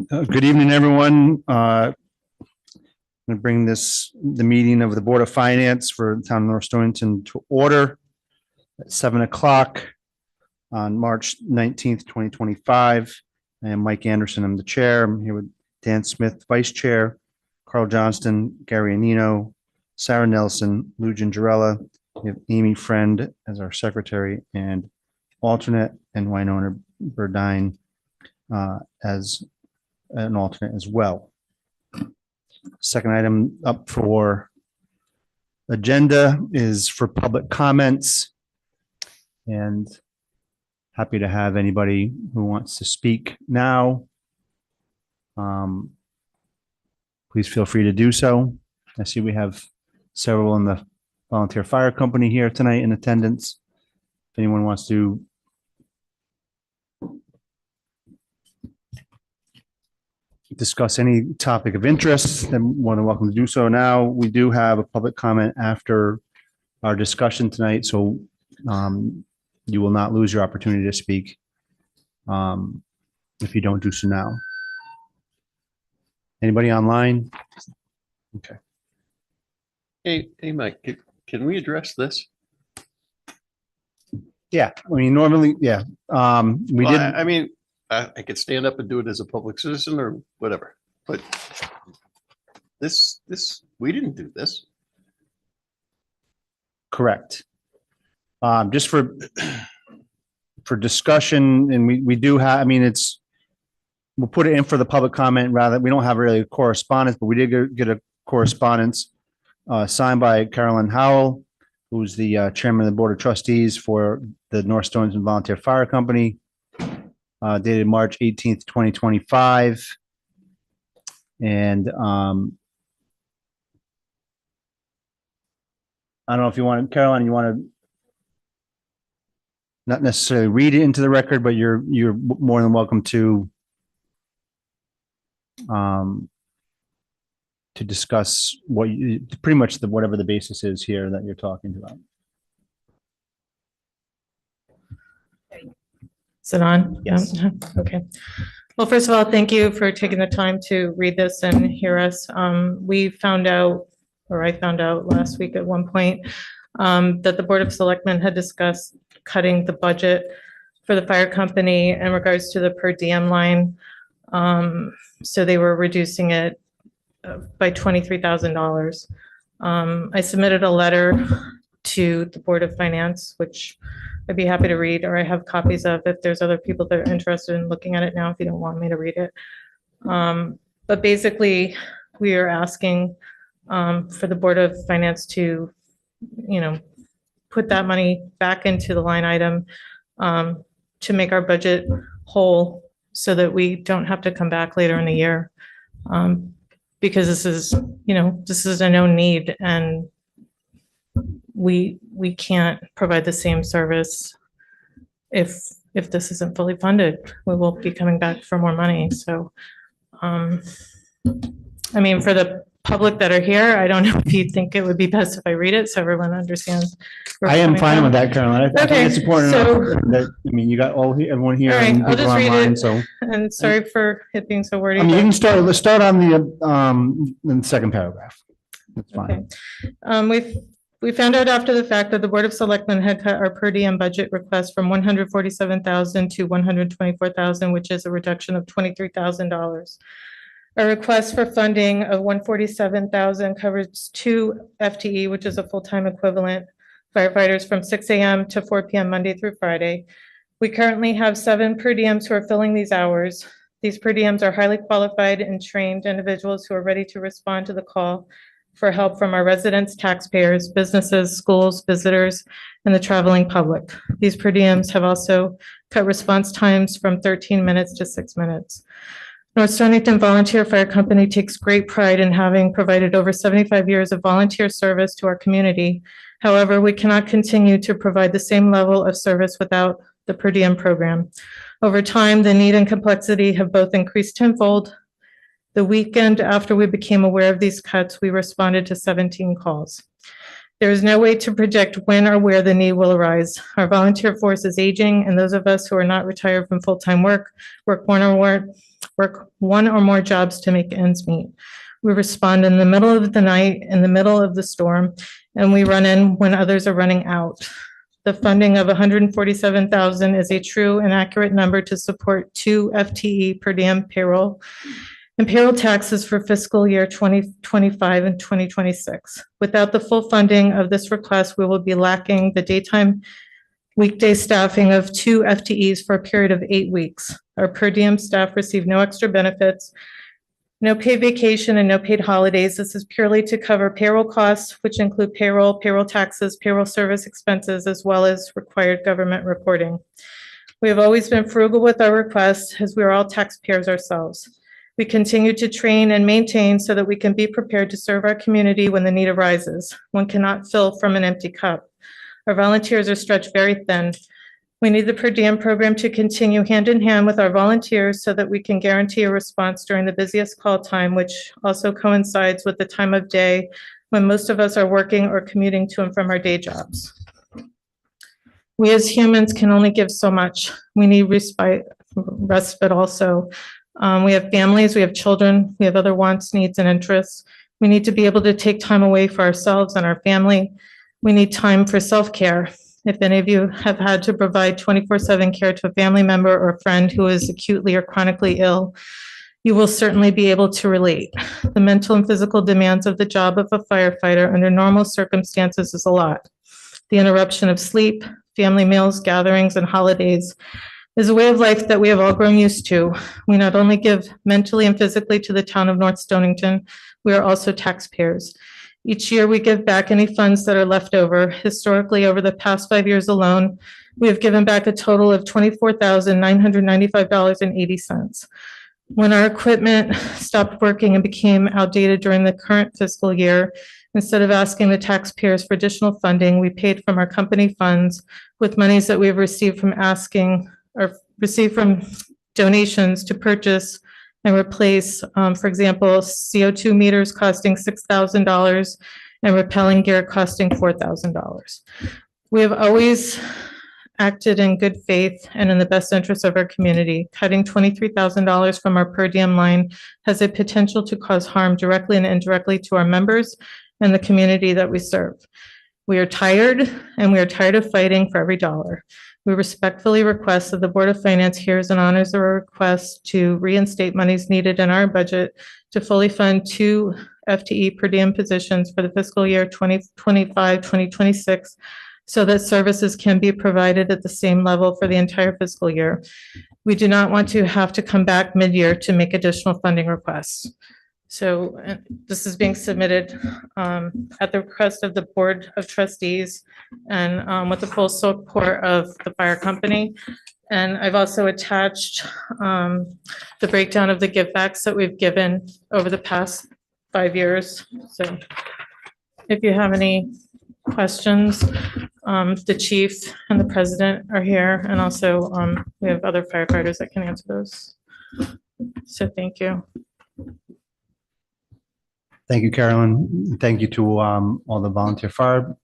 Good evening, everyone. I'm going to bring the meeting of the Board of Finance for the Town of North Stonington to order at 7 o'clock on March 19th, 2025. I am Mike Anderson. I'm the chair. I'm here with Dan Smith, vice chair, Carl Johnston, Gary Anino, Sarah Nelson, Lou Gingerella. We have Amy Friend as our secretary and alternate, and Winona Burdine as an alternate as well. Second item up for agenda is for public comments, and happy to have anybody who wants to speak now. Please feel free to do so. I see we have several in the volunteer fire company here tonight in attendance. If anyone wants to discuss any topic of interest, then more than welcome to do so now. We do have a public comment after our discussion tonight, so you will not lose your opportunity to speak if you don't do so now. Anybody online? Okay. Hey, Mike, can we address this? Yeah, I mean, normally, yeah. We Well, did. I mean, I could stand up and do it as a public citizen or whatever, but we didn't do this. Correct. Just for discussion, and we do have, I mean, we'll put it in for the public comment rather. We don't have really a correspondence, but we did get a correspondence signed by Carolyn Howell, who's the chairman of the board of trustees for the North Stonington Volunteer Fire Company, dated March 18th, 2025. And I don't know if you want, Caroline, you want to not necessarily read it into the record, but you're more than welcome to discuss pretty much whatever the basis is here that you're talking about. Is it on? Yes. Yeah. Okay. Well, first of all, thank you for taking the time to read this and hear us. We found out, or I found out last week at one point, that the Board of Selectmen had discussed cutting the budget for the fire company in regards to the per diem line. So they were reducing it by $23,000. I submitted a letter to the Board of Finance, which I'd be happy to read, or I have copies of if there's other people that are interested in looking at it now, if you don't want me to read it. But basically, we are asking for the Board of Finance to, put that money back into the line item to make our budget whole so that we don't have to come back later in the year. Because this is a known need, and we can't provide the same service if this isn't fully funded. We will be coming back for more money. So, I mean, for the public that are here, I don't know if you think it would be best if I read it so everyone understands. I am fine with that, Caroline. I think it's important so- enough that, I mean, you got everyone here All right, and I'll people just read online, it. so. And sorry for it being so wordy. I mean, you but- can let's start on the second paragraph. That's Okay. fine. We found out after the fact that the Board of Selectmen had cut our per diem budget request from $147,000 to $124,000, which is a reduction of $23,000. A request for funding of $147,000 covers 2 FTE, which is a full-time equivalent firefighters from 6 a.m. to 4 p.m. Monday through Friday. We currently have 7 per diems who are filling these hours. These per diems are highly qualified and trained individuals who are ready to respond to the call for help from our residents, taxpayers, businesses, schools, visitors, and the traveling public. These per diems have also cut response times from 13 minutes to 6 minutes. North Stonington Volunteer Fire Company takes great pride in having provided over 75 years of volunteer service to our community. However, we cannot continue to provide the same level of service without the per diem program. Over time, the need and complexity have both increased tenfold. The weekend after we became aware of these cuts, we responded to 17 calls. There is no way to project when or where the need will arise. Our volunteer force is aging, and those of us who are not retired from full-time work one work one or more jobs to make ends meet. We respond in the middle of the night, in the middle of the storm, and we run in when others are running out. The funding of 147,000 is a true and accurate number to support 2 FTE per diem payroll and payroll taxes for fiscal year 2025 and 2026. Without the full funding of this request, we will be lacking the daytime weekday staffing of 2 FTEs for a period of 8 weeks. Our per diem staff receive no extra benefits, no paid vacation, and no paid holidays. This is purely to cover payroll costs, which include payroll, payroll taxes, payroll service expenses, as well as required government reporting. We have always been frugal with our requests as we are all taxpayers ourselves. We continue to train and maintain so that we can be prepared to serve our community when the need arises. One cannot fill from an empty cup. Our volunteers are stretched very thin. We need the per diem program to continue hand in hand with our volunteers so that we can guarantee a response during the busiest call time, which also coincides with the time of day when most of us are working or commuting to and from our day jobs. We as humans can only give so much. We need respite also. We have families, we have children, we have other wants, needs, and interests. We need to be able to take time away for ourselves and our family. We need time for self-care. If any of you have had to provide 24/7 care to a family member or a friend who is acutely or chronically ill, you will certainly be able to relate. The mental and physical demands of the job of a firefighter under normal circumstances is a lot. The interruption of sleep, family meals, gatherings, and holidays is a way of life that we have all grown used to. We not only give mentally and physically to the town of North Stonington, we are also taxpayers. Each year, we give back any funds that are left over. Historically, over the past 5 years alone, we have given back a total of $24,995.80. When our equipment stopped working and became outdated during the current fiscal year, instead of asking the taxpayers for additional funding, we paid from our company funds with monies that we have received from donations to purchase and replace, for example, CO2 meters costing $6,000 and rappelling gear costing $4,000. We have always acted in good faith and in the best interest of our community. Cutting $23,000 from our per diem line has a potential to cause harm directly and indirectly to our members and the community that we serve. We are tired, and we are tired of fighting for every dollar. We respectfully request that the Board of Finance hears and honors our request to reinstate monies needed in our budget to fully fund 2 FTE per diem positions for the fiscal year 2025, 2026, so that services can be provided at the same level for the entire fiscal year. We do not want to have to come back mid-year to make additional funding requests. So this is being submitted at the request of the Board of Trustees and with the full support of the fire company. And I've also attached the breakdown of the givebacks that we've given over the past 5 years. So if you have any questions, the chief and the president are here, and also we have other firefighters that can answer those. So thank you. Thank you, Carolyn. Thank you to all the volunteer fire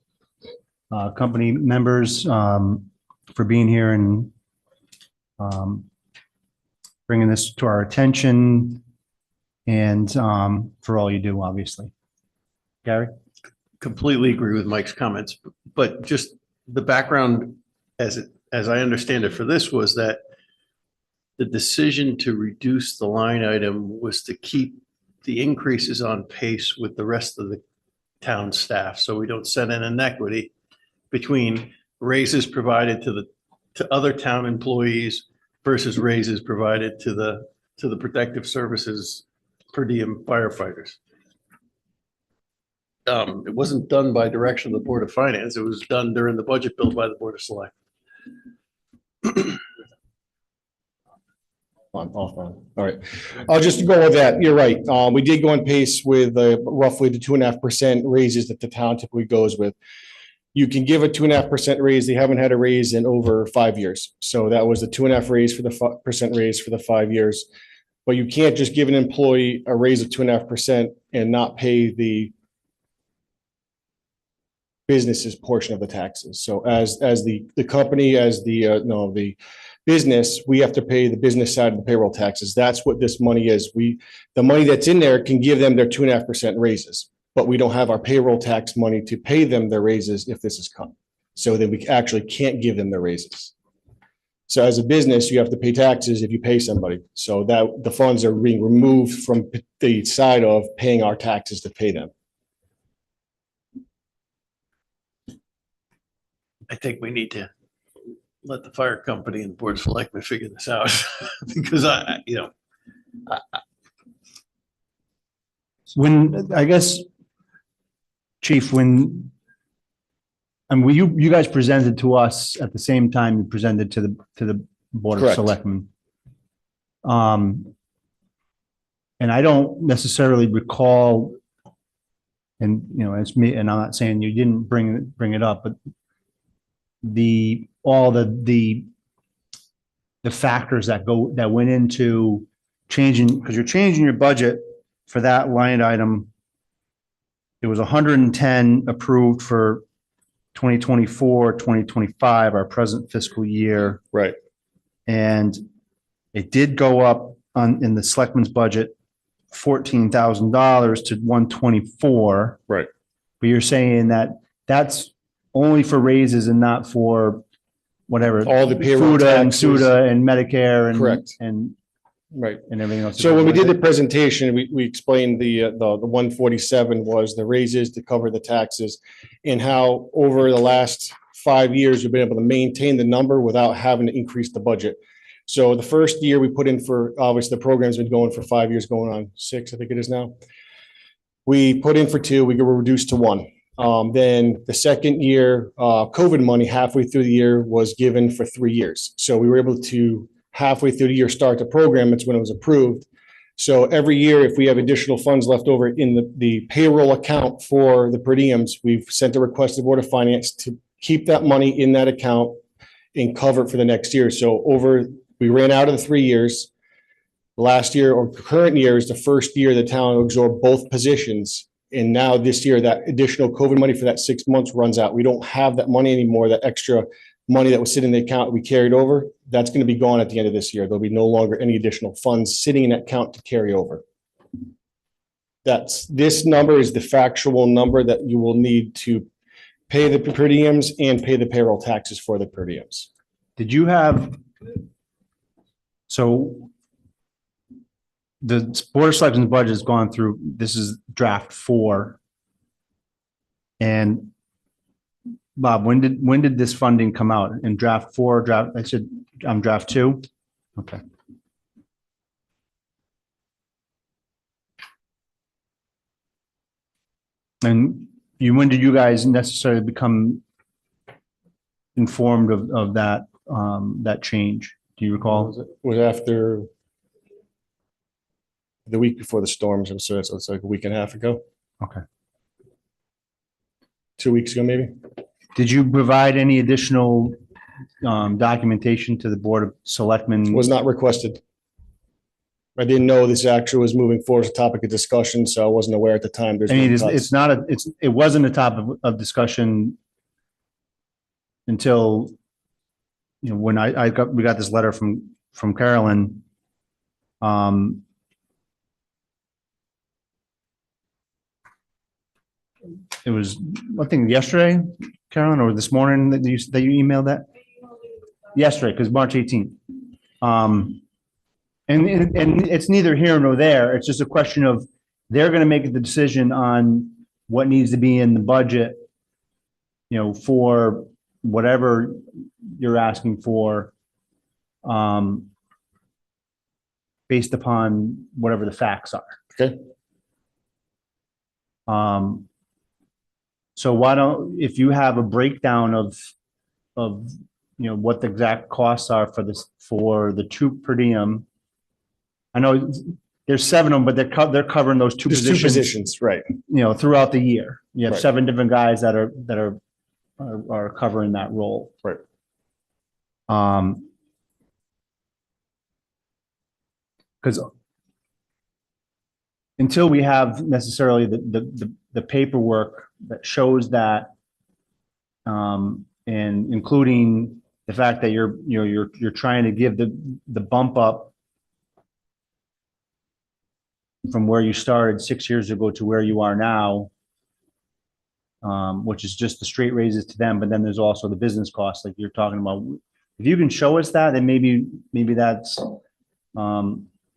company members for being here and bringing this to our attention, and for all you do, obviously. Gary? Completely agree with Mike's comments, but just the background as I understand it for this was that the decision to reduce the line item was to keep the increases on pace with the rest of the town staff, so we don't set an inequity between raises provided to other town employees versus raises provided to the protective services per diem firefighters. It wasn't done by direction of the Board of Finance. It was done during the budget bill by the Board of Select. All right. I'll just go with that. You're right. We did go on pace with roughly the 2.5% raises that the town typically goes with. You can give a 2.5% raise. They haven't had a raise in over 5 years. So that was the 2.5% raise for the 5% raise for the 5 years. But you can't just give an employee a raise of 2.5% and not pay the business's portion of the taxes. So as the company, as the, no, the business, we have to pay the business side of the payroll taxes. That's what this money is. The money that's in there can give them their 2.5% raises, but we don't have our payroll tax money to pay them their raises if this is cut. So then we actually can't give them the raises. So as a business, you have to pay taxes if you pay somebody. So that the funds are being removed from the side of paying our taxes to pay them. I think we need to let the fire company and the board of selectmen figure this out because When, I guess, Chief, when, and you guys presented to us at the same time you presented to the Board of Correct. Selectmen. And I don't necessarily recall, and it's me, and I'm not saying you didn't bring it up, but all the factors that went into changing, because you're changing your budget for that line item. It was 110 approved for 2024, 2025, our present fiscal year. Right. And it did go up in the selectmen's budget, $14,000 to 124. Right. But you're saying that that's only for raises and not for whatever. All the payroll FUTA and taxes. SUTA and Medicare and. Correct. And Right. everything else. So when we did the presentation, we explained the 147 was the raises to cover the taxes and how over the last 5 years, we've been able to maintain the number without having to increase the budget. So the first year we put in for, obviously the program's been going for 5 years, going on 6, I think it is now. We put in for 2, we were reduced to 1. Then the second year, COVID money halfway through the year was given for 3 years. So we were able to halfway through the year start the program. It's when it was approved. So every year, if we have additional funds left over in the payroll account for the per diems, we've sent a request to the Board of Finance to keep that money in that account and cover it for the next year. So we ran out of the 3 years. Last year or current year is the first year the town absorbed both positions. And now this year, that additional COVID money for that 6 months runs out. We don't have that money anymore, that extra money that was sitting in the account we carried over. That's going to be gone at the end of this year. There'll be no longer any additional funds sitting in that account to carry over. This number is the factual number that you will need to pay the per diems and pay the payroll taxes for the per diems. Did you have, so the Board of Selectmen's budget has gone through, this is draft 4. And Bob, when did this funding come out? In draft 4, draft 2? Okay. And when did you guys necessarily become informed of that, that change? Do you recall? It was after the week before the storms. So it's like a week and a half ago. Okay. 2 weeks ago, maybe. Did you provide any additional documentation to the Board of Selectmen? Was not requested. I didn't know this actually was moving forward as a topic of discussion, so I wasn't aware at the time. I mean, it wasn't a topic of discussion until, when we got this letter from Carolyn. It was, I think yesterday, Carolyn, or this morning that you emailed that? Yesterday, because March 18th. And it's neither here nor there. It's just a question of, they're going to make the decision on what needs to be in the budget, for whatever you're asking for, based upon whatever the facts are. Okay. So why don't, if you have a breakdown of what the exact costs are for the 2 per diem. I know there's 7 of them, but they're covering those 2 There's positions. 2 positions, right? Throughout the year. You have Right. 7 different guys that are covering that role. Right. Because until we have necessarily the paperwork that shows that And including the fact that you're trying to give the bump up from where you started 6 years ago to where you are now, which is just the straight raises to them, but then there's also the business costs like you're talking about. If you can show us that, then maybe that's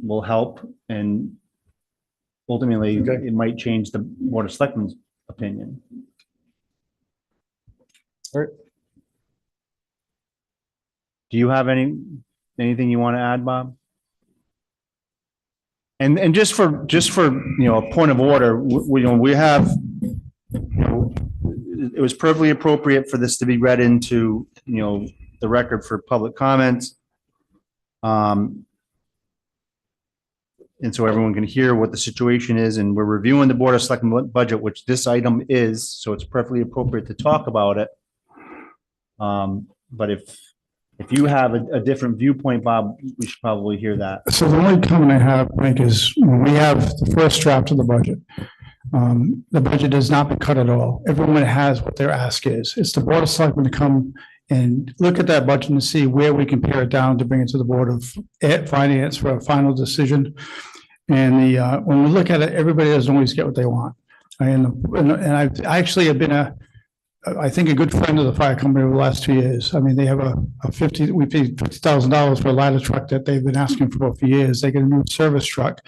will help, and ultimately Okay. it might change the Board of Selectmen's opinion. All right. Do you have anything you want to add, Bob? And just for, a point of order, we have, it was perfectly appropriate for this to be read into, the record for public comments. And so everyone can hear what the situation is, and we're reviewing the Board of Selectmen budget, which this item is, so it's perfectly appropriate to talk about it. But if you have a different viewpoint, Bob, we should probably hear that. So the only comment I have, Mike, is when we have the first draft of the budget, the budget does not been cut at all. Everyone has what their ask is. It's the Board of Selectmen to come and look at that budget and see where we can pare it down to bring it to the Board of Finance for a final decision. And when we look at it, everybody doesn't always get what they want. And I've actually have been I think a good friend of the fire company over the last 2 years. I mean, they have we paid $50,000 for a ladder truck that they've been asking for years. They get a new service truck.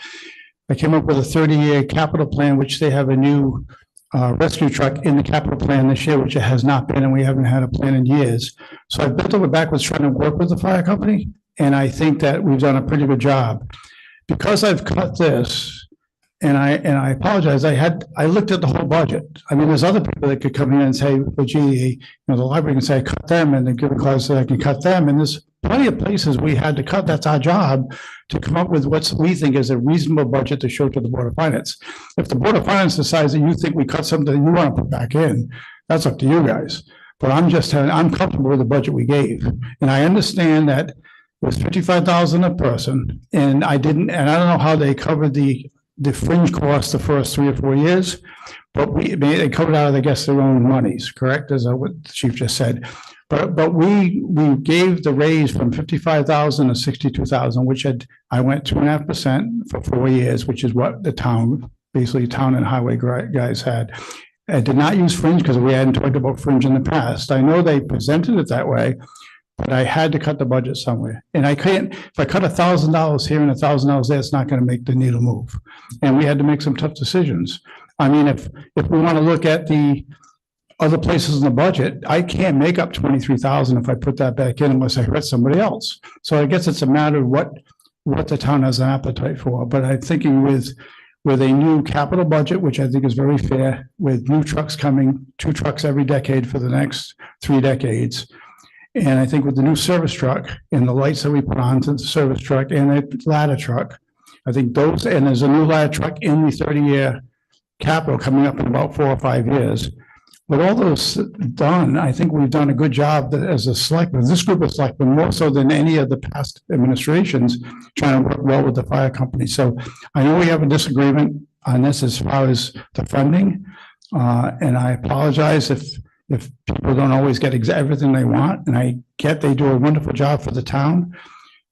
I came up with a 30-year capital plan, which they have a new rescue truck in the capital plan this year, which it has not been, and we haven't had a plan in years. So I've bent over backwards trying to work with the fire company, and I think that we've done a pretty good job. Because I've cut this, and I apologize, I looked at the whole budget. I mean, there's other people that could come in and say, well, gee, the library can say, I cut them, and the given cause that I can cut them. And there's plenty of places we had to cut. That's our job, to come up with what we think is a reasonable budget to show to the Board of Finance. If the Board of Finance decides that you think we cut something you want to put back in, that's up to you guys. But I'm comfortable with the budget we gave. And I understand that it was $55,000 a person, and I don't know how they covered the fringe cost the first 3 or 4 years, but they covered out of, I guess, their own monies, correct? Is that what the chief just said? But we gave the raise from $55,000 to $62,000, which I went 2.5% for 4 years, which is what the town, basically town and highway guys had. I did not use fringe because we hadn't talked about fringe in the past. I know they presented it that way, but I had to cut the budget somewhere. And I can't, if I cut $1,000 here and $1,000 there, it's not going to make the needle move. And we had to make some tough decisions. I mean, if we want to look at the other places in the budget, I can't make up $23,000 if I put that back in unless I hurt somebody else. So I guess it's a matter of what the town has an appetite for. But I'm thinking with a new capital budget, which I think is very fair, with new trucks coming, 2 trucks every decade for the next 3 decades. And I think with the new service truck and the lights that we put on to the service truck and the ladder truck, I think those, and there's a new ladder truck in the 30-year capital coming up in about 4 or 5 years. With all those done, I think we've done a good job as a selectman, this group of selectmen, more so than any of the past administrations, trying to work well with the fire company. So I know we have a disagreement on this as far as the funding. And I apologize if people don't always get everything they want, and I get they do a wonderful job for the town.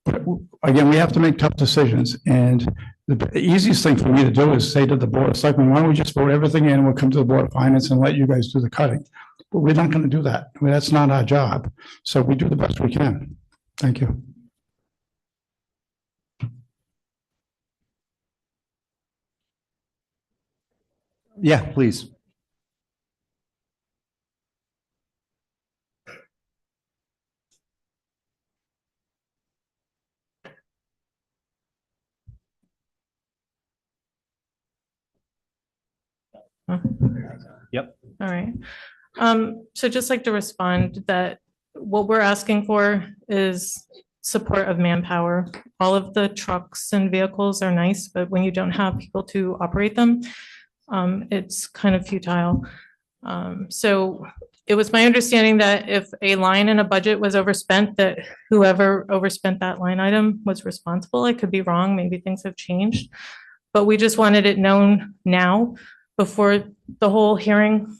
But again, we have to make tough decisions. And the easiest thing for me to do is say to the Board of Selectmen, why don't we just vote everything in and we'll come to the Board of Finance and let you guys do the cutting. But we're not going to do that. I mean, that's not our job. So we do the best we can. Thank you. Yeah, please. Yep. All right. So just like to respond that what we're asking for is support of manpower. All of the trucks and vehicles are nice, but when you don't have people to operate them, it's kind of futile. So it was my understanding that if a line in a budget was overspent, that whoever overspent that line item was responsible. I could be wrong. Maybe things have changed, but we just wanted it known now before the whole hearing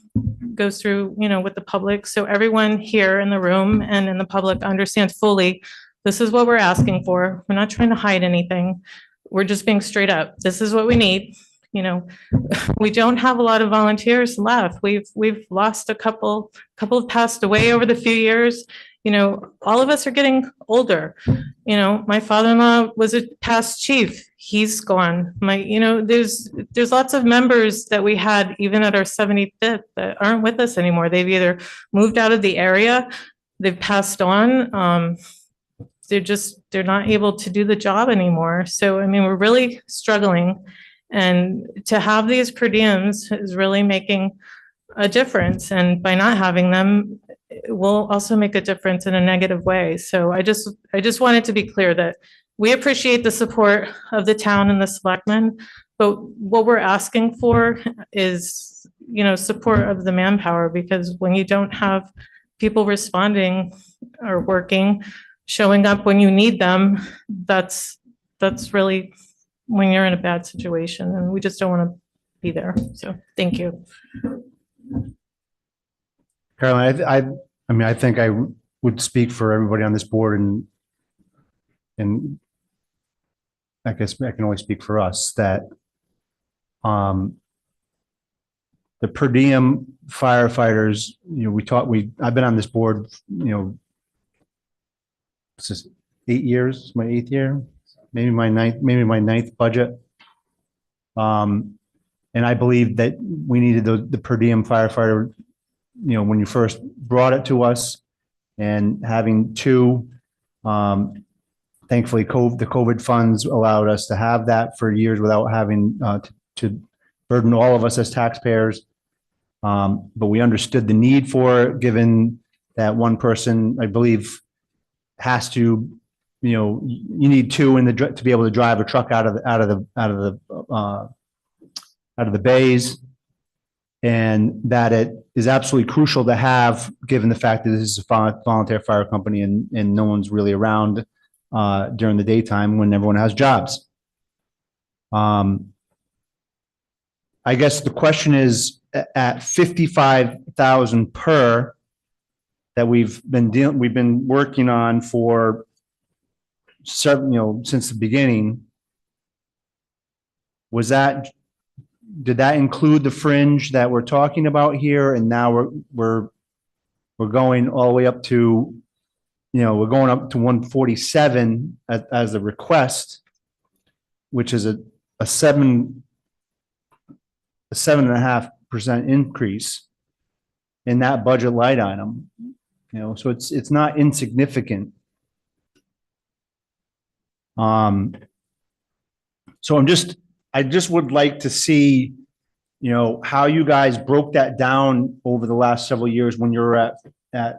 goes through, with the public. So everyone here in the room and in the public understands fully, this is what we're asking for. We're not trying to hide anything. We're just being straight up. This is what we need. We don't have a lot of volunteers left. We've lost a couple have passed away over the few years. All of us are getting older. My father-in-law was a past chief. He's gone. There's lots of members that we had even at our 75th that aren't with us anymore. They've either moved out of the area, they've passed on. They're not able to do the job anymore. So, we're really struggling. And to have these per diems is really making a difference. And by not having them, it will also make a difference in a negative way. So I just wanted to be clear that we appreciate the support of the town and the selectmen, but what we're asking for is, support of the manpower, because when you don't have people responding or working, showing up when you need them, that's really when you're in a bad situation, and we just don't want to be there. So thank you. Caroline, I think I would speak for everybody on this board, and I guess I can only speak for us, that the per diem firefighters, I've been on this board, it's just 8 years, my 8th year, maybe my ninth budget. And I believe that we needed the per diem firefighter, when you first brought it to us, and having two, thankfully the COVID funds allowed us to have that for years without having to burden all of us as taxpayers. But we understood the need for it, given that one person, I believe, has to, you need two to be able to drive a truck out of the bays, and that it is absolutely crucial to have, given the fact that this is a volunteer fire company and no one's really around during the daytime when everyone has jobs. I guess the question is, at 55,000 per that we've been working on for since the beginning, did that include the fringe that we're talking about here? And now we're going all the way up to, we're going up to 147 as the request, which is a 7.5% increase in that budget light item. So it's not insignificant. So I just would like to see, how you guys broke that down over the last several years when you're at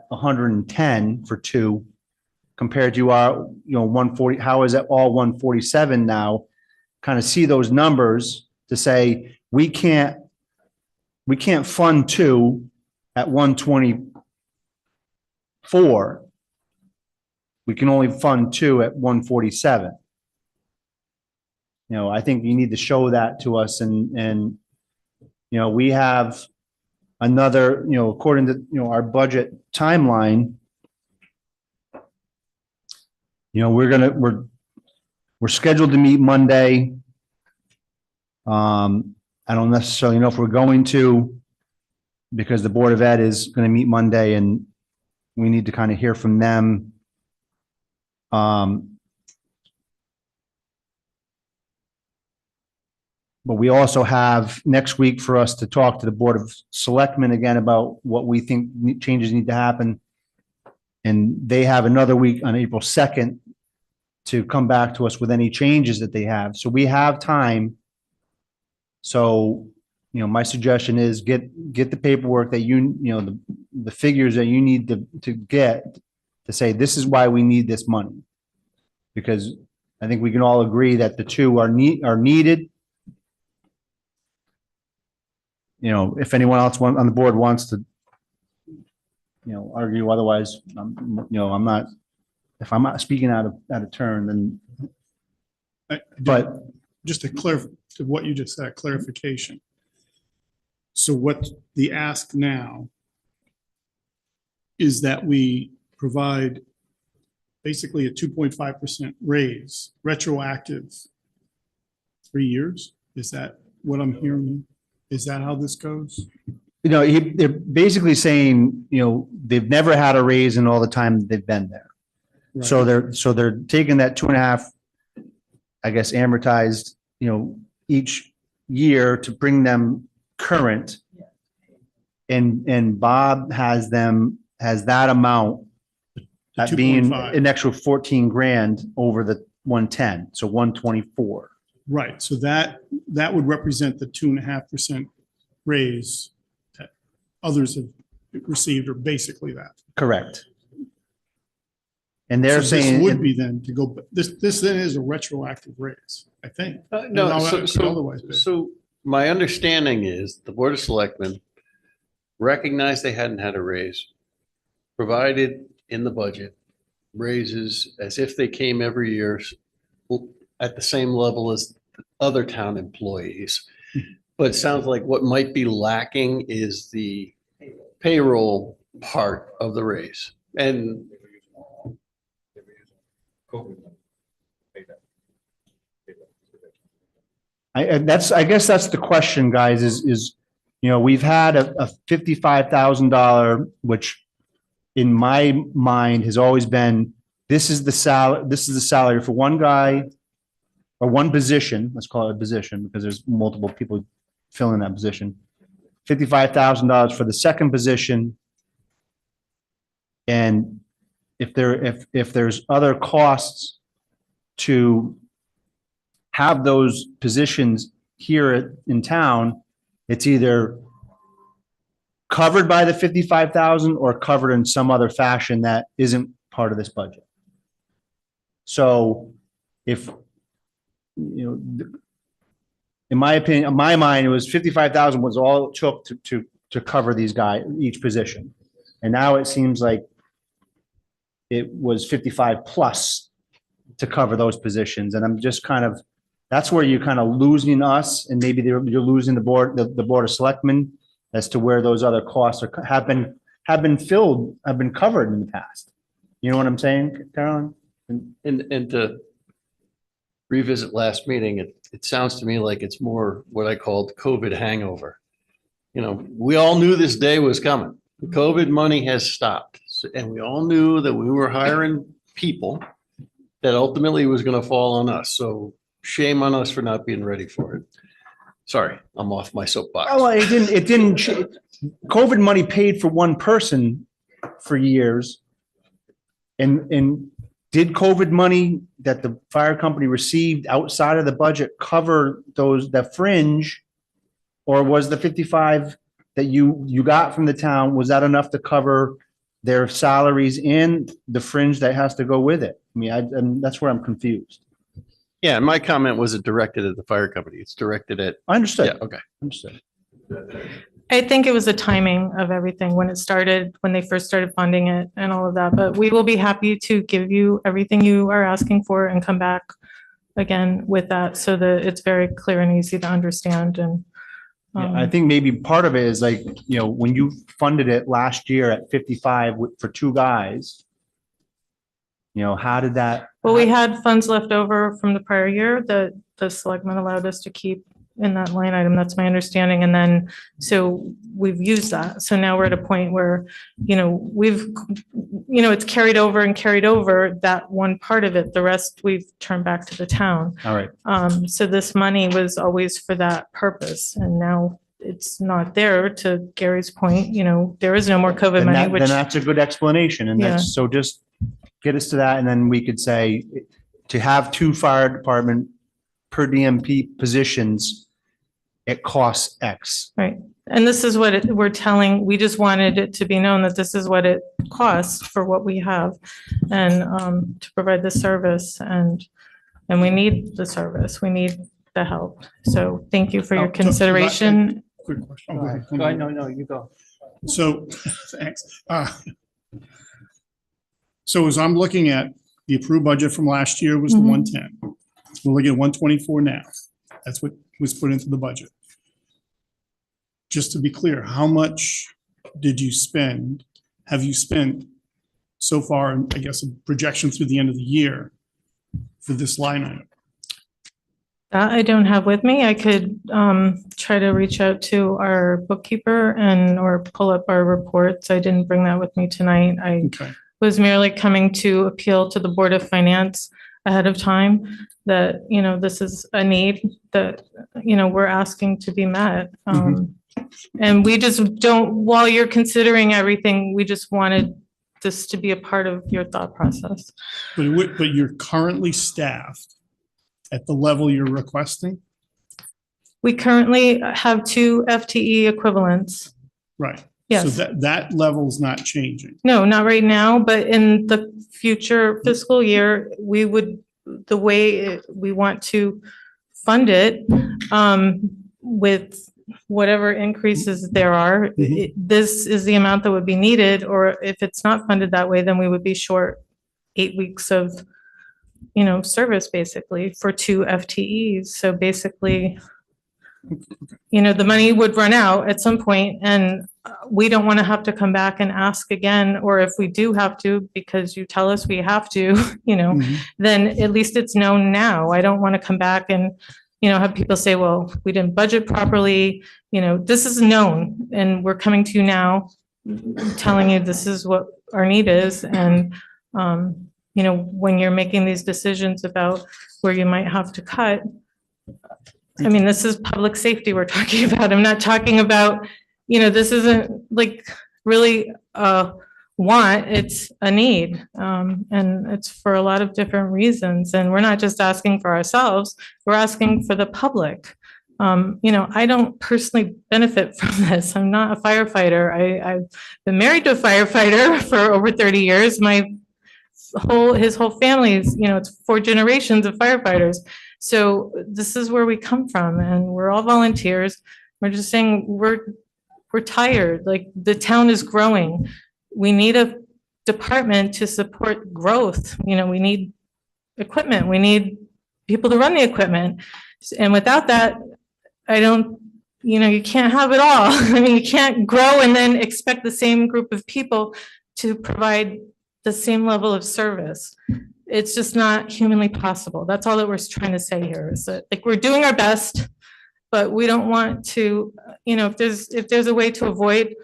110 for two, compared to our, 140. How is it all 147 now? Kind of see those numbers to say we can't fund two at 124. We can only fund two at 147. I think you need to show that to us, and we have another, according to, our budget timeline, we're scheduled to meet Monday. I don't necessarily know if we're going to, because the Board of Ed is going to meet Monday, and we need to kind of hear from them. But we also have next week for us to talk to the Board of Selectmen again about what we think changes need to happen. And they have another week on April 2nd to come back to us with any changes that they have. So we have time. So, my suggestion is get the paperwork that the figures that you need to get to say, this is why we need this money. Because I think we can all agree that the two are needed. If anyone else on the board wants to, argue otherwise, I'm not, if I'm not speaking out of turn, then, but Just to clarify to what you just said, clarification. So what the ask now is that we provide basically a 2.5% raise, retroactive 3 years? Is that what I'm hearing? Is that how this goes? They're basically saying, they've never had a raise in all the time they've been there. So they're taking that 2.5, I guess, amortized, each year to bring them current. And Bob has that amount at being 2.5. an extra 14 grand over the 110, so 124. Right, so that would represent the 2.5% raise that others have received, or basically that. Correct. And they're So this saying. would be then to go, this then is a retroactive raise, I think. No, How so, it could so, otherwise be. so my understanding is the Board of Selectmen recognized they hadn't had a raise, provided in the budget raises as if they came every year at the same level as other town employees. But it sounds like what might be lacking is the payroll part of the raise. And I guess that's the question, guys, is, we've had a $55,000, which in my mind has always been, this is the salary for one guy or one position, let's call it a position because there's multiple people filling that position. $55,000 for the second position. And if there's other costs to have those positions here in town, it's either covered by the 55,000 or covered in some other fashion that isn't part of this budget. So if, in my opinion, in my mind, it was 55,000 was all it took to cover these guys, each position. And now it seems like it was 55 plus to cover those positions. And I'm just that's where you're kind of losing us, and maybe you're losing the board of selectmen as to where those other costs have been covered in the past. You know what I'm saying, Carolyn? And to revisit last meeting, it sounds to me like it's more what I called COVID hangover. We all knew this day was coming. The COVID money has stopped. And we all knew that we were hiring people that ultimately was going to fall on us. So shame on us for not being ready for it. Sorry, I'm off my soapbox. Oh, well, it didn't, COVID money paid for one person for years. And did COVID money that the fire company received outside of the budget cover that fringe? Or was the 55 that you got from the town, was that enough to cover their salaries and the fringe that has to go with it? I mean, that's where I'm confused. Yeah, my comment wasn't directed at the fire company. It's directed at, I understood. yeah, okay. Understood. I think it was the timing of everything when they first started funding it and all of that, but we will be happy to give you everything you are asking for and come back again with that so that it's very clear and easy to understand. And Yeah, I think maybe part of it is like, when you funded it last year at 55 for two guys, how did that? well, we had funds left over from the prior year that the selectmen allowed us to keep in that line item. That's my understanding. And then, so we've used that. So now we're at a point where, it's carried over that one part of it. The rest we've turned back to the town. All right. So this money was always for that purpose. And now it's not there, to Gary's point, there is no more COVID Then money, which, then that's a good explanation. And Yeah. so just get us to that. And then we could say to have two fire department per DMP positions, it costs X. right. And this is what we just wanted it to be known that this is what it costs for what we have and to provide the service, and we need the service. We need the help. So thank you for your Oh, consideration. Quick question. Oh, go ahead. No, you go. So, thanks. So as I'm looking at the approved budget from last year was the Mhm. 110. We're looking at 124 now. That's what was put into the budget. just to be clear, how much did you spend? Have you spent so far, I guess, a projection through the end of the year for this line item? That I don't have with me. I could try to reach out to our bookkeeper or pull up our reports. I didn't bring that with me tonight. I Okay, was merely coming to appeal to the Board of Finance ahead of time that, this is a need that, we're asking to be met. And we just don't, while you're considering everything, we just wanted this to be a part of your thought process. but you're currently staffed at the level you're requesting? We currently have 2 FTE equivalents. Right. So Yes. that level's not changing. No, not right now, but in the future fiscal year, the way we want to fund it, with whatever increases there are, this is the amount that would be needed, or if it's not funded that way, then we would be short 8 weeks of, service basically for 2 FTEs. So basically, the money would run out at some point, and we don't want to have to come back and ask again, or if we do have to, because you tell us we have to, then at least it's known now. I don't want to come back and, have people say, well, we didn't budget properly. This is known, and we're coming to you now, telling you this is what our need is. And, when you're making these decisions about where you might have to cut, I mean, this is public safety we're talking about. I'm not talking about, this isn't like really a want, it's a need. And it's for a lot of different reasons. And we're not just asking for ourselves, we're asking for the public. I don't personally benefit from this. I'm not a firefighter. I've been married to a firefighter for over 30 years. His whole family is, it's 4 generations of firefighters. So this is where we come from, and we're all volunteers. We're just saying we're tired. Like, the town is growing. We need a department to support growth. We need equipment. We need people to run the equipment. And without that, you can't have it all. I mean, you can't grow and then expect the same group of people to provide the same level of service. It's just not humanly possible. That's all that we're trying to say here, is that, like, we're doing our best, but we don't want to, if there's a way to avoid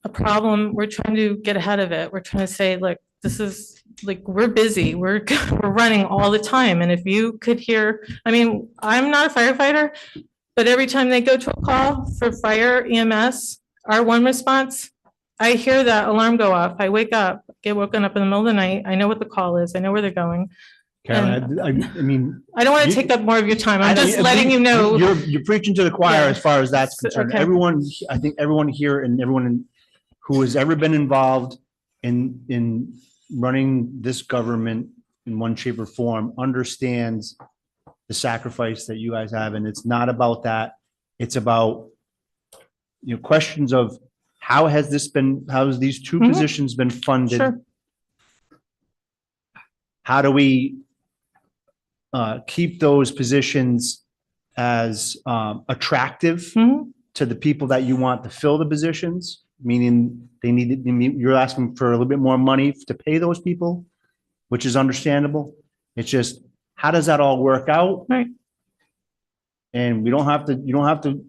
a problem, we're trying to get ahead of it. We're trying to say, look, this is, like, we're busy. We're running all the time. And if you could hear, I mean, I'm not a firefighter, but every time they go to a call for fire EMS, our one response, I hear that alarm go off. I wake up, get woken up in the middle of the night. I know what the call is. I know where they're going. Karen, I mean, I don't want to take up more of your time. I I'm don't- just letting you know. You're preaching to the choir Yeah. as far as that's So, concerned. okay. I think everyone here and everyone who has ever been involved in running this government in one shape or form understands the sacrifice that you guys have. And it's not about that. It's about, questions of how has these 2 Mhm. positions been funded? Sure. How do we keep those positions as attractive Mhm. to the people that you want to fill the positions? Meaning you're asking for a little bit more money to pay those people, which is understandable. It's just, how does that all work out? Right. And you don't have to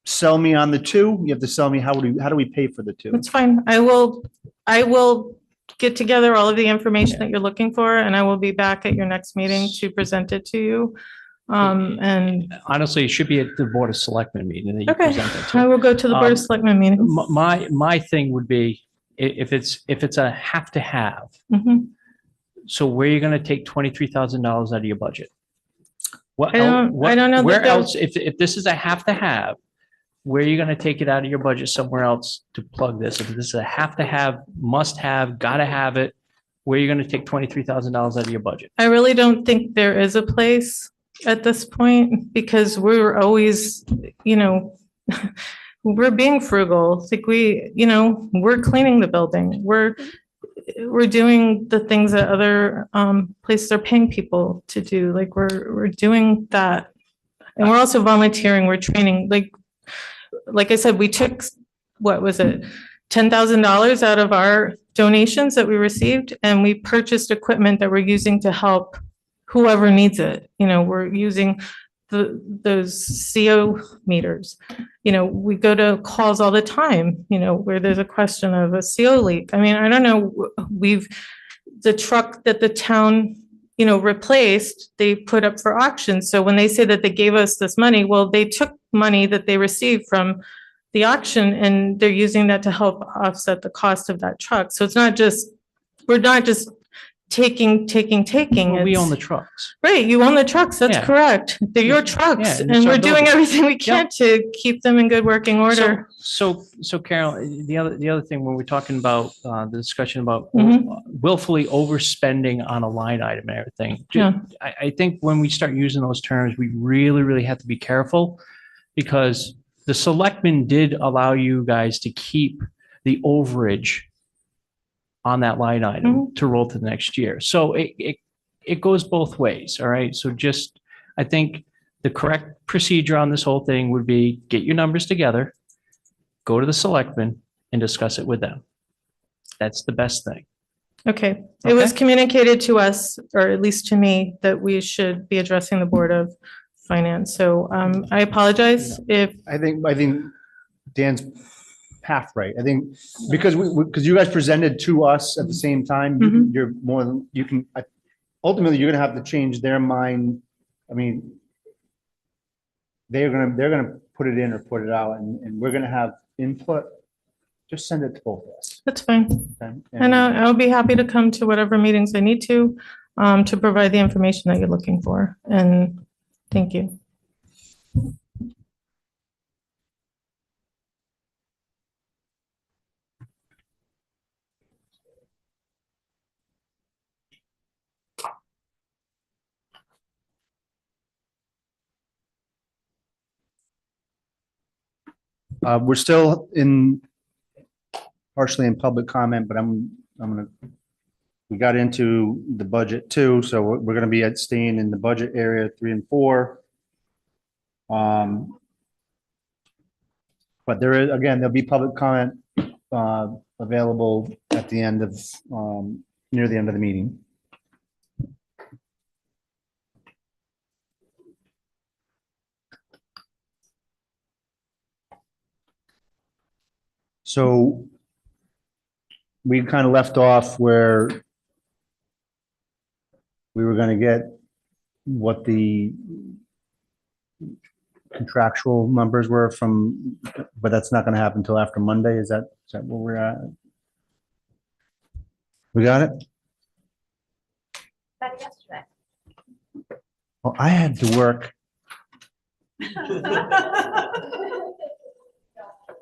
sell me on the 2. You have to sell me, how do we pay for the 2? That's fine. I will get together all of the information that you're looking for, and I will be back at your next meeting to present it to you. And Honestly, it should be at the Board of Selectmen meeting that you okay, present it I to. will go to the Board of Um, Selectmen meeting. My thing would be, if it's a have to have, Mhm. so where are you gonna take $23,000 out of your budget? What I don't- el- I don't know that Where they'll- else, if this is a have to have, where are you gonna take it out of your budget somewhere else to plug this? If this is a have to have, must have, gotta have it, where are you gonna take $23,000 out of your budget? I really don't think there is a place at this point, because we're always, we're being frugal. Like, we're cleaning the building. We're doing the things that other places are paying people to do. Like, we're doing that. And we're also volunteering, we're training. Like, like I said, we took, what was it? $10,000 out of our donations that we received, and we purchased equipment that we're using to help whoever needs it. You know, we're using those CO meters. You know, we go to calls all the time, you know, where there's a question of a CO leak. I mean, I don't know, the truck that the town, you know, replaced, they put up for auction. So when they say that they gave us this money, well, they took money that they received from the auction and they're using that to help offset the cost of that truck. So it's not just, we're not just taking. Well, we own the It's- trucks. Right, you own the trucks, that's Yeah. correct. They're your trucks, and and it's our we're doing building. everything we can to keep them in good working order. So Carol, the other thing, when we're talking about, the discussion about Mhm. willfully overspending on a line item and everything. Yeah. I think when we start using those terms, we really have to be careful because the selectmen did allow you guys to keep the overage on that line item to roll to the next year. So it goes both ways, all right? So just, I think the correct procedure on this whole thing would be get your numbers together, go to the selectmen and discuss it with them. That's the best thing. Okay, it was Okay. communicated to us, or at least to me, that we should be addressing the Board of Finance. So I apologize if, I think Dan's half right. I think because because you guys presented to us at the same time, you're more than, you can, ultimately, you're gonna have to change their mind. I mean, they're gonna put it in or put it out and we're gonna have input. Just send it to both of us. that's fine. Okay? And I'll be happy to come to whatever meetings I need to provide the information that you're looking for. And thank you. We're still partially in public comment, but we got into the budget too, so we're gonna be staying in the budget area 3 and 4. But there'll be public comment, available at the end of, near the end of the meeting. So we kind of left off where we were gonna get what the contractual numbers were from, but that's not gonna happen until after Monday. Is that where we're at? We got it? Well, I had to work.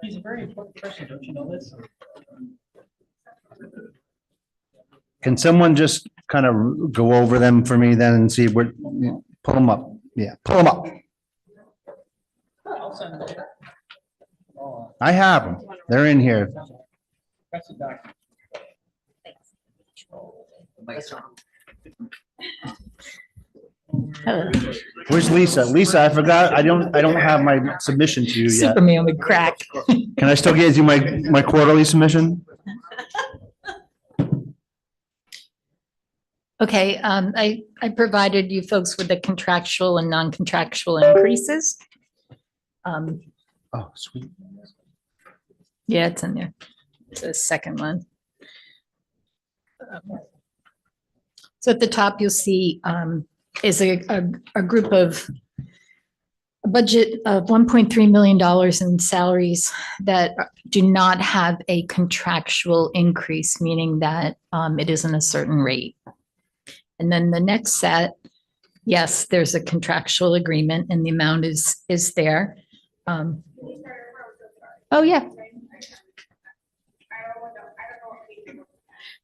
He's a very important person, don't you know this? Can someone just kind of go over them for me then and see what, pull them up? Yeah, pull them up. I have them. They're in here. Where's Lisa? Lisa, I forgot. I don't have my submission to you yet. Superman would crack. Can I still get you my quarterly submission? Okay, I provided you folks with the contractual and non-contractual increases. Oh, sweet. Yeah, it's in there. It's the second one. So at the top, you'll see is a group of a budget of $1.3 million in salaries that do not have a contractual increase, meaning that it isn't a certain rate. And then the next set, yes, there's a contractual agreement and the amount is there. Oh, yeah.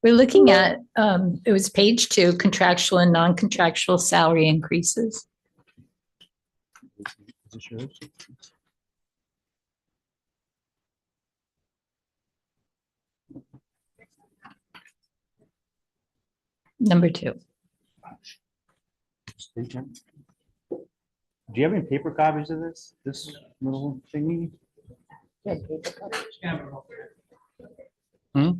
We're looking at, it was page 2, contractual and non-contractual salary increases. Is this yours? Number 2. Do you have any paper copies of this little thingy? Hmm?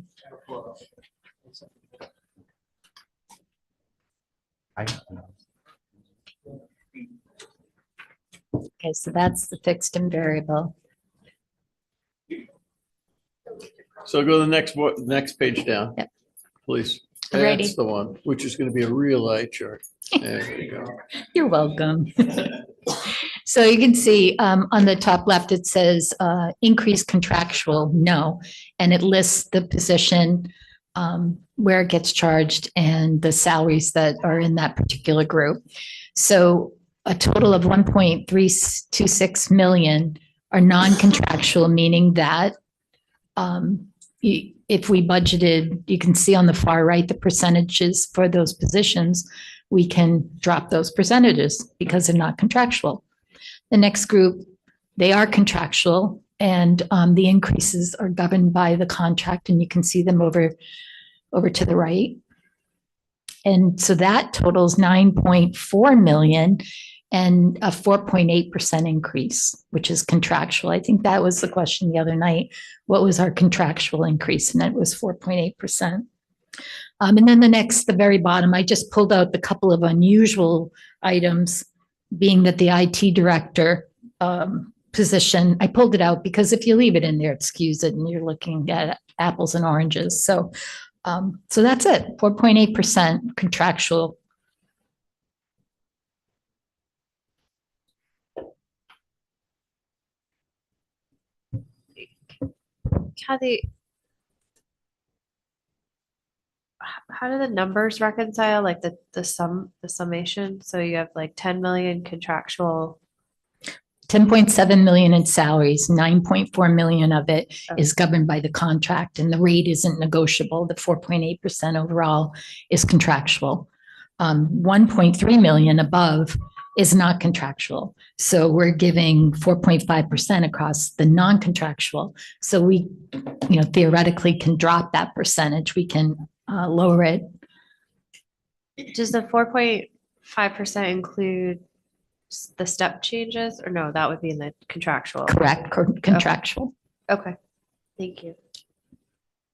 Okay, so that's the fixed and variable. So go to the next page down. Yep. Please. Alrighty. That's the one, which is going to be a real eye chart. There you go. You're welcome. So you can see on the top left, it says increase contractual, no. And it lists the position, where it gets charged and the salaries that are in that particular group. So a total of 1.326 million are non-contractual, meaning that if we budgeted, you can see on the far right, the percentages for those positions, we can drop those percentages because they're not contractual. The next group, they are contractual and the increases are governed by the contract, and you can see them over to the right. And so that totals 9.4 million and a 4.8% increase, which is contractual. I think that was the question the other night. What was our contractual increase? And it was 4.8%. And then the very bottom, I just pulled out the couple of unusual items, being that the IT director position, I pulled it out because if you leave it in there, it skews it and you're looking at apples and oranges. So that's it, 4.8% contractual. Kathy, how do the numbers reconcile, like the summation? So you have like 10 million contractual. 10.7 million in salaries, 9.4 million of it is governed by the contract, and the rate isn't negotiable. The 4.8% overall is contractual. 1.3 million above is not contractual. So we're giving 4.5% across the non-contractual. So we, theoretically can drop that percentage. We can lower it. Does the 4.5% include the step changes, or no, that would be in the contractual? Correct, contractual. Okay, thank you.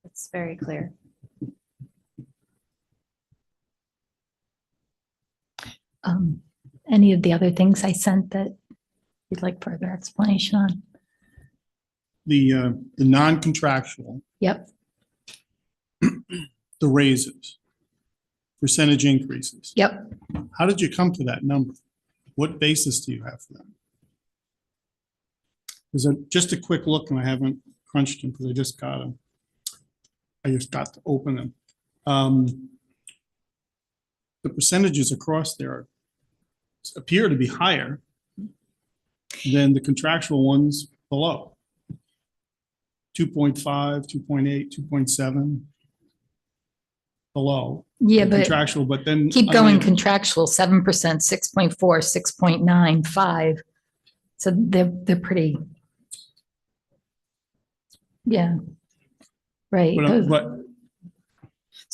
It's very clear. Any of the other things I sent that you'd like further explanation on? The non-contractual, Yep. the raises, percentage increases. Yep. How did you come to that number? What basis do you have for that? There's just a quick look, and I haven't crunched them because I just got them. I just got to open them. The percentages across there appear to be higher than the contractual ones below. 2.5, 2.8, 2.7 below. Yeah, the but contractual, but then keep going underneath- contractual, 7%, 6.4, 6.9, 5. So they're pretty. Yeah. Right. But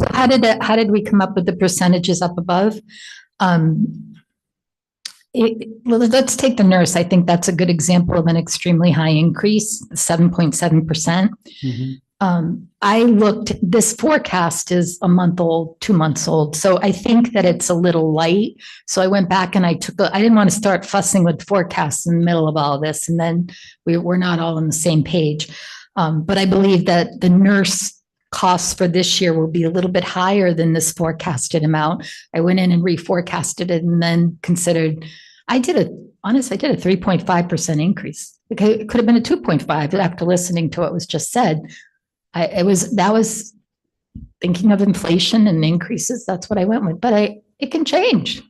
So how did we come up with the percentages up above? Let's take the nurse. I think that's a good example of an extremely high increase, 7.7%. I looked, this forecast is a month old, 2 months old. So I think that it's a little light. So I went back and I didn't want to start fussing with forecasts in the middle of all this. And then we're not all on the same page. But I believe that the nurse costs for this year will be a little bit higher than this forecasted amount. I went in and reforecasted it and then considered, I did a 3.5% increase. It could have been a 2.5 after listening to what was just said. That was thinking of inflation and increases. That's what I went with, but it can change.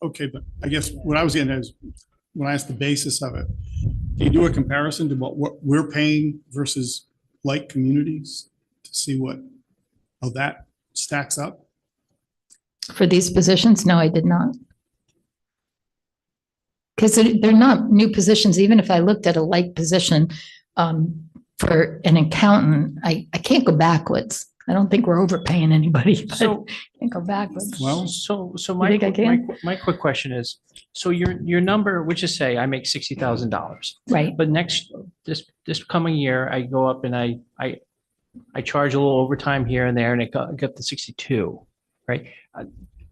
okay, but I guess what I was getting at is when I asked the basis of it, do you do a comparison to what we're paying versus like communities to see how that stacks up? For these positions, no, I did not. Because they're not new positions. Even if I looked at a like position for an accountant, I can't go backwards. I don't think we're overpaying anybody, but So, can't go backwards. Well, so You think I can? my quick question is, so your number, which is say I make $60,000, Right, but this coming year, I go up and I charge a little overtime here and there and it got to 62, right?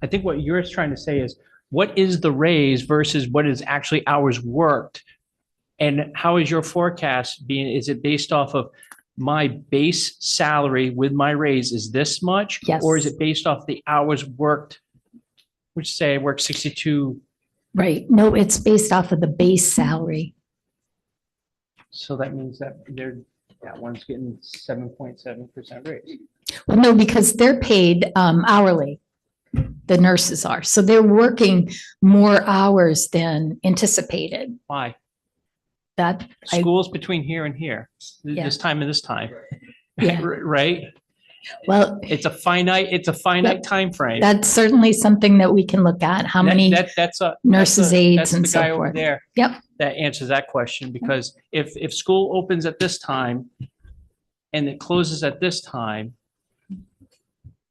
I think what you're trying to say is, what is the raise versus what is actually hours worked? And how is your forecast being, is it based off of my base salary with my raise is this much? Yes. Or is it based off the hours worked, which say I work 62? right. No, it's based off of the base salary. So that means that that one's getting 7.7% raise. Well, no, because they're paid hourly. The nurses are. So they're working more hours than anticipated. Why? That, I, School's between here and here, Yeah. this time and this time, yeah, right? well, It's a finite time frame. that's certainly something that we can look at. How many, That's nurses' aides that's and the so guy over forth. there. Yep. That answers that question, because if school opens at this time and it closes at this time,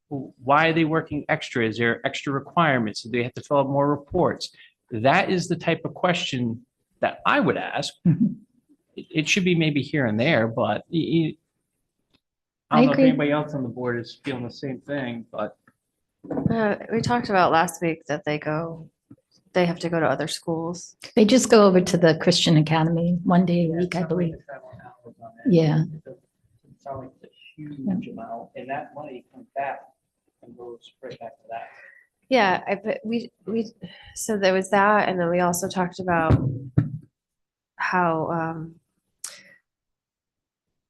why are they working extra? Is there extra requirements? Do they have to fill out more reports? That is the type of question that I would ask. Mhm. It should be maybe here and there, but I I don't know if agree. anybody else on the board is feeling the same thing, but. We talked about last week that they have to go to other schools. They just go over to the Christian Academy one day a week, I believe. Yeah. It's not like a huge amount, and that money comes back and goes right back to that. Yeah, but so there was that, and then we also talked about how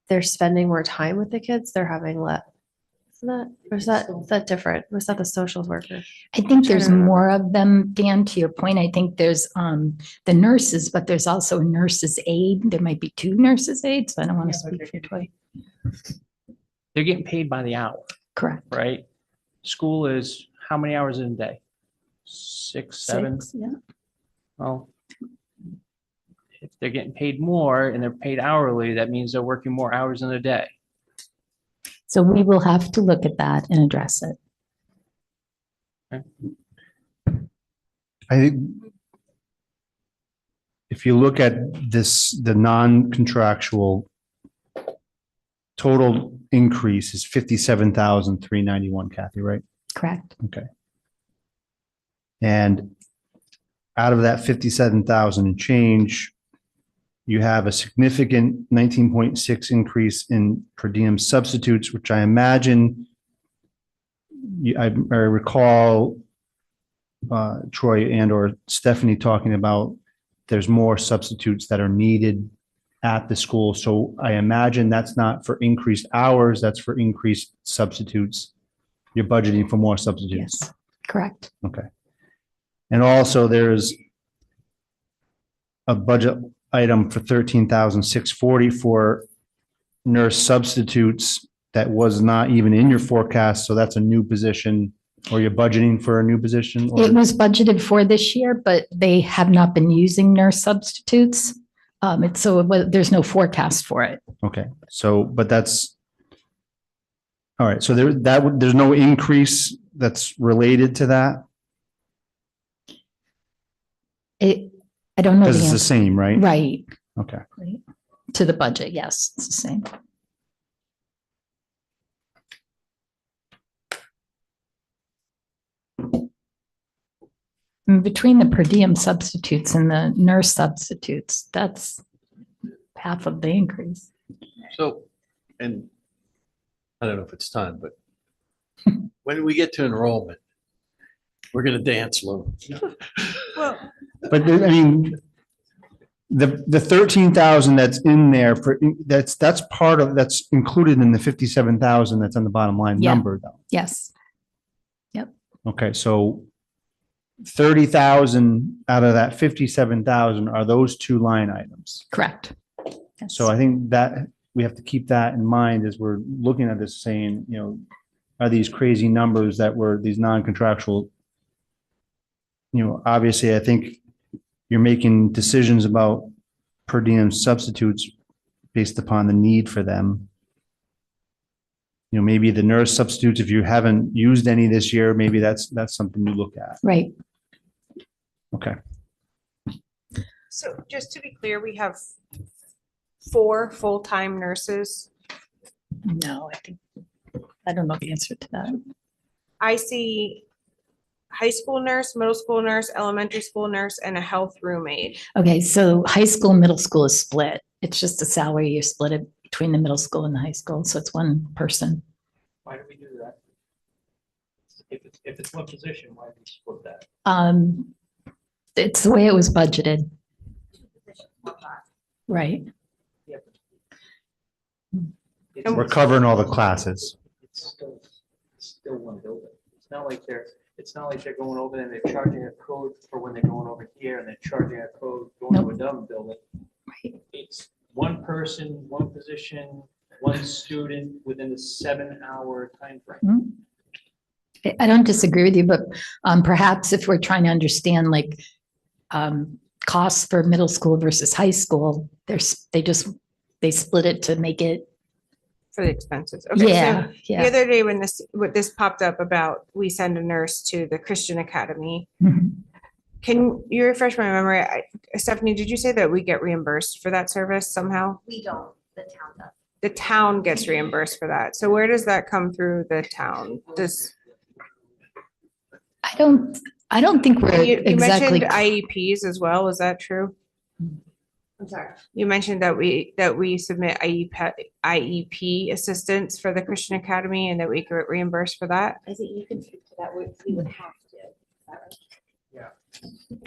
they're spending more time with the kids, they're having less. Isn't that, or is that different? Was that the social worker? I think there's Trying to remember. more of them, Dan, to your point. I think there's the nurses, but there's also a nurse's aide. There might be two nurses' aides. I don't want to speak for Toy. They're getting paid by the hour, Correct. right? School is how many hours in a day? 6, 7? 6, yeah. Well, if they're getting paid more and they're paid hourly, that means they're working more hours in a day. So we will have to look at that and address it. I think if you look at this, the non-contractual total increase is 57,391, Kathy, right? Correct. Okay. And out of that 57,000 and change, you have a significant 19.6 increase in per diem substitutes, which I imagine I recall Troy and or Stephanie talking about there's more substitutes that are needed at the school. So I imagine that's not for increased hours, that's for increased substitutes. You're budgeting for more substitutes. Yes, correct. Okay. And also there's a budget item for 13,640 for nurse substitutes that was not even in your forecast. So that's a new position, or you're budgeting for a new position? or- It was budgeted for this year, but they have not been using nurse substitutes. There's no forecast for it. Okay, so, but that's, all right, so there's no increase that's related to that? I don't know Because the it's the answer. same, right? Right, Okay. right. To the budget, yes, it's the same. And between the per diem substitutes and the nurse substitutes, that's half of the increase. So, and I don't know if it's time, but when we get to enrollment, we're going to dance, Lou. But I mean, the 13,000 that's in there for, that's part of, that's included in the 57,000 that's on the bottom line Yeah. number though. Yes, Okay, so 30,000 out of that 57,000 are those two line items. correct. Yes. So I think that we have to keep that in mind as we're looking at this saying, you know, are these crazy numbers that were these non-contractual? You know, obviously, I think you're making decisions about per diem substitutes based upon the need for them. maybe the nurse substitutes, if you haven't used any this year, maybe that's something you look at. Right. Okay. So just to be clear, we have 4 full-time nurses. No, I don't know the answer to that. I see high school nurse, middle school nurse, elementary school nurse, and a health room aide. Okay, so high school, middle school is split. It's just a salary. You split it between the middle school and the high school. So it's one person. Why do we do that? If it's one position, why do we split that? It's the way it was budgeted. Right. We're covering all the classes. It's still one building. It's not like they're going over there and they're charging a code for when they're going over here and they're charging a code going to another building. Right. It's one person, one position, one student within a 7-hour time frame. I don't disagree with you, but perhaps if we're trying to understand like costs for middle school versus high school, they split it to make it. For the expenses. Okay, Yeah, so yeah. the other day when this popped up about we send a nurse to the Christian Academy, Mhm. can you refresh my memory? Stephanie, did you say that we get reimbursed for that service somehow? We don't, the town does. The town gets reimbursed for that. So where does that come through the town? I don't think we're You exactly. mentioned IEPs as well. Is that true? I'm sorry. You mentioned that we submit IEP assistance for the Christian Academy and that we get reimbursed for that. I think you can speak to that. We would have to. Is that right?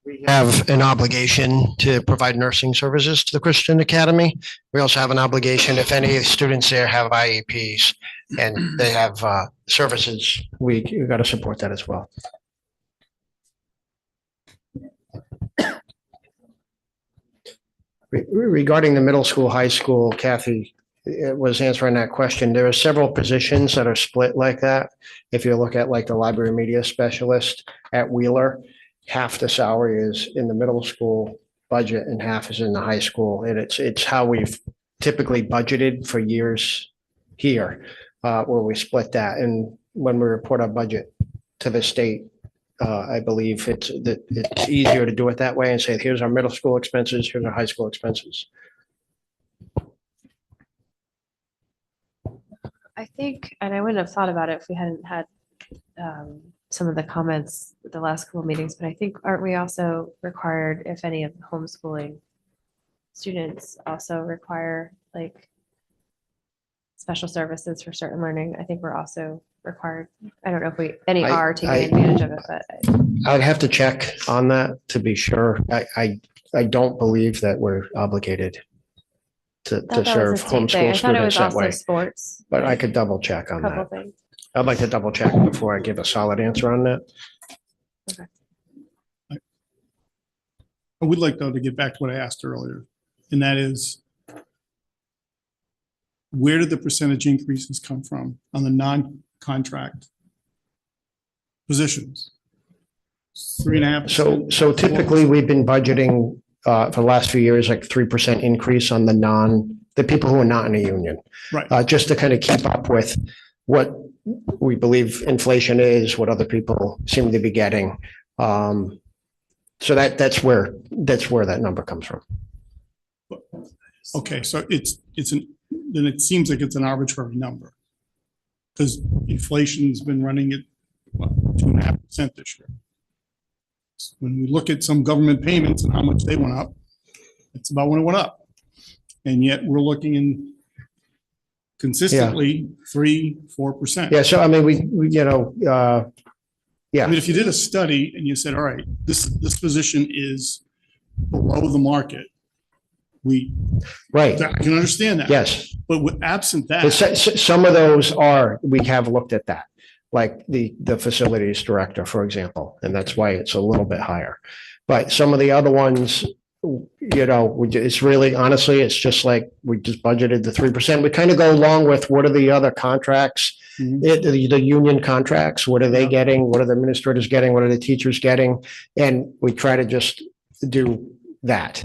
We have an obligation to provide nursing services to the Christian Academy. We also have an obligation, if any students there have IEPs and they have services, we got to support that as well. Regarding the middle school, high school, Kathy was answering that question. There are several positions that are split like that. If you look at like the library media specialist at Wheeler, half the salary is in the middle school budget and half is in the high school. And it's how we've typically budgeted for years here, where we split that. And when we report our budget to the state, I believe it's easier to do it that way and say, here's our middle school expenses, here's our high school expenses. I think, and I wouldn't have thought about it if we hadn't had some of the comments at the last couple of meetings, but I think, aren't we also required, if any of the homeschooling students also require like special services for certain learning? I think we're also required. I don't know if any are taking advantage of it, but I'd have to check on that to be sure. I don't believe that we're obligated to I thought that was a serve state thing. homeschool I thought it was students that also way, sports. but I could double check on Couple that. things. I'd like to double check before I give a solid answer on that. I would like though to get back to what I asked earlier, and that is, where did the percentage increases come from on the non-contract positions? 3.5%. So typically, we've been budgeting for the last few years, like 3% increase on the people who are not in a union. Right. Just to kind of keep up with what we believe inflation is, what other people seem to be getting. So that's where that number comes from. Okay, so then it seems like it's an arbitrary number. Because inflation's been running at, what, 2.5% this year. When we look at some government payments and how much they went up, it's about when it went up. And yet we're looking in consistently 3-4%. Yeah, so I mean, we I yeah, mean, if you did a study and you said, all right, this position is below the market, right, I can understand that. yes. But with absent But that, some of those we have looked at that, like the facilities director, for example, and that's why it's a little bit higher. But some of the other ones, it's really, honestly, it's just like, we just budgeted the 3%. We kind of go along with what are the other contracts, Mhm. the union contracts, what are they getting? What are the administrators getting? What are the teachers getting? And we try to just do that.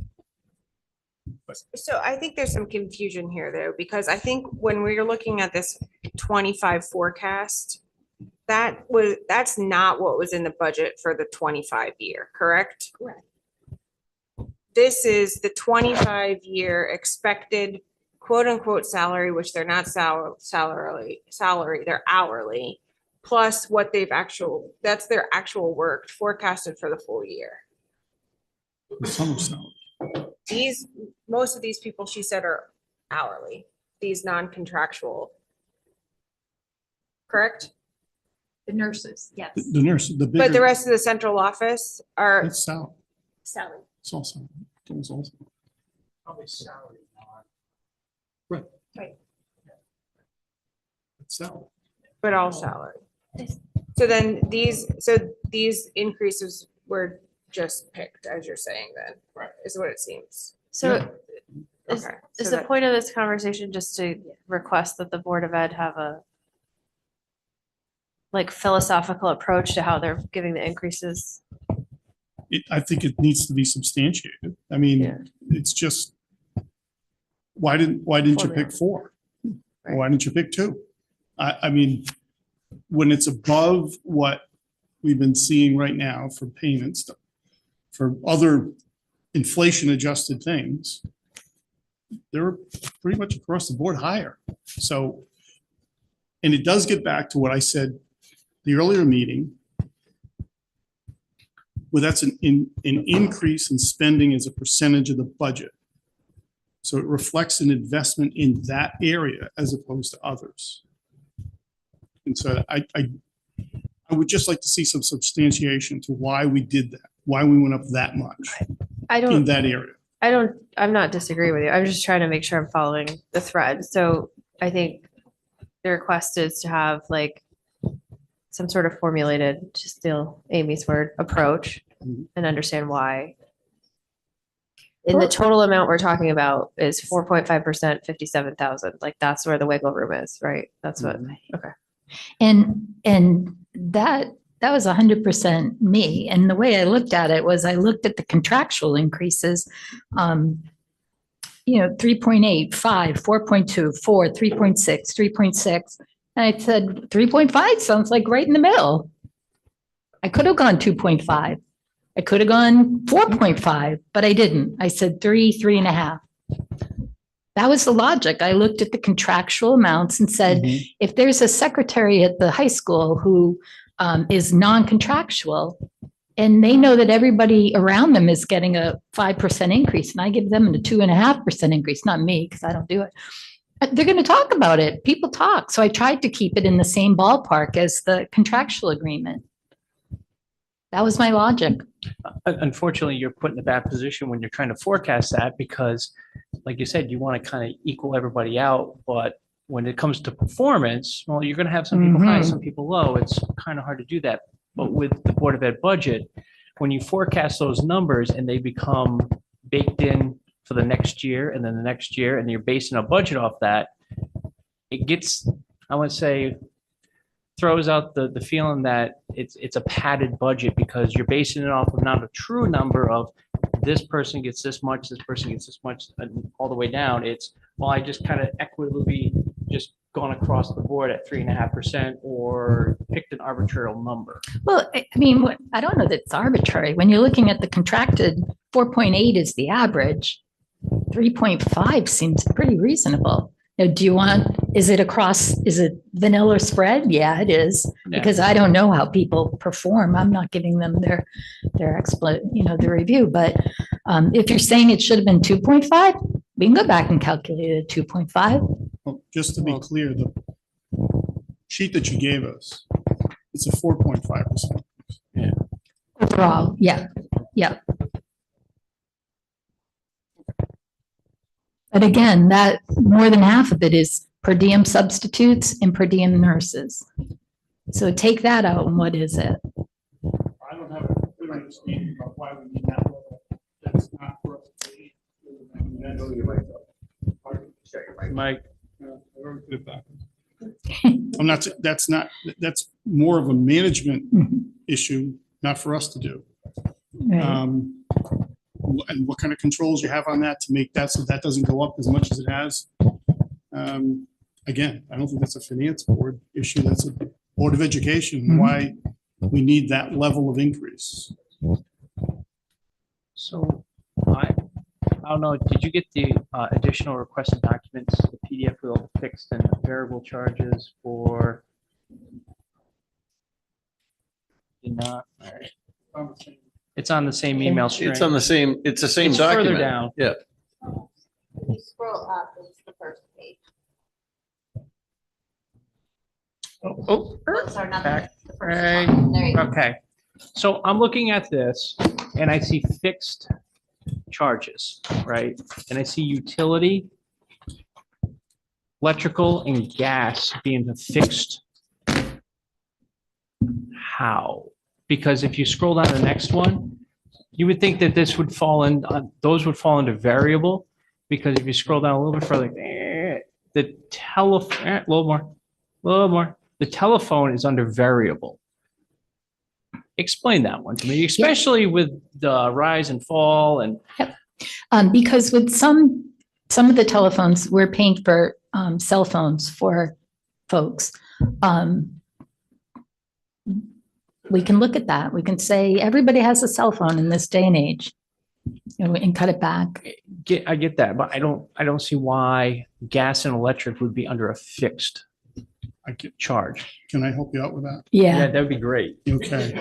So I think there's some confusion here though, because I think when we're looking at this 25 forecast, that's not what was in the budget for the 25 year, correct? Correct. This is the 25 year expected quote unquote salary, which they're not salary, they're hourly, plus what that's their actual work forecasted for the full year. The summer salary. Most of these people, she said, are hourly, these non-contractual. Correct? The nurses, yes. The nurse, the bigger. But the rest of the central office are, It's salary. Salary. It's all salary. It's all salary. Right. Right. It's salary. but all salary. So then these increases were just picked, as you're saying then, is what it seems. So is, Okay, is so the that- point of this conversation just to request that the Board of Ed have a like philosophical approach to how they're giving the increases? I think it needs to be substantiated. I Yeah. mean, it's just, why didn't you pick four? Why didn't you pick two? I mean, when it's above what we've been seeing right now for payments, for other inflation adjusted things, they're pretty much across the board higher. So, and it does get back to what I said the earlier meeting, well, that's an increase in spending as a percentage of the budget. So it reflects an investment in that area as opposed to others. And so I would just like to see some substantiation to why we did that, why we went up that much I in don't, that area. I'm not disagreeing with you. I'm just trying to make sure I'm following the thread. So I think the request is to have like some sort of formulated, to steal Amy's word, approach and understand why. And the total amount we're talking about is 4.5%, 57,000. Like that's where the wiggle room is, right? That's what, okay. And that was 100% me. And the way I looked at it was I looked at the contractual increases, 3.8, 5, 4.2, 4, 3.6, 3.6. And I said, 3.5 sounds like right in the middle. I could have gone 2.5. I could have gone 4.5, but I didn't. I said 3.5. That was the logic. I looked at the contractual amounts and said, if there's a secretary at the high school who is non-contractual, and they know that everybody around them is getting a 5% increase, and I give them a 2.5% increase, not me, because I don't do it. They're going to talk about it. People talk. So I tried to keep it in the same ballpark as the contractual agreement. That was my logic. Unfortunately, you're put in a bad position when you're trying to forecast that because, like you said, you want to kind of equal everybody out. But when it comes to performance, well, you're going to have some people high, some people low. It's kind of hard to do that. But with the Board of Ed budget, when you forecast those numbers and they become baked in for the next year and then the next year, and you're basing a budget off that, it gets, I would say, throws out the feeling that it's a padded budget because you're basing it off of not a true number of this person gets this much, this person gets this much, and all the way down. It's, well, I just kind of equitably just gone across the board at 3.5% or picked an arbitrary number. Well, I mean, I don't know that it's arbitrary. When you're looking at the contracted, 4.8 is the average. 3.5 seems pretty reasonable. Now, is it vanilla spread? Yeah, it is. Yeah. Because I don't know how people perform. I'm not giving them their the review. But if you're saying it should have been 2.5, we can go back and calculate it at 2.5. Well, just to be clear, the sheet that you gave us, it's a 4.5%. Overall, yeah. But again, that more than half of it is per diem substitutes and per diem nurses. So take that out and what is it? I don't have a clear understanding about why we need that level. That's not for us to eat. Mike, That's more of a management issue, not for us to do. Right. and what kind of controls you have on that to make that so that doesn't go up as much as it has. Again, I don't think that's a finance board issue. That's a Board of Education, why we need that level of increase. So I don't know, did you get the additional requested documents, the PDF with all the fixed and variable charges for? Did not, all right. It's on the same email string. It's on the same, it's the same It's further document. down. Yeah. If you scroll up, it's the first page. Oh, Sorry, not back. the first Right. one. There you go. Okay, so I'm looking at this and I see fixed charges, right? And I see utility, electrical and gas being the fixed. How? Because if you scroll down to the next one, you would think that this would fall in, those would fall into variable. Because if you scroll down a little bit further, the telephone, a little more. The telephone is under variable. Explain that one to me, especially with the rise and fall and. Because with some of the telephones, we're paying for cell phones for folks. We can look at that. We can say, everybody has a cell phone in this day and age. And cut it back. I get that, but I don't see why gas and electric would be under a fixed charge. Can I help you out with that? Yeah, That'd be great. Okay.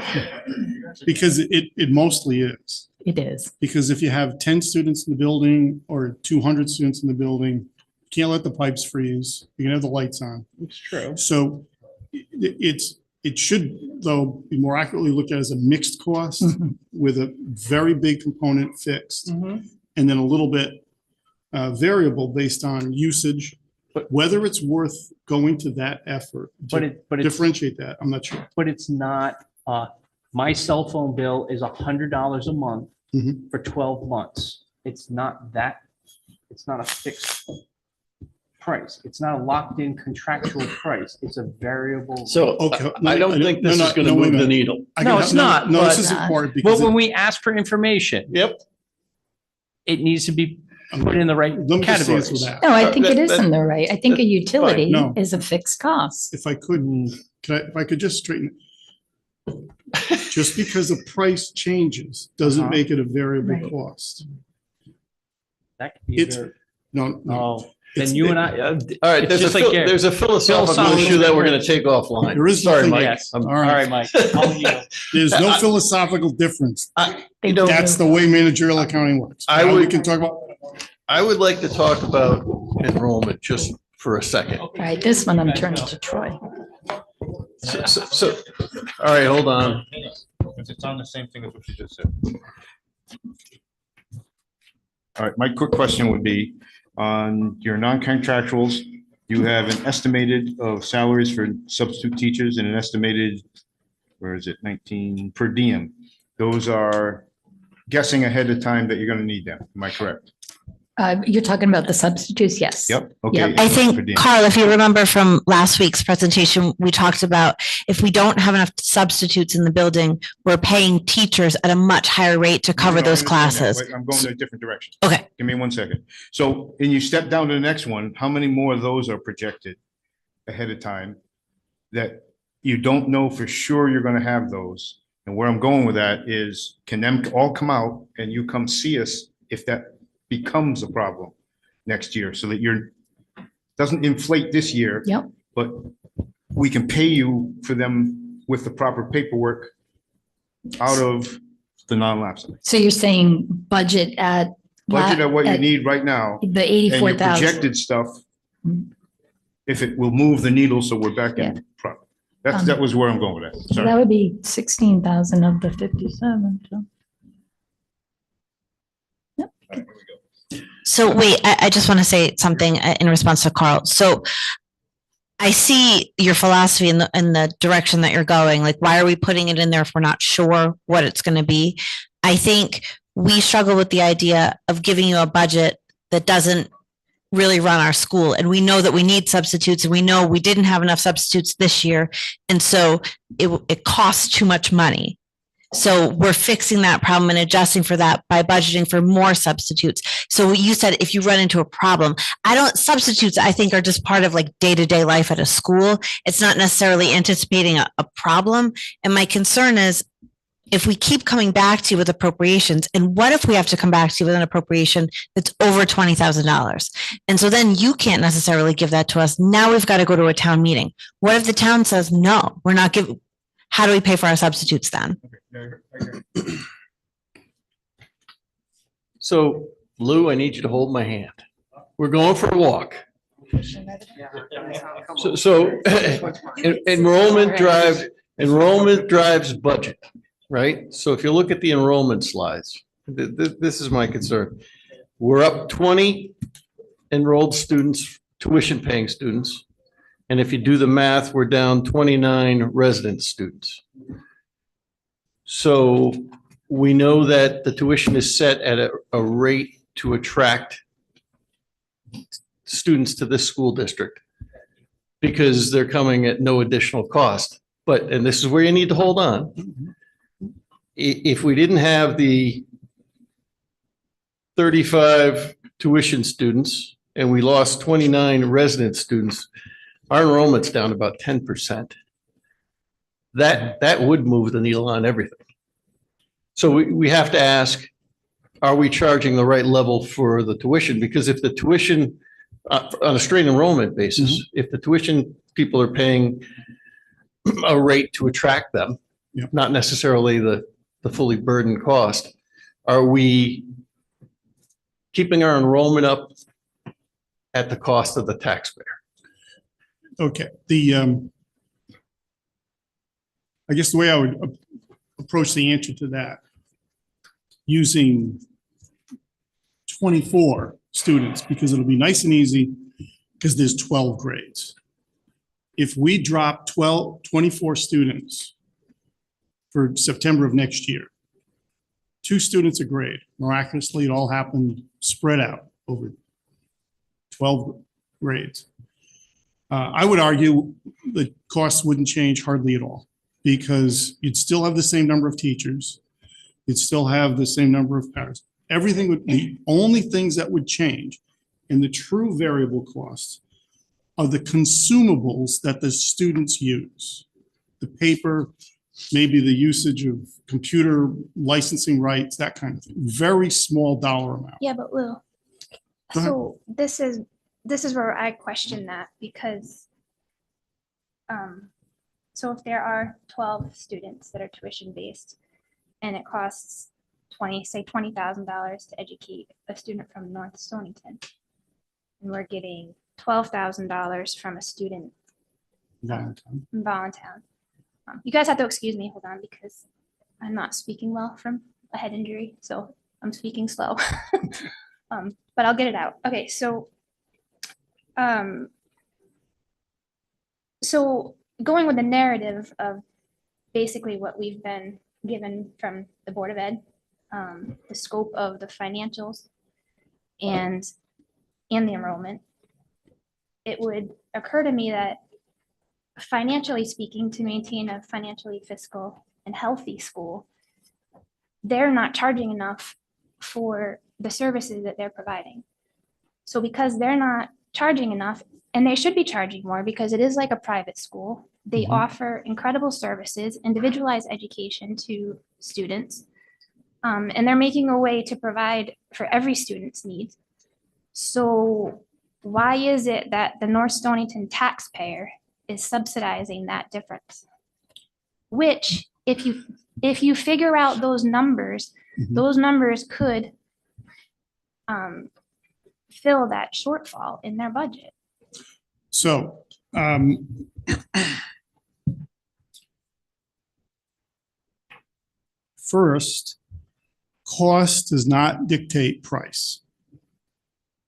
Because it mostly is. it is. Because if you have 10 students in the building or 200 students in the building, you can't let the pipes freeze. You can have the lights on. It's true. So it should, though, be more accurately looked at as a mixed cost with a very big component fixed and then a little bit variable based on usage. But whether it's worth going to that effort But to it's differentiate that, I'm not sure. but it's not, my cell phone bill is $100 a month Mhm. for 12 months. It's not that, it's not a fixed price. It's not a locked in contractual price. It's a variable. So Okay. I don't think this is going to wait a move the minute. needle. I No, can- it's not, No, this but- is important Well, because when we ask for information, Yep. it needs to be put in the right let me just answer categories. that. No, I think it is that- in the right. I think a utility no. is a fixed cost. If I could, if I could just straighten. Just because the price changes doesn't make it a variable Right. cost. That could be It's- very- No, no. Oh, It's- then you and I. All right, it's there's just a, like Gary. there's a philosophical Philosophical issue that we're going difference. to take offline. There is Sorry, nothing- Mike. Yes. I'm- All All right. right, Mike. I'll yield. There's no philosophical difference. You know, That's the way managerial accounting works. I Now we would- can talk about. I would like to talk about enrollment just for a second. All right, this one I'm turning to Troy. So, all right, hold on. It's on the same thing as what you just said. All right, my quick question would be, on your non-contractuals, you have an estimated of salaries for substitute teachers and an estimated, where is it, 19 per diem. Those are guessing ahead of time that you're gonna need them. Am I correct? You're talking about the substitutes? Yes. Yep. Okay. Yep. I per think, diem. Carl, if you remember from last week's presentation, we talked about if we don't have enough substitutes in the building, we're paying teachers at a much higher rate to cover No, I those understand that, classes. but I'm going in a different direction. Okay. Give me 1 second. So, and you step down to the next one, how many more of those are projected ahead of time that you don't know for sure you're gonna have those? And where I'm going with that is, can them all come out and you come see us if that becomes a problem next year, so that doesn't inflate this year? Yep. But we can pay you for them with the proper paperwork out of the non-lapsing. So you're saying budget at. Budget at what you at need right now. The And your 84,000. projected stuff, if it will move the needle, so we're back in. That was where I'm going with that. So that Sorry. would be 16,000 of the 57. so. So wait, I just want to say something in response to Carl. So I see your philosophy in the direction that you're going. Like, why are we putting it in there if we're not sure what it's going to be? I think we struggle with the idea of giving you a budget that doesn't really run our school. And we know that we need substitutes, and we know we didn't have enough substitutes this year. And so it costs too much money. So we're fixing that problem and adjusting for that by budgeting for more substitutes. So you said if you run into a problem, substitutes, I think, are just part of like day-to-day life at a school. It's not necessarily anticipating a problem. And my concern is if we keep coming back to you with appropriations, and what if we have to come back to you with an appropriation that's over $20,000? And so then you can't necessarily give that to us. Now we've got to go to a town meeting. What if the town says, no, we're not giving, how do we pay for our substitutes then? So Lou, I need you to hold my hand. We're going for a walk. So enrollment drives budget, right? So if you look at the enrollment slides, this is my concern. We're up 20 enrolled students, tuition paying students. And if you do the math, we're down 29 resident students. So we know that the tuition is set at a rate to attract students to this school district because they're coming at no additional cost. But, and this is where you need to hold on. If we didn't have the 35 tuition students and we lost 29 resident students, our enrollment's down about 10%. That would move the needle on everything. So we have to ask, are we charging the right level for the tuition? Because if the tuition, on a straight enrollment basis, if the tuition people are paying a rate to attract them, not necessarily the fully burdened cost, are we keeping our enrollment up at the cost of the taxpayer? Okay, I guess the way I would approach the answer to that, using 24 students, because it'll be nice and easy, because there's 12 grades. If we drop 24 students for September of next year, 2 students a grade, miraculously, it all happened spread out over 12 grades. I would argue the costs wouldn't change hardly at all because you'd still have the same number of teachers. You'd still have the same number of parents. Everything would, the only things that would change in the true variable costs are the consumables that the students use. The paper, maybe the usage of computer licensing rights, that kind of thing. Very small dollar amount. Yeah, but Lou, Go ahead. so this is where I question that because so if there are 12 students that are tuition based and it costs $20,000 to educate a student from North Stonington, and we're getting $12,000 from a student from Voluntown. You guys have to excuse me, hold on, because I'm not speaking well from a head injury, so I'm speaking slow. But I'll get it out. Okay, so so going with the narrative of basically what we've been given from the Board of Ed, the scope of the financials and the enrollment, it would occur to me that financially speaking, to maintain a financially fiscal and healthy school, they're not charging enough for the services that they're providing. So because they're not charging enough, and they should be charging more because it is like a private school, they offer incredible services, individualized education to students, and they're making a way to provide for every student's needs. So why is it that the North Stonington taxpayer is subsidizing that difference? Which, if you figure out those numbers could fill that shortfall in their budget. So, first, cost does not dictate price.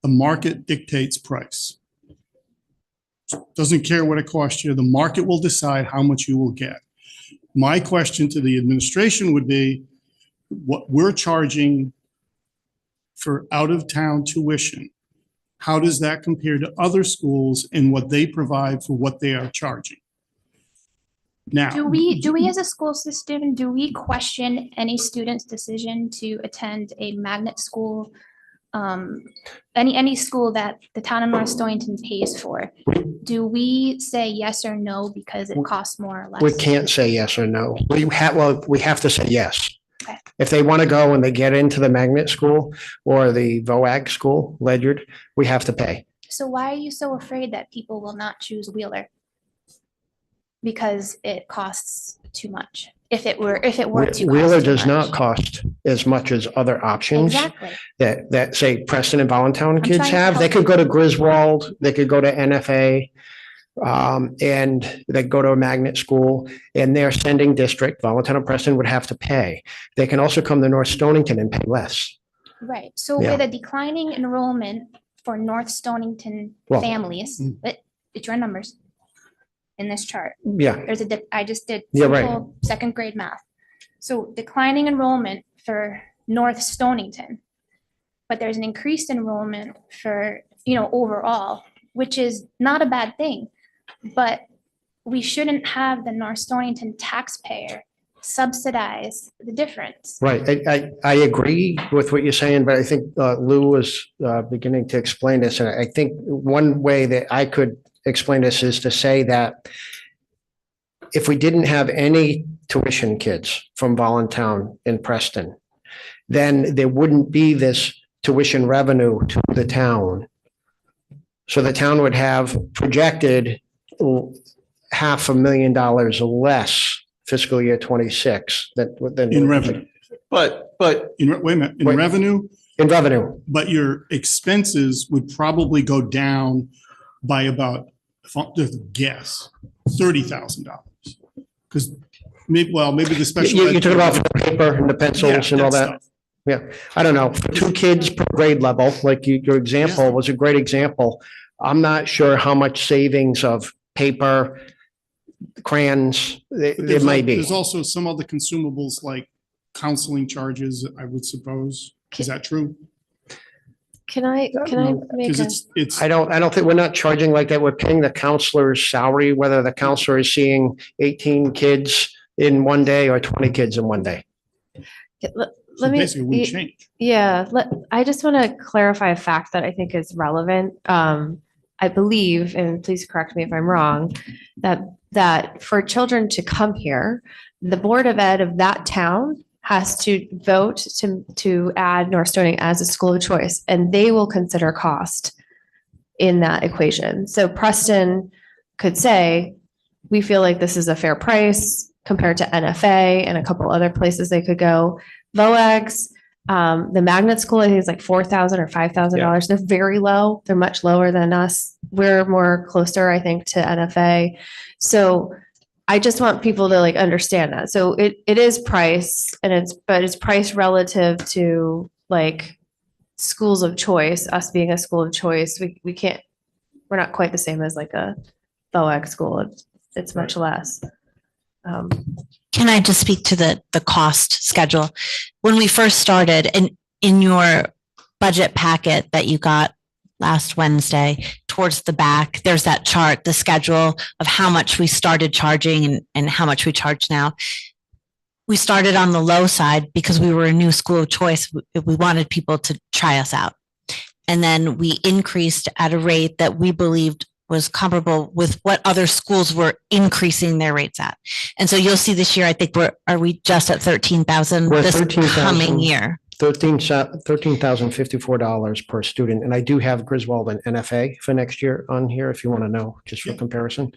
The market dictates price. Doesn't care what it costs you. The market will decide how much you will get. My question to the administration would be, what we're charging for out-of-town tuition, how does that compare to other schools and what they provide for what they are charging? Now, Do we as a school system, do we question any student's decision to attend a magnet school? Any school that the town of North Stonington pays for? Do we say yes or no because it costs more or less? We can't say yes or no. We have to say yes. Okay. If they want to go and they get into the magnet school or the VOAG school, Ledyard, we have to pay. So why are you so afraid that people will not choose Wheeler? Because it costs too much. If it were to cost Wheeler too does not much. cost as much as other options Exactly. that say Preston and Voluntown kids trying to have. They help could go to Griswold, they could go to NFA, and they go to a magnet school, and their sending district, Voluntown and Preston, would have to pay. They can also come to North Stonington and pay less. Right. So Yeah. with a declining enrollment for North Stonington Well, families, it's your numbers in this chart. Yeah, There's a dip, I just did Yeah, right. simple second grade math. So declining enrollment for North Stonington, but there's an increased enrollment for, overall, which is not a bad thing. But we shouldn't have the North Stonington taxpayer subsidize the difference. right. I agree with what you're saying, but I think Lou was beginning to explain this. And I think one way that I could explain this is to say that if we didn't have any tuition kids from Voluntown in Preston, then there wouldn't be this tuition revenue to the town. So the town would have projected $500,000 less fiscal year 26 than in revenue, But wait a minute, in Wait. revenue, in revenue. but your expenses would probably go down by about, if I just guess, $30,000. Because maybe the special. You're ed- talking about the paper and the pencils and all that. stuff. Yeah, I don't know, for 2 kids per grade level, like your example Yeah. was a great example. I'm not sure how much savings of paper, crayons, there There's might be. There's also some other consumables like counseling charges, I would suppose. Is that true? Can I make Because a, it's, I don't think, we're not charging like that. We're paying the counselor's salary, whether the counselor is seeing 18 kids in one day or 20 kids in one day. let so me, basically it wouldn't change. yeah, I just want to clarify a fact that I think is relevant. I believe, and please correct me if I'm wrong, that for children to come here, the Board of Ed of that town has to vote to add North Stonington as a school of choice, and they will consider cost in that equation. So Preston could say, we feel like this is a fair price compared to NFA and a couple other places they could go. VOAGs, the magnet school, I think is like $4,000 or $5,000. They're very low. They're much lower than us. We're more closer, I think, to NFA. So I just want people to understand that. So it is price, and it's price relative to schools of choice, us being a school of choice. We're not quite the same as a VOAG school. It's much less. Can I just speak to the cost schedule? When we first started, and in your budget packet that you got last Wednesday, towards the back, there's that chart, the schedule of how much we started charging and how much we charge now. We started on the low side because we were a new school of choice. We wanted people to try us out. And then we increased at a rate that we believed was comparable with what other schools were increasing their rates at. And so you'll see this year, I think are we just at 13,000 We're this 13,000. coming year? $13,054 per student. And I do have Griswold and NFA for next year on here, if you want to know, just for comparison.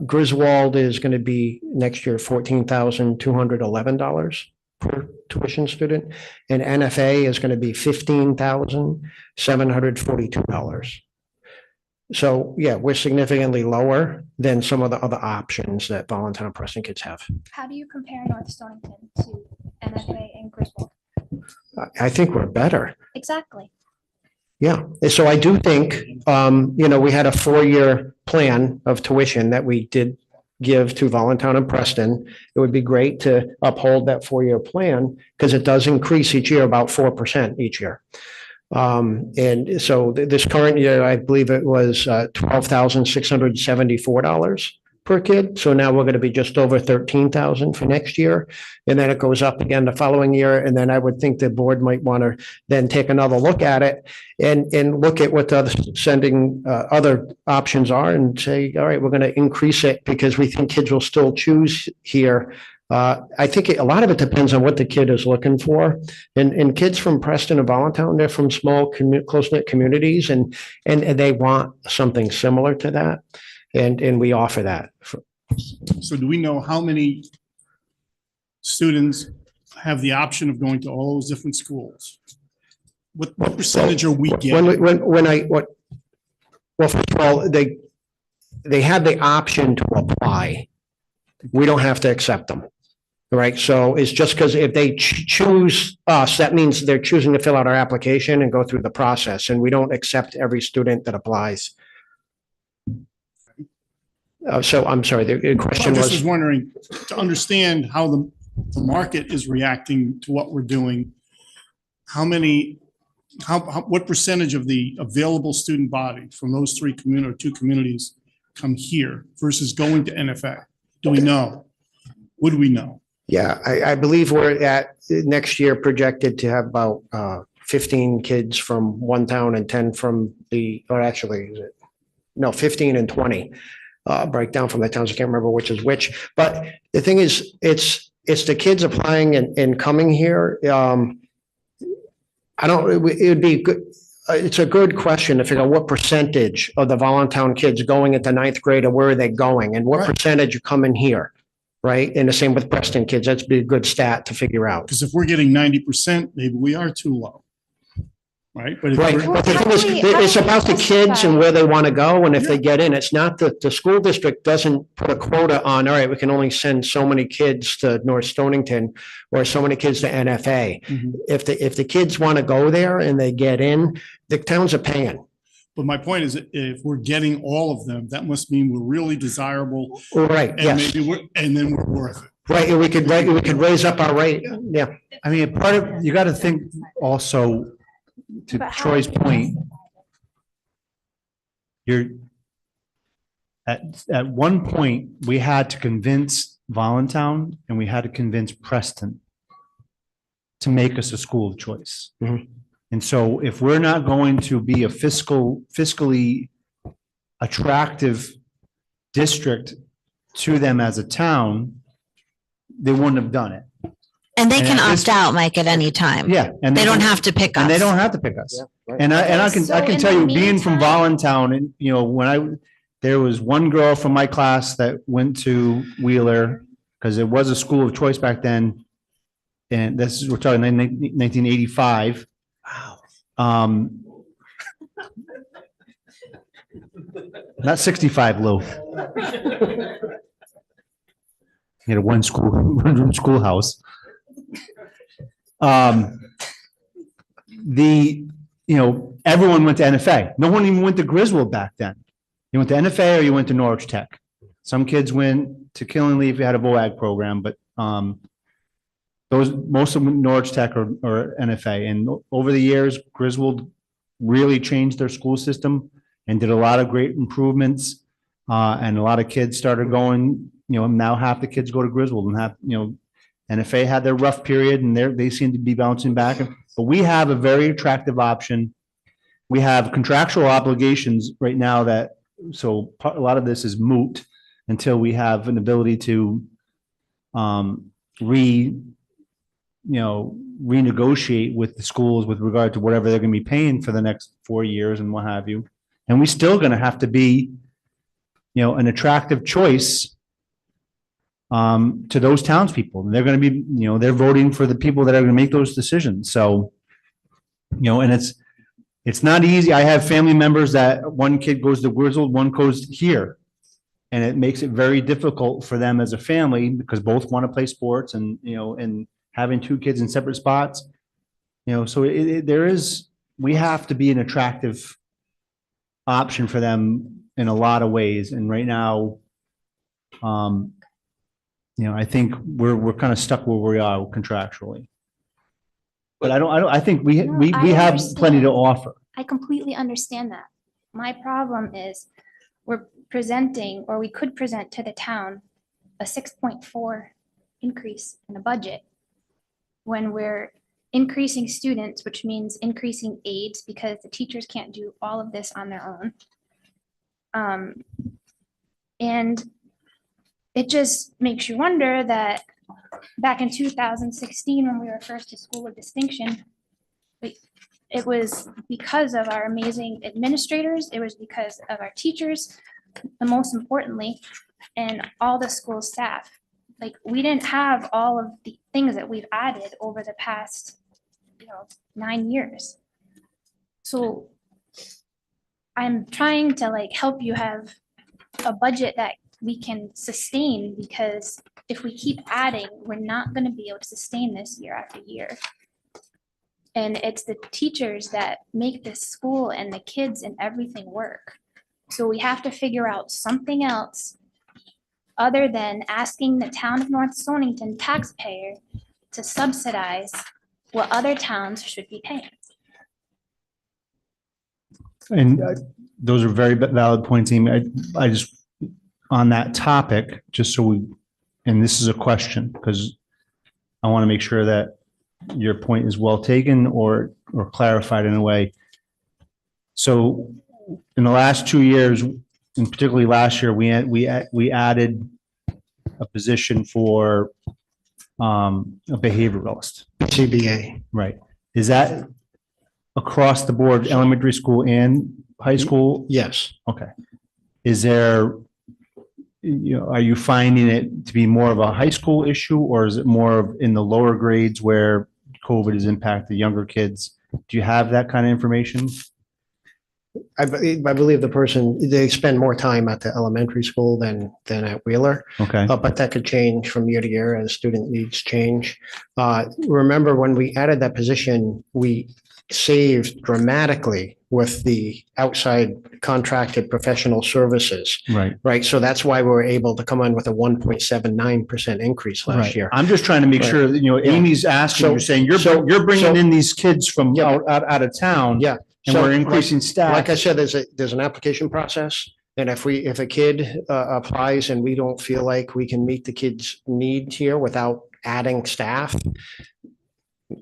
Griswold is going to be next year $14,211 per tuition student. And NFA is going to be $15,742. So yeah, we're significantly lower than some of the other options that Voluntown and Preston kids have. How do you compare North Stonington to NFA and Griswold? I think we're better. Exactly. Yeah. So I do think, we had a 4-year plan of tuition that we did give to Voluntown and Preston. It would be great to uphold that 4-year plan because it does increase each year about 4% each year. And so this current year, I believe it was $12,674 per kid. So now we're going to be just over 13,000 for next year. And then it goes up again the following year. And then I would think the board might want to then take another look at it and look at what the other sending other options are and say, all right, we're going to increase it because we think kids will still choose here. I think a lot of it depends on what the kid is looking for. And kids from Preston and Volantown, they're from small, close-knit communities, and they want something similar to that. And we offer that. So do we know how many students have the option of going to all those different schools? What percentage are we getting? Well, first of all, they had the option to apply. We don't have to accept them. Right, so it's just because if they choose us, that means they're choosing to fill out our application and go through the process, and we don't accept every student that applies. So I'm sorry, the question I just was was, wondering, to understand how the market is reacting to what we're doing, what percentage of the available student body from those two communities come here versus going to NFA? Do we know? Would we know? yeah, I believe we're at next year projected to have about 15 kids from one town and 10 from or actually, is it? No, 15 and 20. Breakdown from the towns. I can't remember which is which, but the thing is, it's the kids applying and coming here. It would be good. It's a good question to figure out what percentage of the Volantown kids going into ninth grade, or where are they going, and what percentage are coming here, right? And the same with Preston kids. That's be a good stat to figure out. Because if we're getting 90%, maybe we are too low. Right? But Right, but the thing is, it's about the kids and where they want to go, and if they get in, it's not that the school district doesn't put a quota on, all right, we can only send so many kids to North Stonington or so many kids to NFA. If the kids want to go there and they get in, the towns are paying. But my point is, if we're getting all of them, that must mean we're really desirable. Right, And yes. maybe then we're worth it. Right, and we could raise up our rate, yeah. I mean, part of, you got to think also, to Troy's point, at one point, we had to convince Volantown and we had to convince Preston to make us a school of choice. And so if we're not going to be a fiscally attractive district to them as a town, they wouldn't have done it. And they And can at this- opt out, Mike, at any time. Yeah. And They don't have to pick us. And they don't have to pick us. And I can tell you, being from Volantown, and there was one girl from my class that went to Wheeler because it was a school of choice back then. And we're talking 1985. Wow. Not 65, Lou. You had a one room schoolhouse. Everyone went to NFA. No one even went to Griswold back then. You went to NFA or you went to Norwich Tech. Some kids went to Killingley if you had a VOAG program, but most of them Norwich Tech or NFA. And over the years, Griswold really changed their school system and did a lot of great improvements. And a lot of kids started going, now half the kids go to Griswold and half, NFA had their rough period and they seem to be bouncing back. But we have a very attractive option. We have contractual obligations right now a lot of this is moot until we have an ability to renegotiate with the schools with regard to whatever they're going to be paying for the next 4 years and what have you. And we still going to have to be, an attractive choice to those townspeople. And they're going to be, they're voting for the people that are going to make those decisions. So, and it's not easy. I have family members that one kid goes to Griswold, one goes here. And it makes it very difficult for them as a family because both want to play sports and, and having two kids in separate spots, so we have to be an attractive option for them in a lot of ways. And right now, I think we're kind of stuck where we are contractually. But I think we have plenty to offer. I completely understand that. My problem is we're presenting, or we could present to the town a 6.4 increase in the budget when we're increasing students, which means increasing aides because the teachers can't do all of this on their own. And it just makes you wonder that back in 2016, when we were first a school of distinction, it was because of our amazing administrators, it was because of our teachers, and most importantly, and all the school staff. Like, we didn't have all of the things that we've added over the past, 9 years. So I'm trying to help you have a budget that we can sustain, because if we keep adding, we're not going to be able to sustain this year after year. And it's the teachers that make this school and the kids and everything work. So we have to figure out something else other than asking the town of North Stonington taxpayer to subsidize what other towns should be paying. And those are very valid points, Amy. I just, on that topic, just so we, and this is a question, because I want to make sure that your point is well taken or clarified in a way. So in the last 2 years, and particularly last year, we added a position for a behavioralist. CBA. Right. Is that across the board, elementary school and high school? Yes. Okay. Is there, are you finding it to be more of a high school issue, or is it more of in the lower grades where COVID has impacted younger kids? Do you have that kind of information? I believe they spend more time at the elementary school than at Wheeler. Okay. But that could change from year to year as student needs change. Remember, when we added that position, we saved dramatically with the outside contracted professional services. Right. Right. So that's why we were able to come in with a 1.79% increase last Right. year. I'm just trying to make sure that, Amy's asking, you're saying you're bringing in these kids from out of town. Yeah. And we're increasing staff. Like I said, there's an application process. And if a kid applies and we don't feel like we can meet the kid's needs here without adding staff,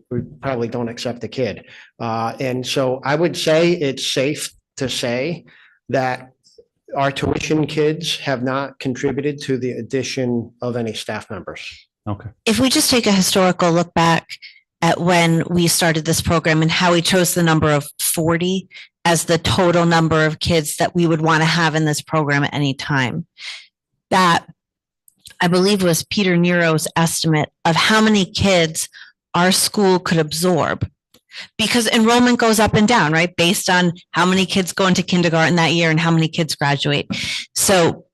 we probably don't accept the kid. And so I would say it's safe to say that our tuition kids have not contributed to the addition of any staff members. Okay. If we just take a historical look back at when we started this program and how we chose the number of 40 as the total number of kids that we would want to have in this program at any time, that I believe was Peter Nero's estimate of how many kids our school could absorb, because enrollment goes up and down, right? Based on how many kids go into kindergarten that year and how many kids graduate. So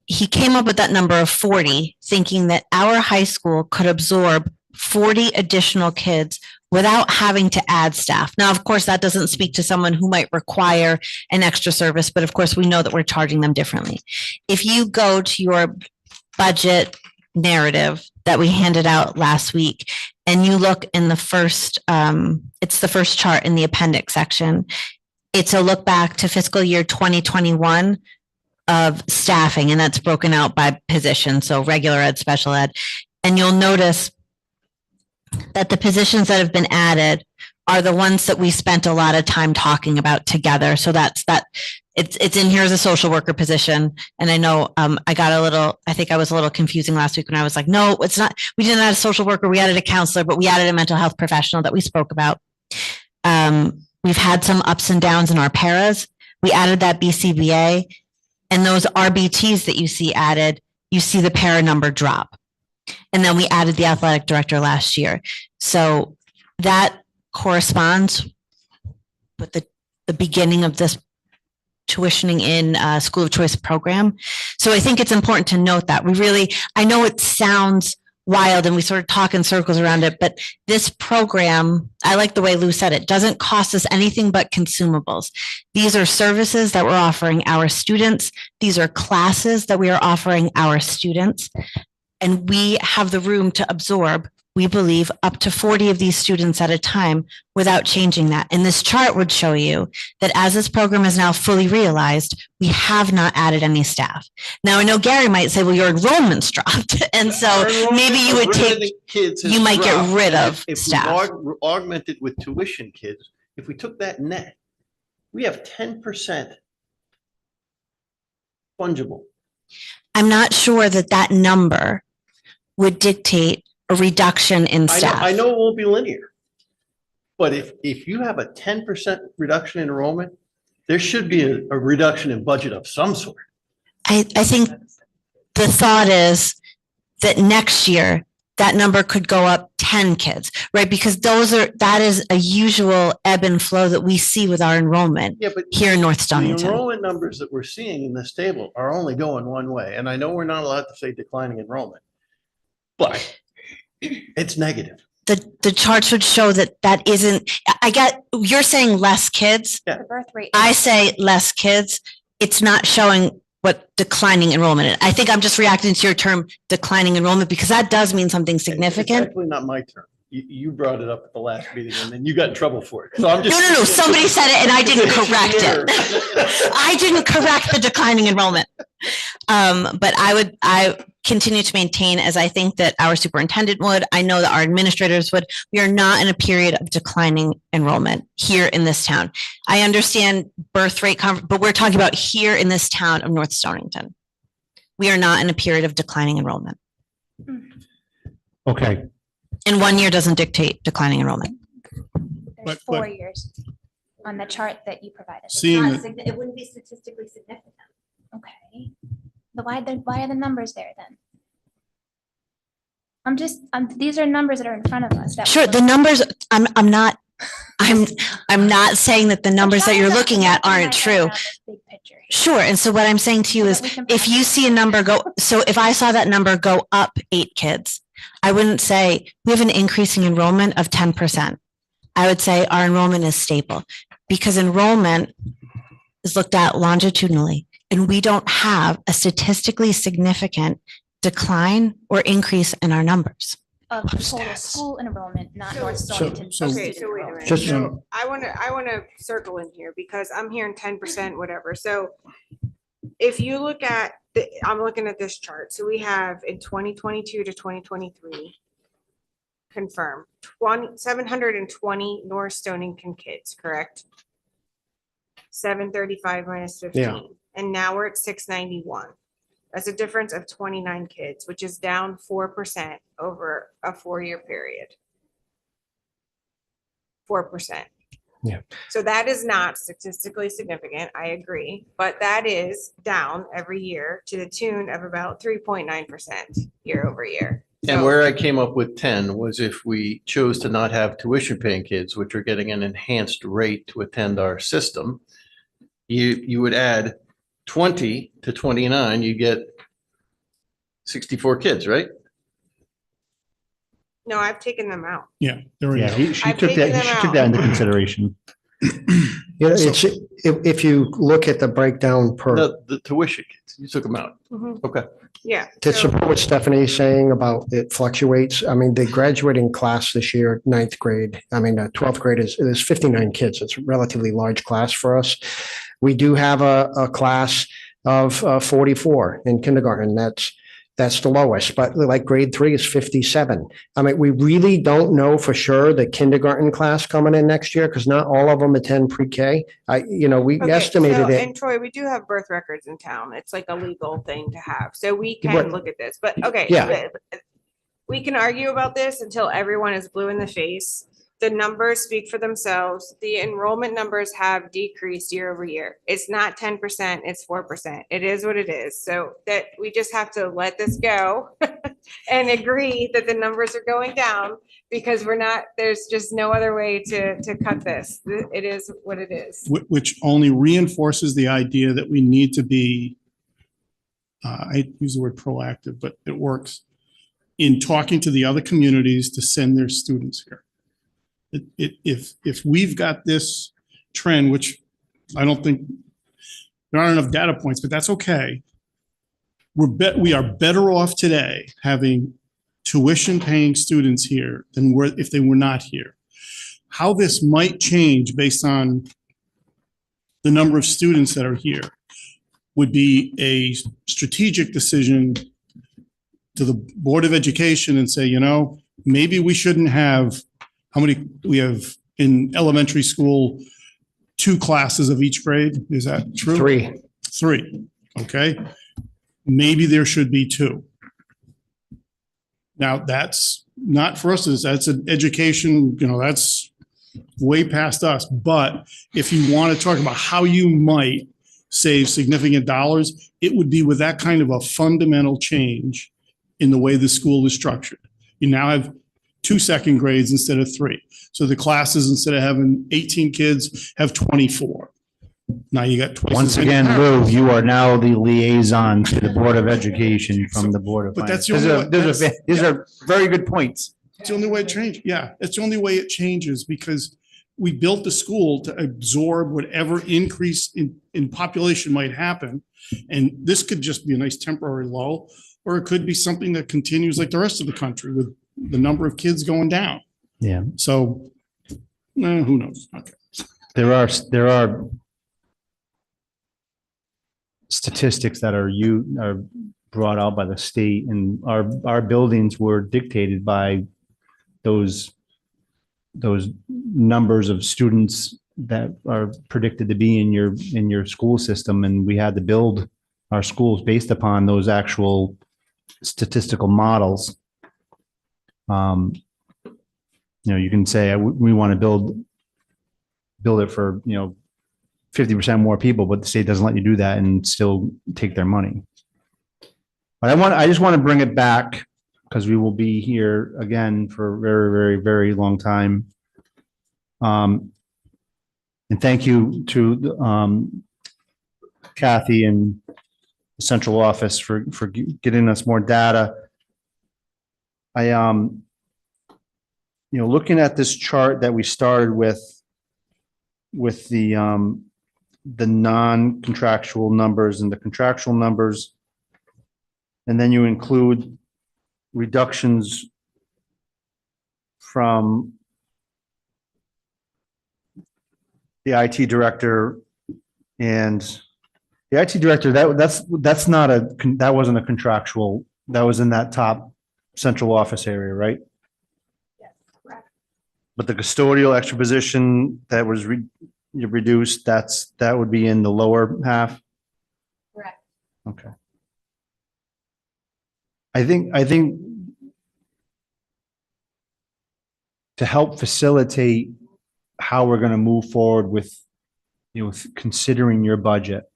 he came up with that number of 40, thinking that our high school could absorb 40 additional kids without having to add staff. Now, of course, that doesn't speak to someone who might require an extra service, but of course, we know that we're charging them differently. If you go to your budget narrative that we handed out last week, and you look in the first, it's the first chart in the appendix section, it's a look back to fiscal year 2021 of staffing, and that's broken out by position, so regular ed, special ed. And you'll notice that the positions that have been added are the ones that we spent a lot of time talking about together. So that's that. It's in here as a social worker position. And I know I think I was a little confusing last week when I was like, no, it's not. We didn't add a social worker. We added a counselor, but we added a mental health professional that we spoke about. We've had some ups and downs in our paras. We added that BCBA, and those RBTs that you see added, you see the para number drop. And then we added the athletic director last year. So that corresponds with the beginning of this tuitioning in school of choice program. So I think it's important to note that I know it sounds wild and we sort of talk in circles around it, but this program, I like the way Lou said it, doesn't cost us anything but consumables. These are services that we're offering our students. These are classes that we are offering our students. And we have the room to absorb we believe, up to 40 of these students at a time without changing that. And this chart would show you that as this program is now fully realized, we have not added any staff. Now, I know Gary might say, well, your enrollment's dropped. And so maybe you would take, you might get rid of If we staff. augmented with tuition kids, if we took that net, we have 10% fungible. I'm not sure that that number would dictate a reduction in staff. I know it won't be linear. But if you have a 10% reduction in enrollment, there should be a reduction in budget of some sort. I think the thought is that next year, that number could go up 10 kids, right? Because that is a usual ebb and flow that we see with our enrollment Yeah, but here in North the Stonington. enrollment numbers that we're seeing in this table are only going one way. And I know we're not allowed to say declining enrollment, but it's negative. The charts would show that that isn't, I get, you're saying less kids. The birth rate. I say less kids. It's not showing what declining enrollment is. I think I'm just reacting to your term declining enrollment because that does mean something It's significant. actually not my term. You brought it up at the last meeting and then you got in trouble for it. So I'm just. No, somebody said it and I didn't correct it. I didn't correct the declining enrollment. But I continue to maintain, as I think that our superintendent would, I know that our administrators would, we are not in a period of declining enrollment here in this town. I understand birth rate, but we're talking about here in this town of North Stonington. We are not in a period of declining enrollment. Okay. And 1 year doesn't dictate declining enrollment. There's But- 4 but- years on the chart that you provided. It's Seeing not that- signi- It wouldn't be statistically significant. Okay. But why are the numbers there then? These are numbers that are in front of us. that Sure, we're the numbers, I'm not saying that the numbers that you're looking at aren't true. Big picture here. Sure. And so what I'm saying to you So is, that we can if you see a number go, so if I saw that number go up 8 kids, I wouldn't say we have an increasing enrollment of 10%. I would say our enrollment is stable because enrollment is looked at longitudinally and we don't have a statistically significant decline or increase in our numbers. Of the total school enrollment, not North So- Stonington. so- Okay, so wait a minute. Just- So I wanna circle in here because I'm hearing 10%, whatever. So if you look at, I'm looking at this chart. So we have in 2022 to 2023, confirmed, 720 North Stonington kids, correct? 735 minus 15. Yeah. And now we're at 691. That's a difference of 29 kids, which is down 4% over a 4-year period. 4%. Yeah. So that is not statistically significant, I agree, but that is down every year to the tune of about 3.9% year over year. And So- where I came up with 10 was if we chose to not have tuition paying kids, which are getting an enhanced rate to attend our system, you would add 20 to 29, you get 64 kids, right? No, I've taken them out. Yeah, there we Yeah, go. she I've took taken that, them she took that out. into consideration. You know, if you look at the breakdown per, The tuition kids, you took them out. Mhm. Okay. Yeah. to so- support what Stephanie's saying about it fluctuates, I mean, the graduating class this year, 9th grade, 12th grade is 59 kids. It's a relatively large class for us. We do have a class of 44 in kindergarten. That's the lowest, but like grade 3 is 57. I mean, we really don't know for sure the kindergarten class coming in next year because not all of them attend pre-K. We Okay, estimated so- it. And Troy, we do have birth records in town. It's like a legal thing to have. So we Right. can look at this, but okay. Yeah. but We can argue about this until everyone is blue in the face. The numbers speak for themselves. The enrollment numbers have decreased year over year. It's not 10%, it's 4%. It is what it is. So that we just have to let this go and agree that the numbers are going down because there's just no other way to cut this. It is what it is. Which only reinforces the idea that we need to be, I use the word proactive, but it works, in talking to the other communities to send their students here. If we've got this trend, which I don't think, there aren't enough data points, but that's okay. We are better off today having tuition paying students here than were if they were not here. How this might change based on the number of students that are here would be a strategic decision to the Board of Education and say, you know, maybe we shouldn't have, how many, we have in elementary school, 2 classes of each grade. Is that true? 3. 3, okay? Maybe there should be 2. Now, that's not for us, that's an education, you know, that's way past us. But if you want to talk about how you might save significant dollars, it would be with that kind of a fundamental change in the way the school is structured. You now have 2 second grades instead of 3. So the classes, instead of having 18 kids, have 24. Now you got twice. Once as many again, Lou, parents. you are now the liaison to the Board of Education from the Board of But Finance. that's the only way- These are very good points. It's the only way it changes. Yeah, it's the only way it changes because we built the school to absorb whatever increase in population might happen. And this could just be a nice temporary lull, or it could be something that continues like the rest of the country with the number of kids going down. Yeah, So, who knows? Okay. there are statistics that are brought out by the state, and our buildings were dictated by those numbers of students that are predicted to be in your school system, and we had to build our schools based upon those actual statistical models. You know, you can say we want to build it for, you know, 50% more people, but the state doesn't let you do that and still take their money. But I just want to bring it back because we will be here again for a very, very, very long time. And thank you to Kathy and the central office for getting us more data. You know, looking at this chart that we started with the non-contractual numbers and the contractual numbers, and then you include reductions from the IT director and the IT director, that's not that wasn't a contractual, that was in that top central office area, right? Yes, correct. But the custodial extra position that was reduced, that would be in the lower half? Correct. Okay. I think to help facilitate how we're going to move forward with, you know, considering your budget.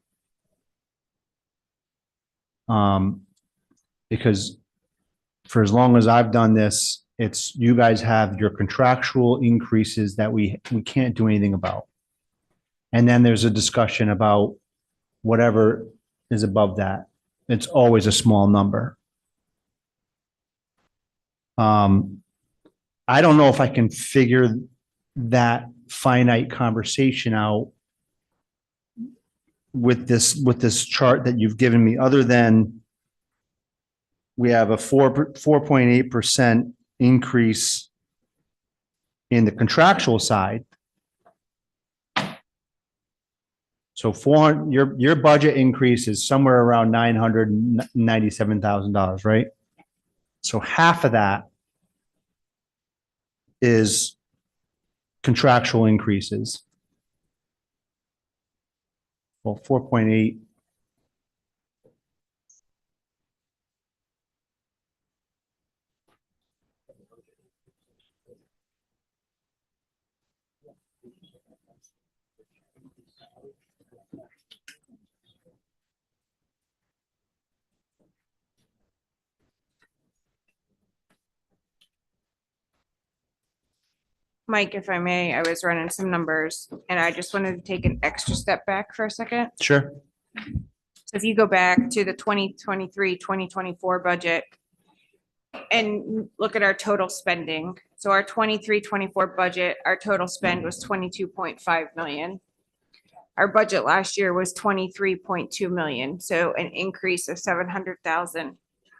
Because for as long as I've done this, it's you guys have your contractual increases that we can't do anything about. And then there's a discussion about whatever is above that. It's always a small number. I don't know if I can figure that finite conversation out with this chart that you've given me, other than we have a 4.8% increase in the contractual side. So your budget increase is somewhere around $997,000, right? So half of that is contractual increases. Well, 4.8. Mike, if I may, I was running some numbers and I just wanted to take an extra step back for a second. Sure. So if you go back to the 2023, 2024 budget and look at our total spending. So our 23-24 budget, our total spend was 22.5 million. Our budget last year was 23.2 million. So an increase of 700,000.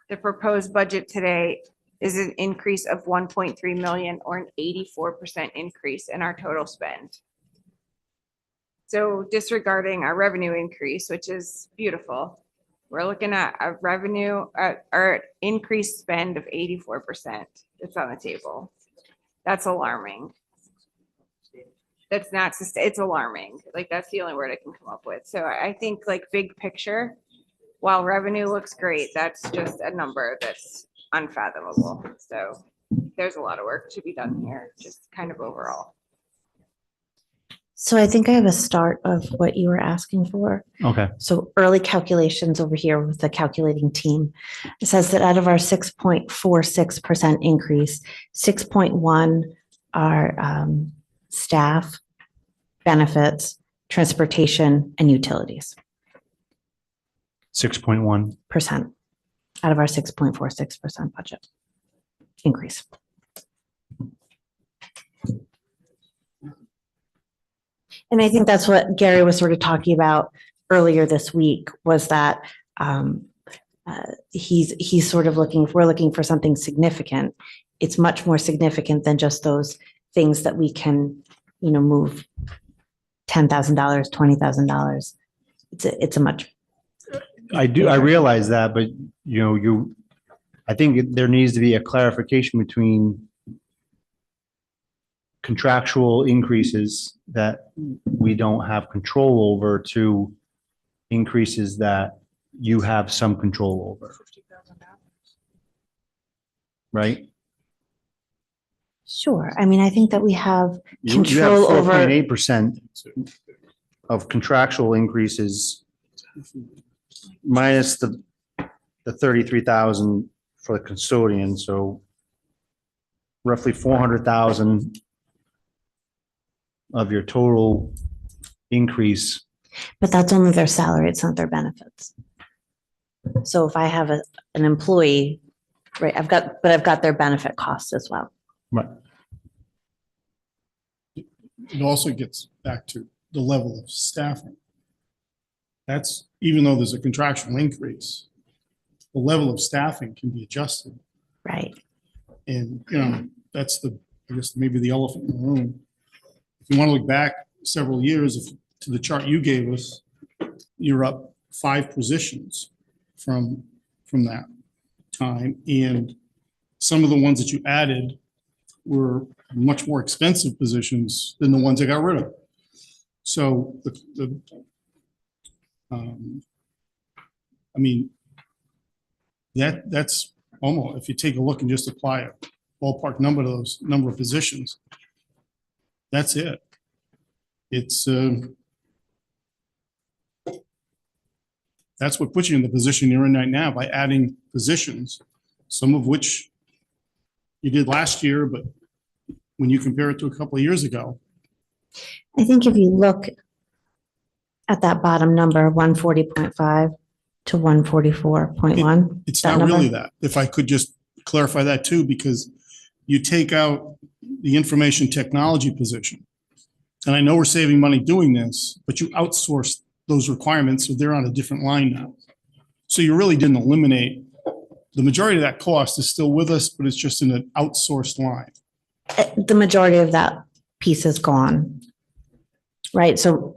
The proposed budget today is an increase of 1.3 million or an 84% increase in our total spend. So disregarding our revenue increase, which is beautiful, we're looking at a revenue, our increased spend of 84% that's on the table. That's alarming. That's not, it's alarming. Like, that's the only word I can come up with. So I think, like, big picture, while revenue looks great, that's just a number that's unfathomable. So there's a lot of work to be done here, just kind of overall. So I think I have a start of what you were asking for. Okay. So early calculations over here with the calculating team. It says that out of our 6.46% increase, 6.1 are staff, benefits, transportation, and utilities. 6.1%. Out of our 6.46% budget increase. And I think that's what Gary was sort of talking about earlier this week, was that he's sort of we're looking for something significant. It's much more significant than just those things that we can, move $10,000, $20,000. It's a much. I realize that, but I think there needs to be a clarification between contractual increases that we don't have control over to increases that you have some control over. Right? Sure. I mean, I think that we have You have control over. 4.8% of contractual increases minus the 33,000 for the custodian, so roughly 400,000 of your total increase. But that's only their salary, it's not their benefits. So if I have an employee, right, I've got their benefit costs as well. Right. It also gets back to the level of staffing. That's, even though there's a contractual increase, the level of staffing can be adjusted. Right. And, that's I guess maybe the elephant in the room. If you want to look back several years to the chart you gave us, you're up 5 positions from that time. And some of the ones that you added were much more expensive positions than the ones that got rid of. So that's almost, if you take a look and just apply a ballpark number to those number of positions, that's it. It's that's what puts you in the position you're in right now by adding positions, some of which you did last year, but when you compare it to a couple of years ago. I think if you look at that bottom number, 140.5 to 144.1. It's not really that. If I could just clarify that too, because you take out the information technology position. And I know we're saving money doing this, but you outsourced those requirements, so they're on a different line now. So you really didn't eliminate, the majority of that cost is still with us, but it's just in an outsourced line. The majority of that piece is gone. Right. So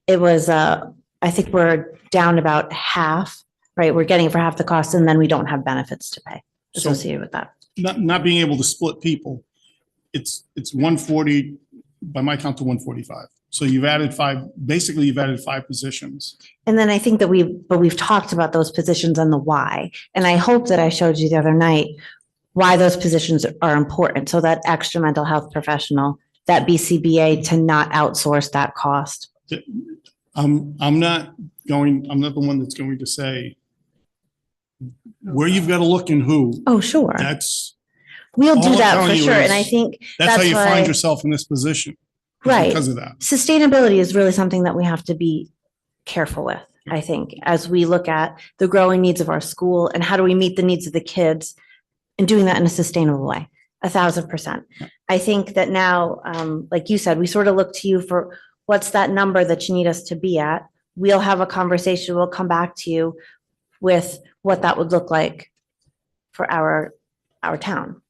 it was, I think we're down about half, right? We're getting it for half the cost, and then we don't have benefits to pay associated with that. Not being able to split people, it's 140, by my count, to 145. So you've added 5, basically you've added 5 positions. And then I think that we've talked about those positions and the why. And I hope that I showed you the other night why those positions are important. So that extra mental health professional, that BCBA, to not outsource that cost. I'm not the one that's going to say where you've got to look and who. Oh, sure. We'll all do I'm that telling for you sure. is And I think that's how you why- find yourself in this position. Right. Because of that. Sustainability is really something that we have to be careful with, I think, as we look at the growing needs of our school and how do we meet the needs of the kids and doing that in a sustainable way. 1,000%. I think that now, like you said, we sort of look to you for what's that number that you need us to be at. We'll have a conversation. We'll come back to you with what that would look like for our our town.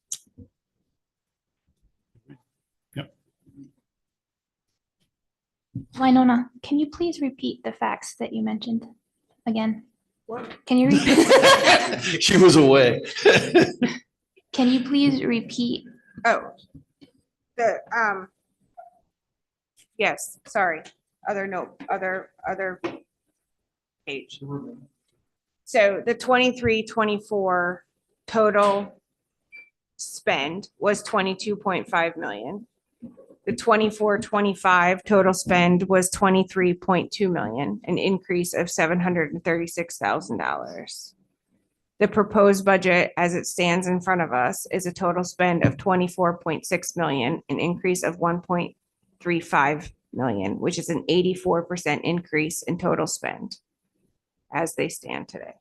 Winona, can you please repeat the facts that you mentioned again? Can you repeat? She was away. Can you please repeat? Oh, yes, sorry, other note, other page. So the 23-24 total spend was 22.5 million. The 24-25 total spend was 23.2 million, an increase of $736,000. The proposed budget as it stands in front of us is a total spend of 24.6 million, an increase of 1.35 million, which is an 84% increase in total spend as they stand today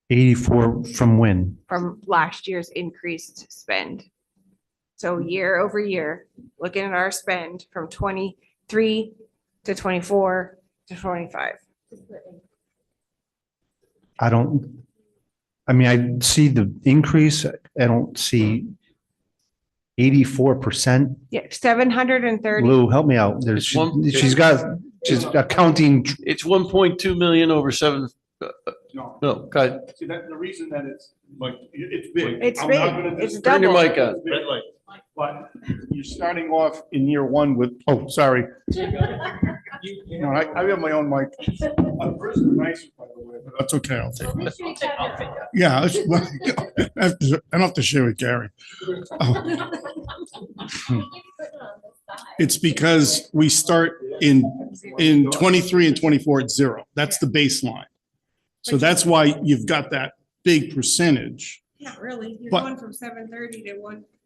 84 from when? from last year's increased spend. So year over year, looking at our spend from 23 to 24 to 25. I see the increase. I don't see 84%. Yeah, 730. Lou, help me out. It's one- She's accounting. It's 1.2 million over seven. No, go ahead. See, that, the reason that it's like, it's big. It's I'm not big. gonna It's dis- Turn your double. mic on. But you're starting off in year one with, oh, sorry. No, I have my own mic. I'm person nicer, by the way, but that's okay. I'll take it. Yeah, I don't have to share with Gary. Oh. It's because we start in 23 and 24 at zero. That's the baseline. So that's why you've got that big percentage. Not really. You're But- going from 730 to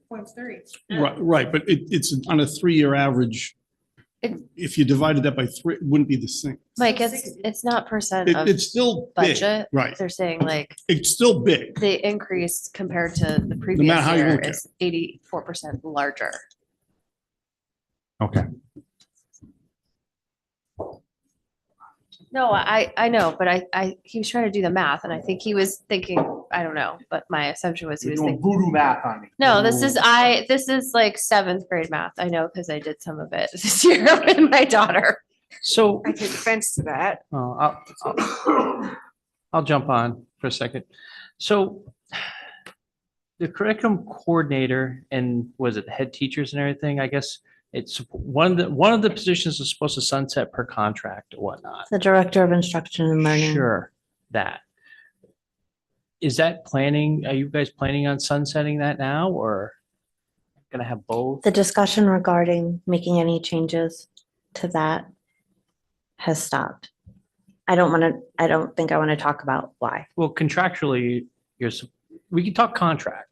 1.3. Right, but it's on a 3-year average. It- If you divided that by 3, it wouldn't be the same. Like, it's not percent of It's still big, budget. right? They're saying like It's still big. the increase compared to the previous matter how you year look at is 84% larger. Okay. No, I know, but he was trying to do the math and I think he was thinking, I don't know, but my assumption was he was thinking. voodoo math on me. No, this is like 7th grade math. I know because I did some of it this year with my daughter. So I take offense to that. I'll jump on for a second. So the curriculum coordinator and was it the head teachers and everything, I guess it's one of the positions is supposed to sunset per contract or whatnot. The Director of Instruction and Learning. Sure, that. Is that planning, are you guys planning on sunsetting that now or gonna have both? The discussion regarding making any changes to that has stopped. I don't think I want to talk about why. Well, contractually, we can talk contract.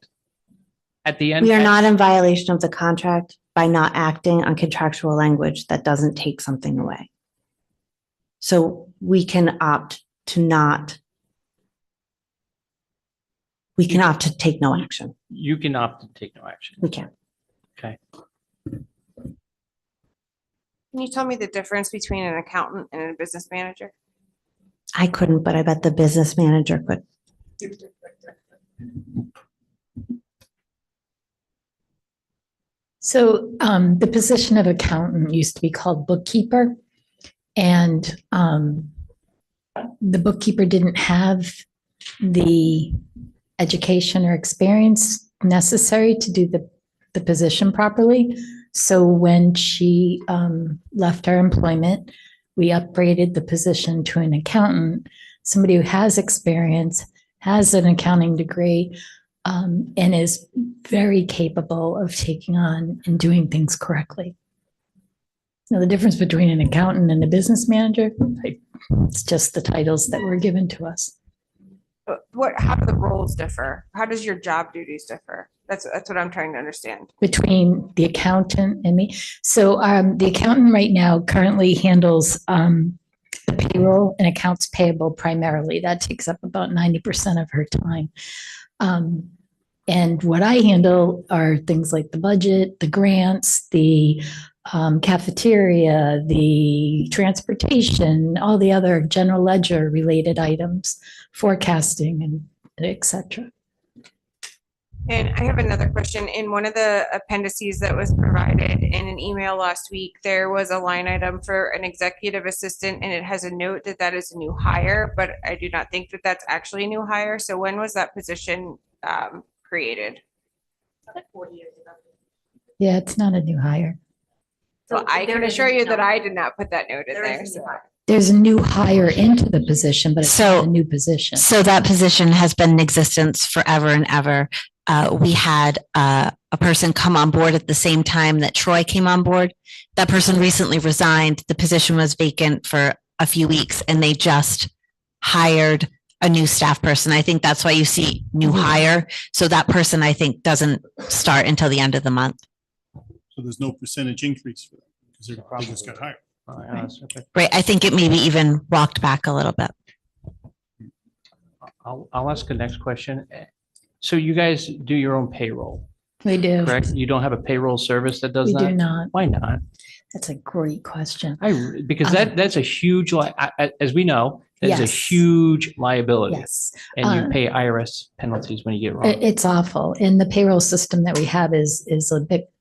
At the end. We are not in violation of the contract by not acting on contractual language that doesn't take something away. So we can opt to take no action. You can opt to take no action. We can. Okay. Can you tell me the difference between an accountant and a business manager? I couldn't, but I bet the business manager could. So the position of accountant used to be called bookkeeper. And the bookkeeper didn't have the education or experience necessary to do the position properly. So when she left her employment, we upgraded the position to an accountant, somebody who has experience, has an accounting degree, and is very capable of taking on and doing things correctly. Now, the difference between an accountant and a business manager, it's just the titles that were given to us. How do the roles differ? How does your job duties differ? That's what I'm trying to understand. Between the accountant and me. So the accountant right now currently handles the payroll and accounts payable primarily. That takes up about 90% of her time. And what I handle are things like the budget, the grants, the cafeteria, the transportation, all the other general ledger related items, forecasting and et cetera. And I have another question. In one of the appendices that was provided in an email last week, there was a line item for an executive assistant and it has a note that that is a new hire, but I do not think that that's actually a new hire. So when was that position created? Yeah, it's not a new hire. So I can assure you that I did not put that note in there. So. There's a new hire into the position, but it's not a new position. So that position has been in existence forever and ever. We had a person come on board at the same time that Troy came on board. That person recently resigned. The position was vacant for a few weeks and they just hired a new staff person. I think that's why you see new hire. So that person, I think, doesn't start until the end of the month. So there's no percentage increase for them because they just got hired. Right. I think it maybe even walked back a little bit. I'll ask the next question. So you guys do your own payroll, We do. correct? You don't have a payroll service that does We do that? not. Why not? That's a great question. Because that's a huge, as we know, that's a Yes. huge liability. Yes. And you pay IRS penalties when you get it wrong. It's awful. And the payroll system that we have is a bit,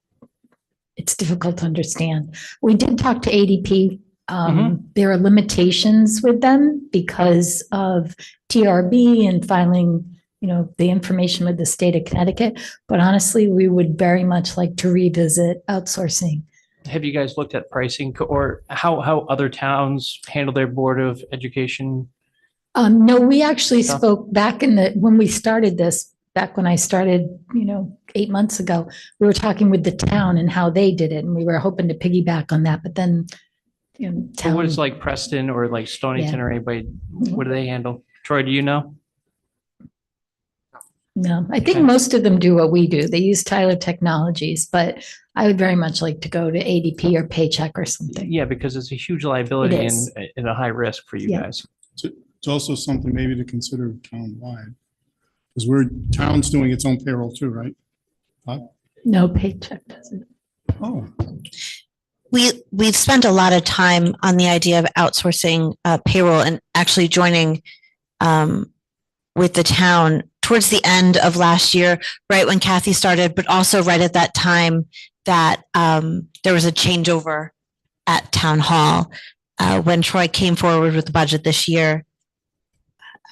it's difficult to understand. We did talk to ADP. There are limitations with them because of TRB and filing, the information with the state of Connecticut. But honestly, we would very much like to revisit outsourcing. Have you guys looked at pricing or how other towns handle their Board of Education? No, we actually Stuff? spoke back when we started this, back when I started, 8 months ago, we were talking with the town and how they did it. And we were hoping to piggyback on that, but then, So what is like Preston or like Stonington or anybody, what do they handle? Troy, do you know? No, I think most of them do what we do. They use Tyler Technologies, but I would very much like to go to ADP or Paycheck or something. Yeah, because it's a huge liability It and, is. and a high risk for you Yeah. guys. It's also something maybe to consider town-wide. Because town's doing its own payroll too, right? No, Paycheck doesn't. Oh, We've spent a lot of time on the idea of outsourcing payroll and actually joining with the town towards the end of last year, right when Kathy started, but also right at that time that there was a changeover at town hall. When Troy came forward with the budget this year,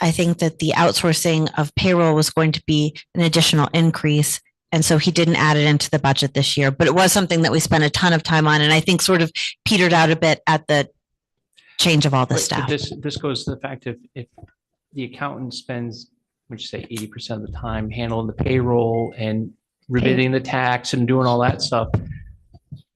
I think that the outsourcing of payroll was going to be an additional increase. And so he didn't add it into the budget this year, but it was something that we spent a ton of time on. And I think sort of petered out a bit at the change of all this But stuff. This goes to the fact of if the accountant spends, would you say 80% of the time handling the payroll and remitting the tax and doing all that stuff.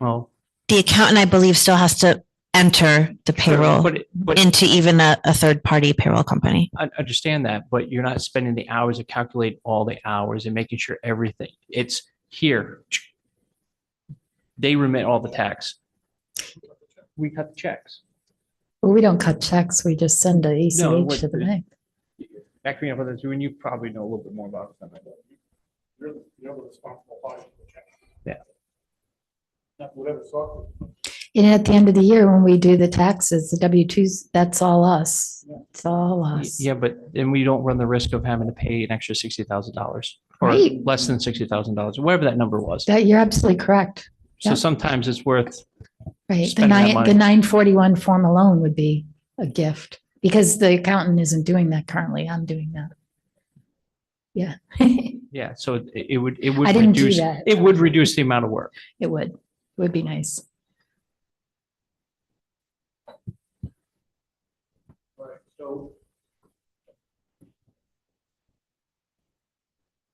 Well, The accountant, I believe, still has to enter the payroll but into even a third-party payroll company. I understand that, but you're not spending the hours to calculate all the hours and making sure everything, it's here. They remit all the tax. We cut the checks. Well, we don't cut checks. We just send a No, ACH to the bank. Back me up with this, and you probably know a little bit more about it than I do. you're the responsible party. Yeah. Not whatever software. And at the end of the year, when we do the taxes, the W-2s, that's all us. It's all us. Yeah, but then we don't run the risk of having to pay an extra $60,000 or Right. less than $60,000, whatever that number was. That, you're absolutely correct. So yeah. sometimes it's worth, Right. The spending that money. 941 form alone would be a gift because the accountant isn't doing that currently. I'm doing that. Yeah. yeah, so it would I didn't do reduce, that. it would reduce the amount of work. It would be nice.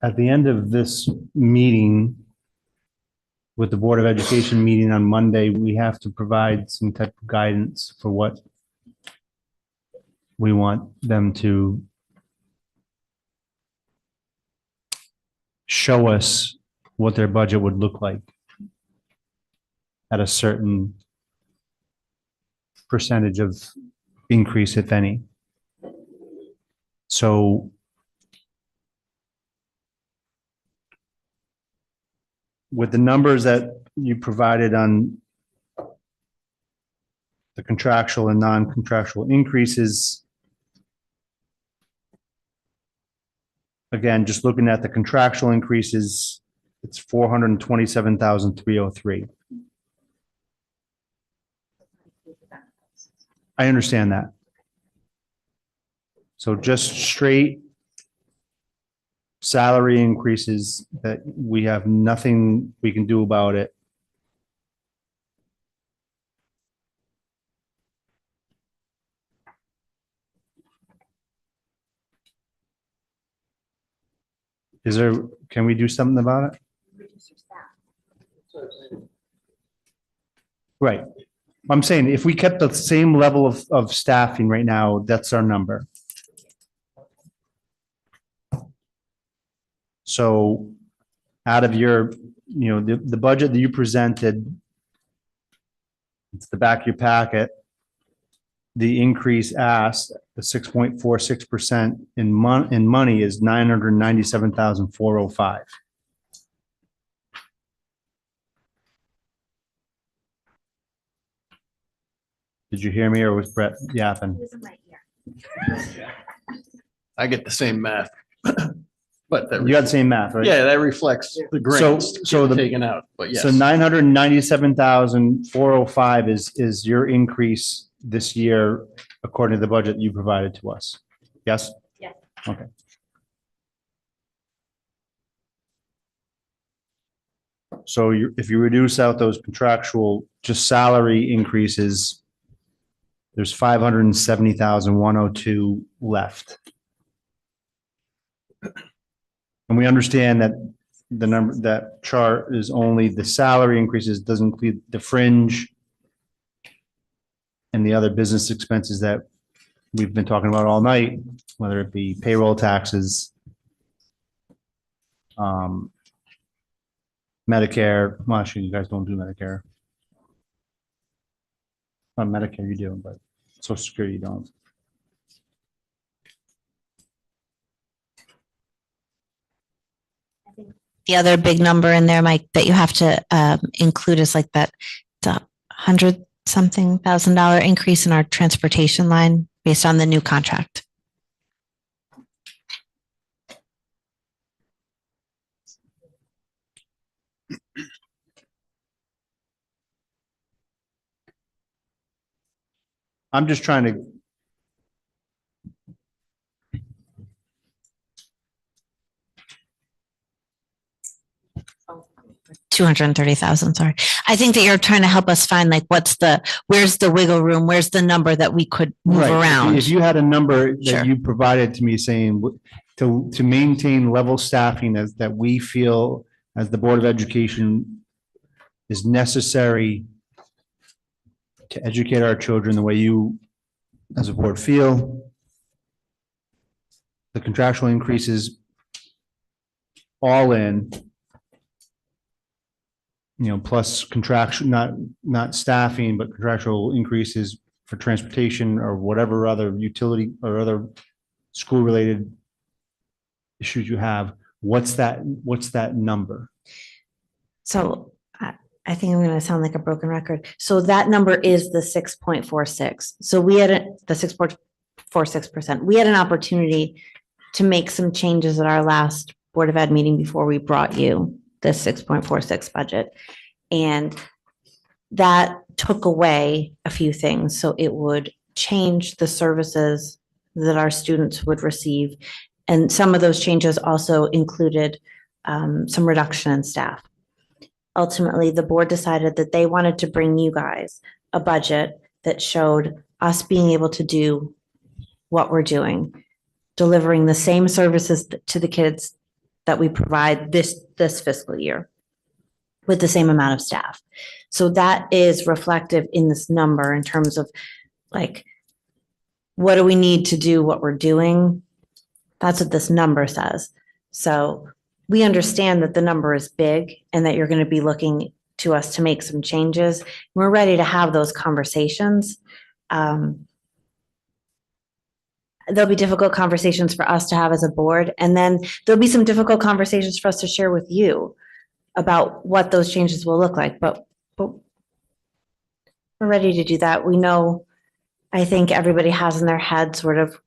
At the end of this meeting, with the Board of Education meeting on Monday, we have to provide some type of guidance for what we want them to show us what their budget would look like at a certain percentage of increase, if any. So with the numbers that you provided on the contractual and non-contractual increases, again, just looking at the contractual increases, it's 427,303. I understand that. So just straight salary increases that we have nothing we can do about it. Can we do something about it? Right. I'm saying if we kept the same level of staffing right now, that's our number. So out of your, the budget that you presented, it's the back of your packet, the increase asked, the 6.46% in money is 997,405. Did you hear me or was Brett yapping? I get the same math. But You got the same math, right? yeah, that reflects the grants so taken out, but yes. So 997,405 is your increase this year according to the budget you provided to us. Yes? Yes. Okay. So if you reduce out those contractual, just salary increases, there's 570,102 left. And we understand that the number, that chart is only the salary increases, doesn't include the fringe and the other business expenses that we've been talking about all night, whether it be payroll taxes, Medicare. Well, actually, you guys don't do Medicare. On Medicare you do, but Social Security you don't. The other big number in there, Mike, that you have to include is like that $100-something-thousand increase in our transportation line based on the new contract. I'm just trying to. $230,000, sorry. I think that you're trying to help us find like where's the wiggle room? Where's the number that we could move Right. around? If you had a number Sure. that you provided to me saying to maintain level staffing as that we feel as the Board of Education is necessary to educate our children the way you as a board feel, the contractual increases all in, plus contraction, not staffing, but contractual increases for transportation or whatever other utility or other school related issues you have. What's that number? So I think I'm going to sound like a broken record. So that number is the 6.46. So we had the 6.46%. We had an opportunity to make some changes at our last Board of Ed meeting before we brought you the 6.46 budget. And that took away a few things. So it would change the services that our students would receive. And some of those changes also included some reduction in staff. Ultimately, the board decided that they wanted to bring you guys a budget that showed us being able to do what we're doing, delivering the same services to the kids that we provide this fiscal year with the same amount of staff. So that is reflective in this number in terms of like, what do we need to do what we're doing? That's what this number says. So we understand that the number is big and that you're going to be looking to us to make some changes. We're ready to have those conversations. There'll be difficult conversations for us to have as a board, and then there'll be some difficult conversations for us to share with you about what those changes will look like. But we're ready to do that. We know, I think everybody has in their head sort of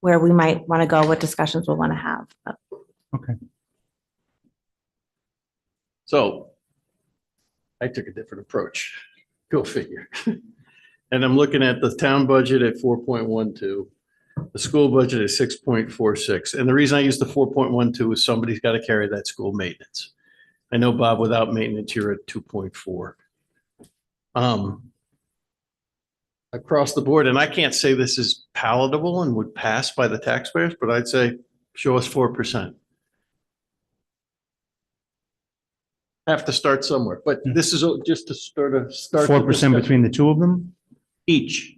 where we might want to go, what discussions we'll want to have. But So I took a different approach. Go figure. And I'm looking at the town budget at 4.12. The school budget is 6.46. And the reason I use the 4.12 is somebody's got to carry that school maintenance. I know, Bob, without maintenance, you're at 2.4. Across the board, and I can't say this is palatable and would pass by the taxpayers, but I'd say show us 4%. Have to start somewhere, but this is just to start the 4% discussion. between the two of them? Each.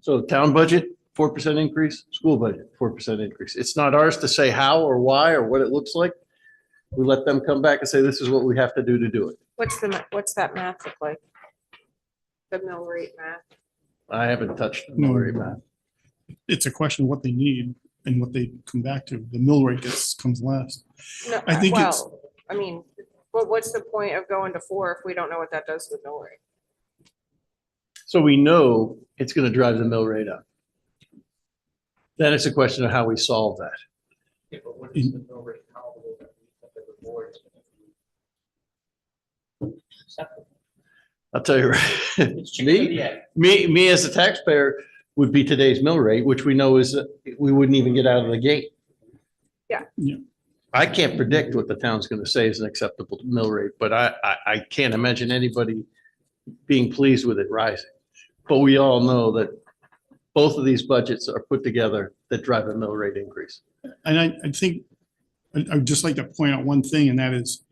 So town budget, 4% increase, school budget, 4% increase. It's not ours to say how or why or what it looks like. We let them come back and say, this is what we have to do it. What's that math look like? The mill rate math? I haven't touched the No. mill rate math. It's a question of what they need and what they come back to. The mill rate comes last. No, I think it's- well, I mean, what's the point of going to 4 if we don't know what that does to the mill rate? So we know it's going to drive the mill rate up. Then it's a question of how we solve that. I'll tell you, me as a taxpayer would be today's mill rate, which we know is, we wouldn't even get out of the gate. Yeah. Yeah. I can't predict what the town's going to say is an acceptable mill rate, but I can't imagine anybody being pleased with it rising. But we all know that both of these budgets are put together that drive a mill rate increase. And I think, I'd just like to point out one thing, and that is,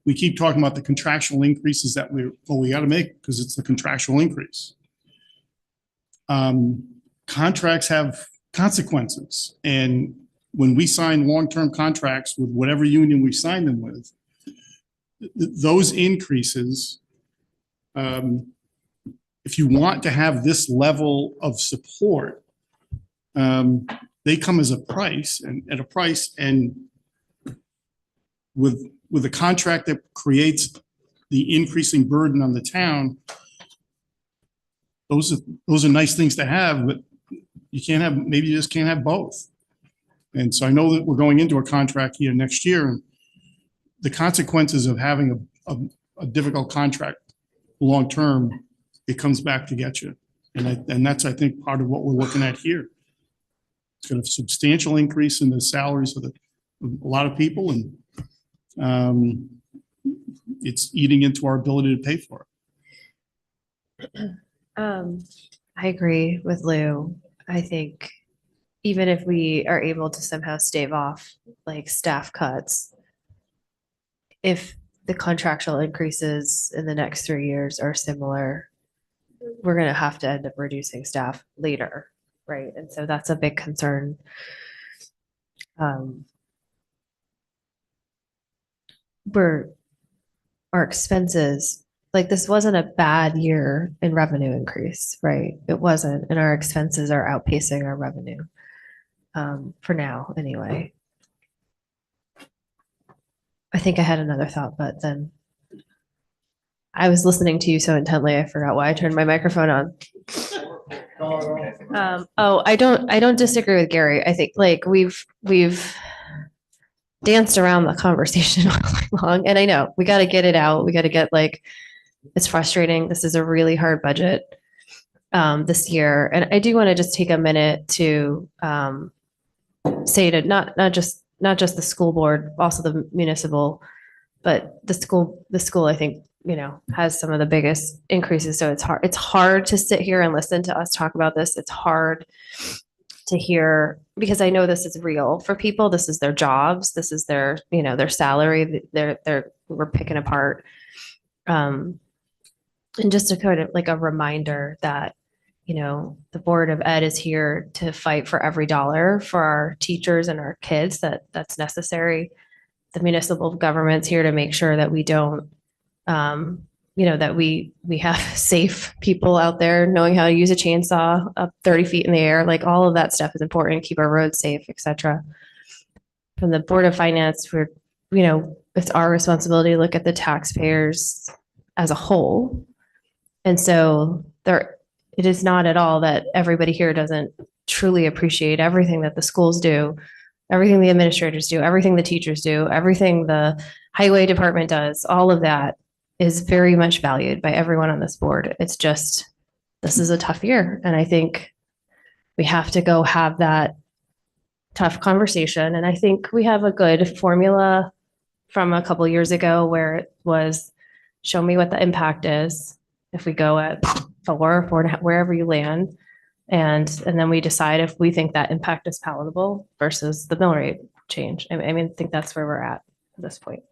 we keep talking about the contractual increases that we got to make because it's the contractual increase. Contracts have consequences, and when we sign long-term contracts with whatever union we sign them with, those increases, if you want to have this level of support, they come as a price and at a price, and with a contract that creates the increasing burden on the town, those are nice things to have, but you can't have, maybe you just can't have both. And so I know that we're going into a contract here next year, and the consequences of having a difficult contract long-term, it comes back to get you. And that's, I think, part of what we're looking at here. It's got a substantial increase in the salaries of a lot of people, and it's eating into our ability to pay for it. I agree with Lou. I think even if we are able to somehow stave off like staff cuts, if the contractual increases in the next 3 years are similar, we're going to have to end up reducing staff later, right? And so that's a big concern. Our expenses, like this wasn't a bad year in revenue increase, right? It wasn't, and our expenses are outpacing our revenue, for now, anyway. I think I had another thought, but then I was listening to you so intently, I forgot why I turned my microphone on. I don't disagree with Gary. I think like we've danced around the conversation all night long, and I know we got to get it out. We got to get like, it's frustrating. This is a really hard budget this year, and I do want to just take a minute to say to not just the school board, also the municipal, but the school. I think has some of the biggest increases. So it's hard to sit here and listen to us talk about this. It's hard to hear because I know this is real for people. This is their jobs. This is their their salary. We're picking apart. And just to kind of like a reminder that the Board of Ed is here to fight for every dollar for our teachers and our kids that's necessary. The municipal government's here to make sure that we don't, that we have safe people out there knowing how to use a chainsaw up 30 feet in the air. Like all of that stuff is important, keep our roads safe, etc. From the Board of Finance, it's our responsibility to look at the taxpayers as a whole. And so it is not at all that everybody here doesn't truly appreciate everything that the schools do, everything the administrators do, everything the teachers do, everything the highway department does, all of that is very much valued by everyone on this board. It's just, this is a tough year. And I think we have to go have that tough conversation. And I think we have a good formula from a couple years ago where it was, show me what the impact is. If we go at 4.5, wherever you land, and then we decide if we think that impact is palatable versus the mill rate change. I mean, I think that's where we're at this point.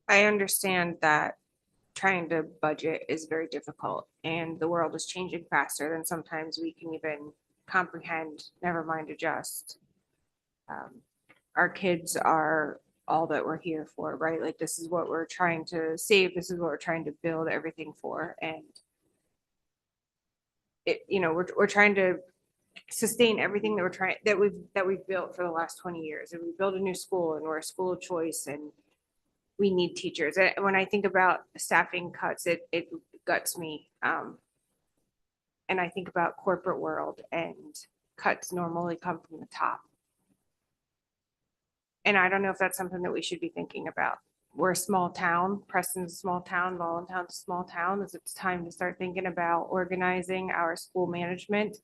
I understand that trying to budget is very difficult and the world is changing faster than sometimes we can even comprehend, never mind adjust. Our kids are all that we're here for, right? Like this is what we're trying to save. This is what we're trying to build everything for. And we're trying to sustain everything that we've built for the last 20 years. And we built a new school and we're a school of choice and we need teachers. And when I think about staffing cuts, it guts me. And I think about corporate world and cuts normally come from the top. And I don't know if that's something that we should be thinking about. We're a small town, Preston's a small town, Voluntown's a small town. It's time to start thinking about organizing our school management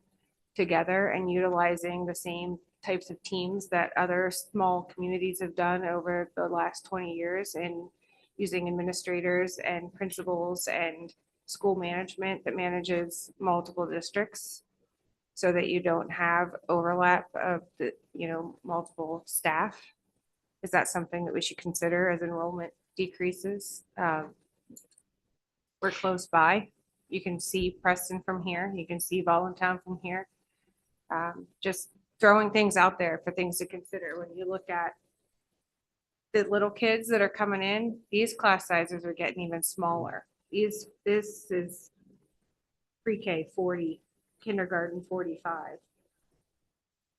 together and utilizing the same types of teams that other small communities have done over the last 20 years and using administrators and principals and school management that manages multiple districts so that you don't have overlap of the, multiple staff. Is that something that we should consider as enrollment decreases? We're close by. You can see Preston from here. You can see Voluntown from here. Just throwing things out there for things to consider. When you look at the little kids that are coming in, these class sizes are getting even smaller. This is pre-K 40, kindergarten 45,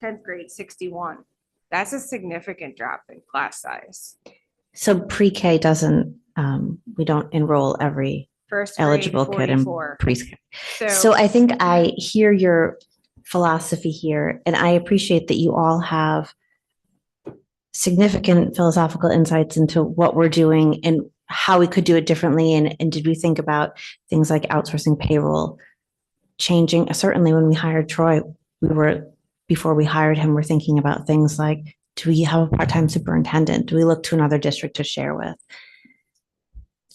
10th grade 61. That's a significant drop in class size. So pre-K doesn't, we don't enroll every First grade, eligible kid in 44. pre-K. So So I think I hear your philosophy here, and I appreciate that you all have significant philosophical insights into what we're doing and how we could do it differently. And did we think about things like outsourcing payroll, changing? Certainly when we hired Troy, before we hired him, we're thinking about things like, do we have a part-time superintendent? Do we look to another district to share with?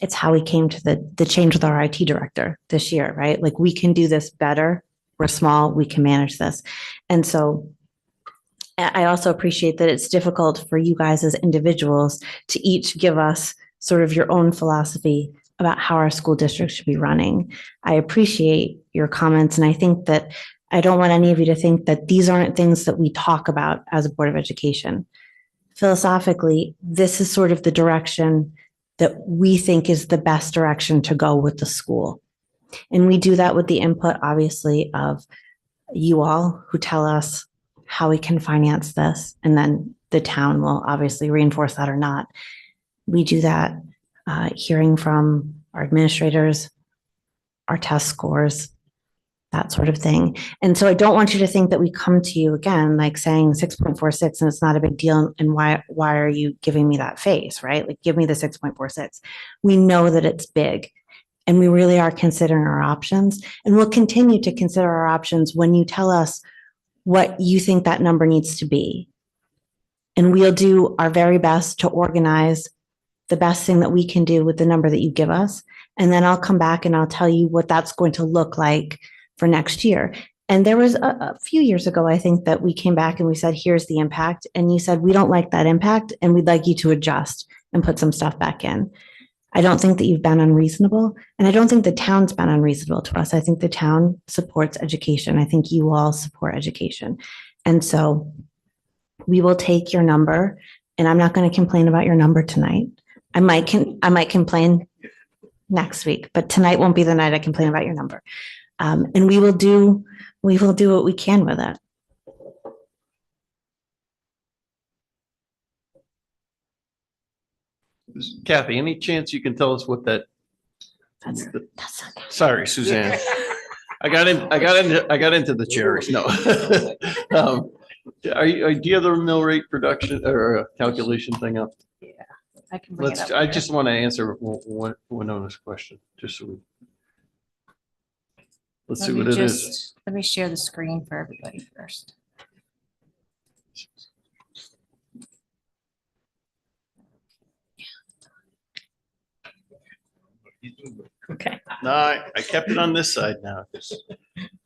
It's how we came to the change with our IT director this year, right? Like we can do this better. We're small, we can manage this. And so I also appreciate that it's difficult for you guys as individuals to each give us sort of your own philosophy about how our school district should be running. I appreciate your comments. And I think that I don't want any of you to think that these aren't things that we talk about as a Board of Education. Philosophically, this is sort of the direction that we think is the best direction to go with the school. And we do that with the input, obviously, of you all who tell us how we can finance this. And then the town will obviously reinforce that or not. We do that hearing from our administrators, our test scores, that sort of thing. And so I don't want you to think that we come to you again, like saying 6.46 and it's not a big deal. And why are you giving me that face, right? Like give me the 6.46. We know that it's big and we really are considering our options, and we'll continue to consider our options when you tell us what you think that number needs to be. And we'll do our very best to organize the best thing that we can do with the number that you give us. And then I'll come back and I'll tell you what that's going to look like for next year. And there was a few years ago, I think, that we came back and we said, here's the impact. And you said, we don't like that impact and we'd like you to adjust and put some stuff back in. I don't think that you've been unreasonable. And I don't think the town's been unreasonable to us. I think the town supports education. I think you all support education. And so we will take your number, and I'm not going to complain about your number tonight. I might complain next week, but tonight won't be the night I complain about your number. And we will do what we can with it. Kathy, any chance you can tell us what that? That's okay. Sorry, Suzanne. I got into the cherries. No. Do you have the mill rate production or calculation thing up? I can bring it Let's, up. I later. just want to answer Winona's question, just so we. Let's see Let me what it is. just- Let me share the screen for everybody first. Okay. No, I kept it on this side now. 'Cause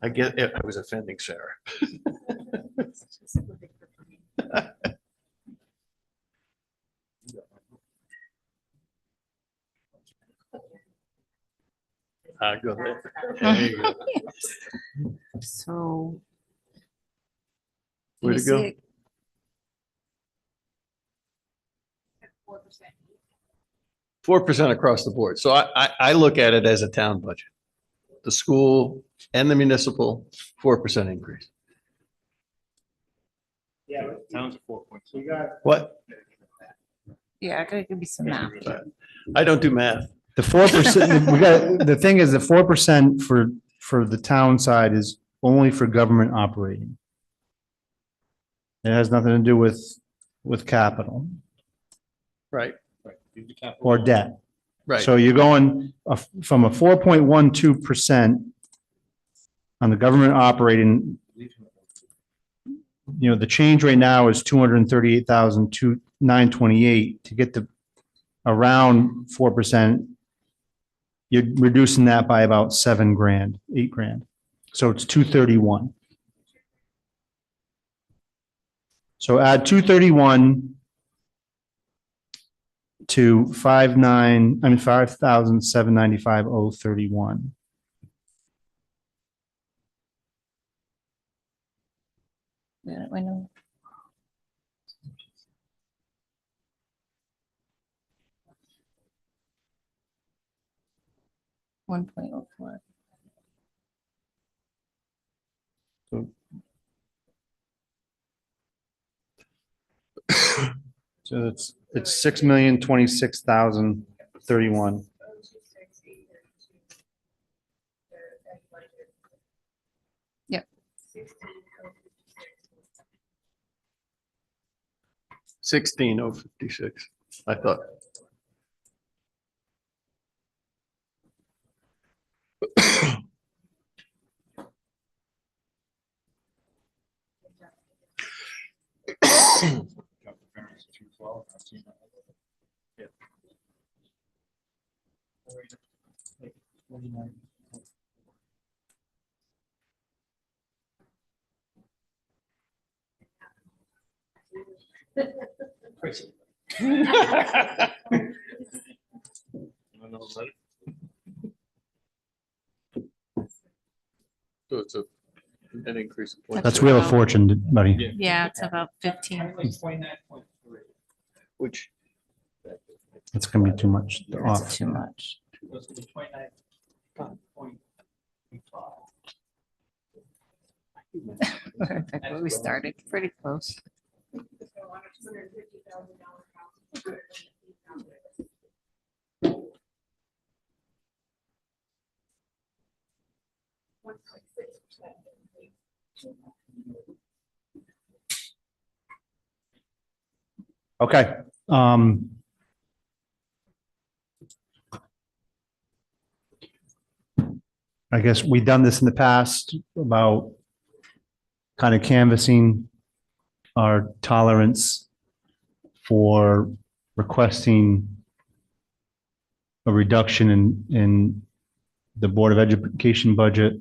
I get it. I was offending Sarah. Go ahead. There you go. So. Way you to go. see it? 4% across the board. So I look at it as a town budget. The school and the municipal, 4% increase. Town's 4.2. What? Yeah, it could be some math. I don't do math. The 4%, we got, the thing is the 4% for the town side is only for government operating. It has nothing to do with capital Right, or debt. right. So you're going from a 4.12% on the government operating. You know, the change right now is 238,928 to get to around 4%. You're reducing that by about $7,000, $8,000. So it's 231. So add 231 to 5,795,031. Yeah, I know. $1.04. So it's 6,026,031. Yep. 16,056, I thought. So it's an increase of point. That's Wheel of Fortune, buddy. Yeah, it's about 15. Which, It's gonna be too much off. That's too much. Perfect. Where we started, pretty close. Okay. I guess we've done this in the past about kind of canvassing our tolerance for requesting a reduction in the Board of Education budget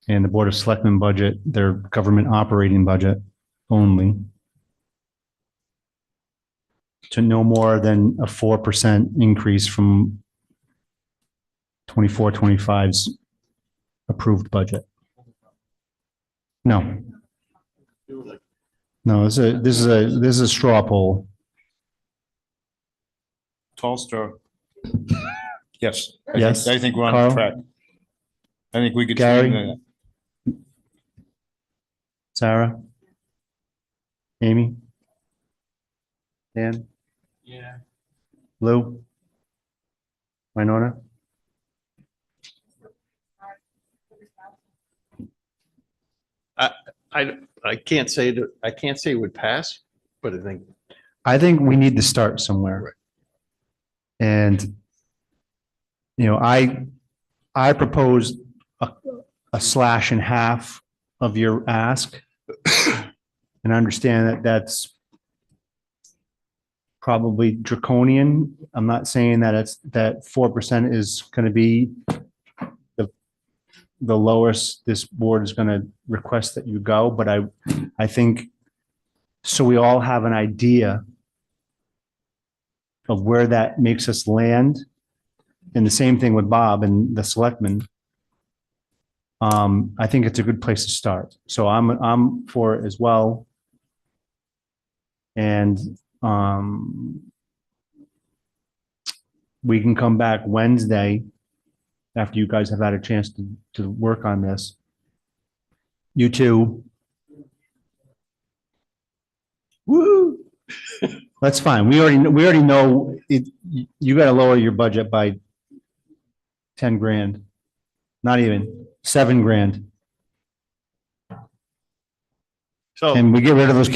and the Board of Selectmen budget, their government operating budget only, to no more than a 4% increase from 24-25's approved budget. No. No, this is a straw poll. Tall straw. Yes. Yes. I think we're on Carl? track. I think we could. Gary? Sarah? Amy? Dan? Yeah. Lou? Winona? I can't say that, I can't say it would pass, but I think we need to start somewhere. And, you know, I proposed a slash in half of your ask. And I understand that that's probably draconian. I'm not saying that that 4% is going to be the lowest this board is going to request that you go, but I think so we all have an idea of where that makes us land. And the same thing with Bob and the selectmen. I think it's a good place to start. So I'm for it as well. And we can come back Wednesday after you guys have had a chance to work on this. You two. Woo! That's fine. We already know it. You got to lower your budget by 10 grand, not even 7 grand. so. And we get rid of those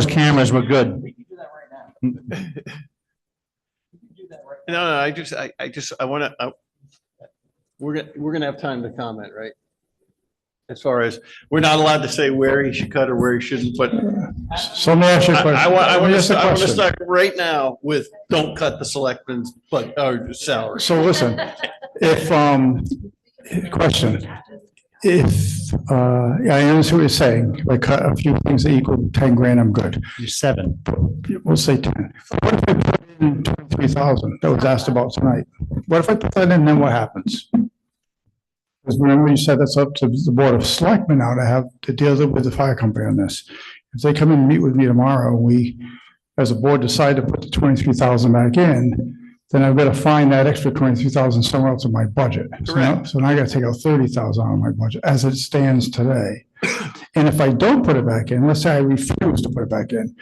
cameras, we're good. No, I want to, we're gonna have time to comment, right? As far as, we're not allowed to say where he should cut or where he shouldn't, but So let me ask you a question. I want Let me ask a to question. start right now with, don't cut the selectmen's, or salary. So listen, if, question, if, I understand what you're saying, like cut a few things that equal 10 grand, I'm good. You're 7. We'll say 10. What if I put in 23,000 that was asked about tonight? What if I put that in, then what happens? Because remember you said that's up to the Board of Selectmen now to deal with the fire company on this. If they come and meet with me tomorrow, we, as a board, decide to put the 23,000 back in, then I've got to find that extra 23,000 somewhere else in my budget. So now I got to take out 30,000 out of my budget as it stands today. And if I don't put it back in, let's say I refuse to put it back in,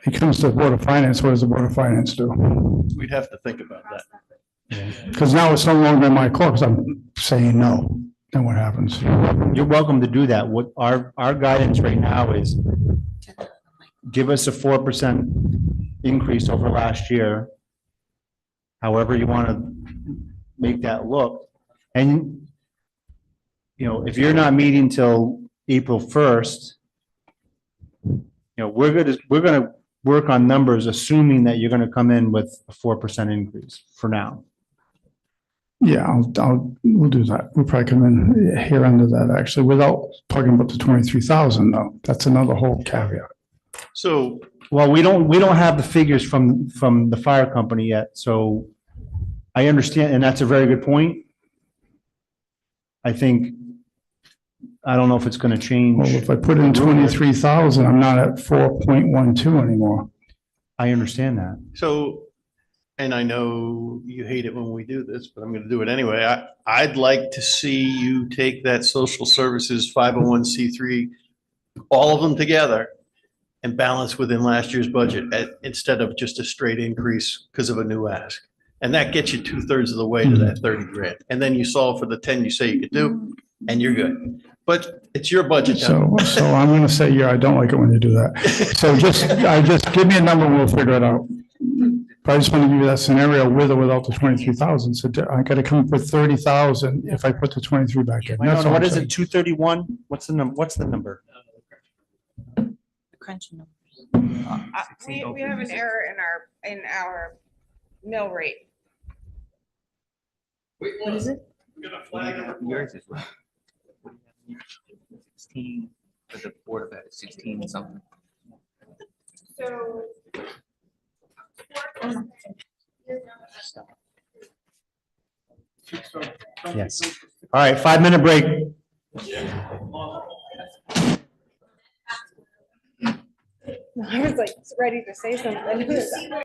it comes to the Board of Finance, what does the Board of Finance do? We'd have to think about that. Because now it's no longer in my court, because I'm saying no. Then what happens? You're welcome to do that. What our guidance right now is give us a 4% increase over last year. However you want to make that look. And, you know, if you're not meeting till April 1st, you know, we're going to work on numbers, assuming that you're going to come in with a 4% increase for now. Yeah, we'll do that. We'll probably come in here under that actually, without talking about the 23,000 though. That's another whole caveat. So, well, we don't have the figures from the fire company yet, so I understand, and that's a very good point. I think, I don't know if it's going to change. Well, if I put in 23,000, I'm not at 4.12 anymore. I understand that. so, and I know you hate it when we do this, but I'm going to do it anyway. I'd like to see you take that social services 501c3, all of them together, and balance within last year's budget instead of just a straight increase because of a new ask. And that gets you 2/3 of the way to that 30 grand. And then you solve for the 10 you say you could do, and you're good. But it's your budget now. So I'm going to say, yeah, I don't like it when you do that. So just give me a number and we'll figure it out. But I just want to give you that scenario with or without the 23,000. So I got to come up with 30,000 if I put the 23 back in. That's all What I'm is saying. it, 231? What's the number? Crunching them. We have an error in our mill rate. What is it? Yours is what? 16, but the Board of Ed is 16 something. So. Yes. All right, 5-minute break. I was like ready to say something.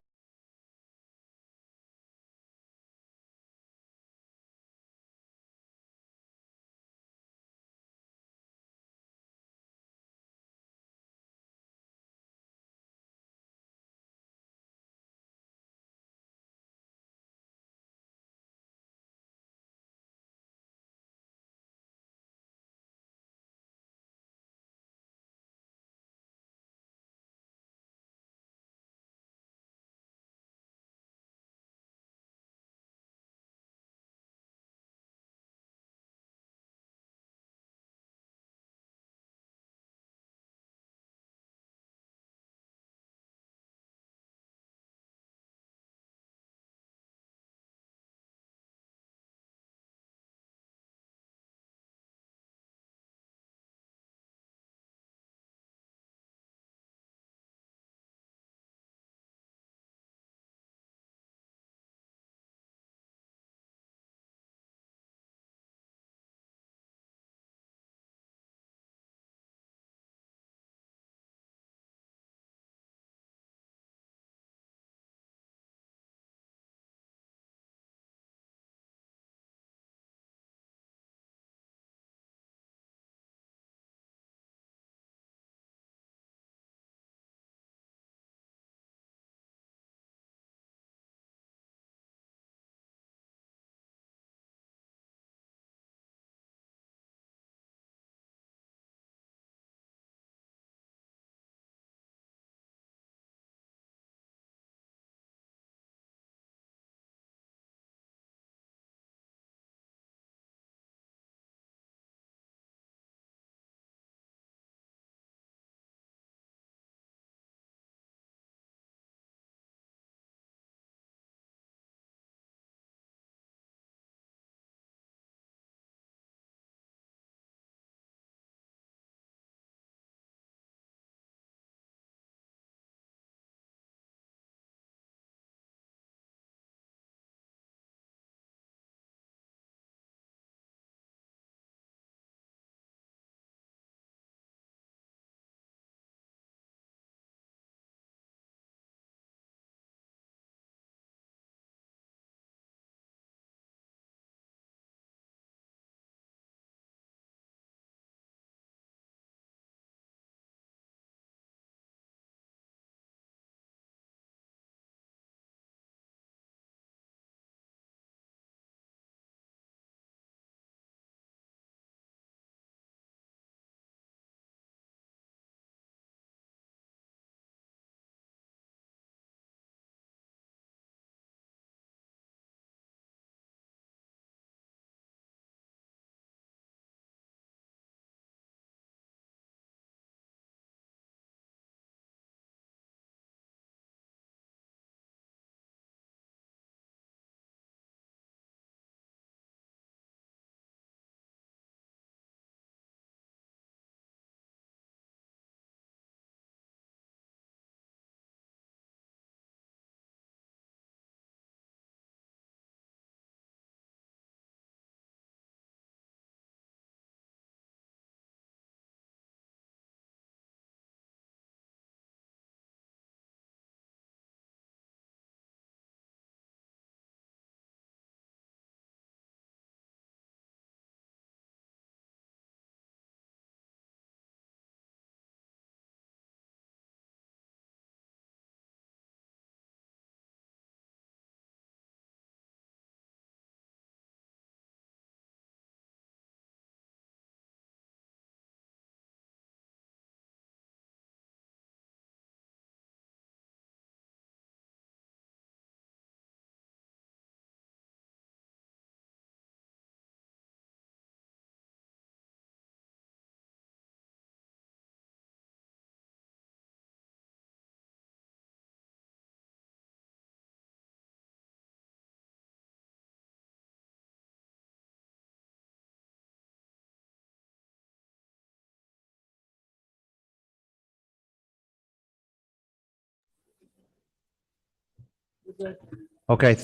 Okay,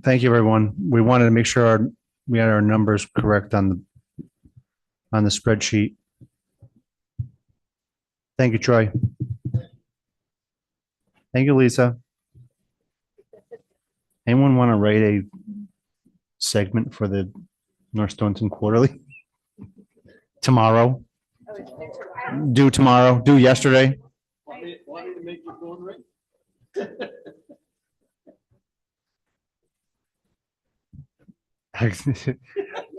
thank you, everyone. We wanted to make sure we had our numbers correct on the spreadsheet. Thank you, Troy. Thank you, Lisa. Anyone want to write a segment for the North Stonington Quarterly? Tomorrow? Do tomorrow, do yesterday?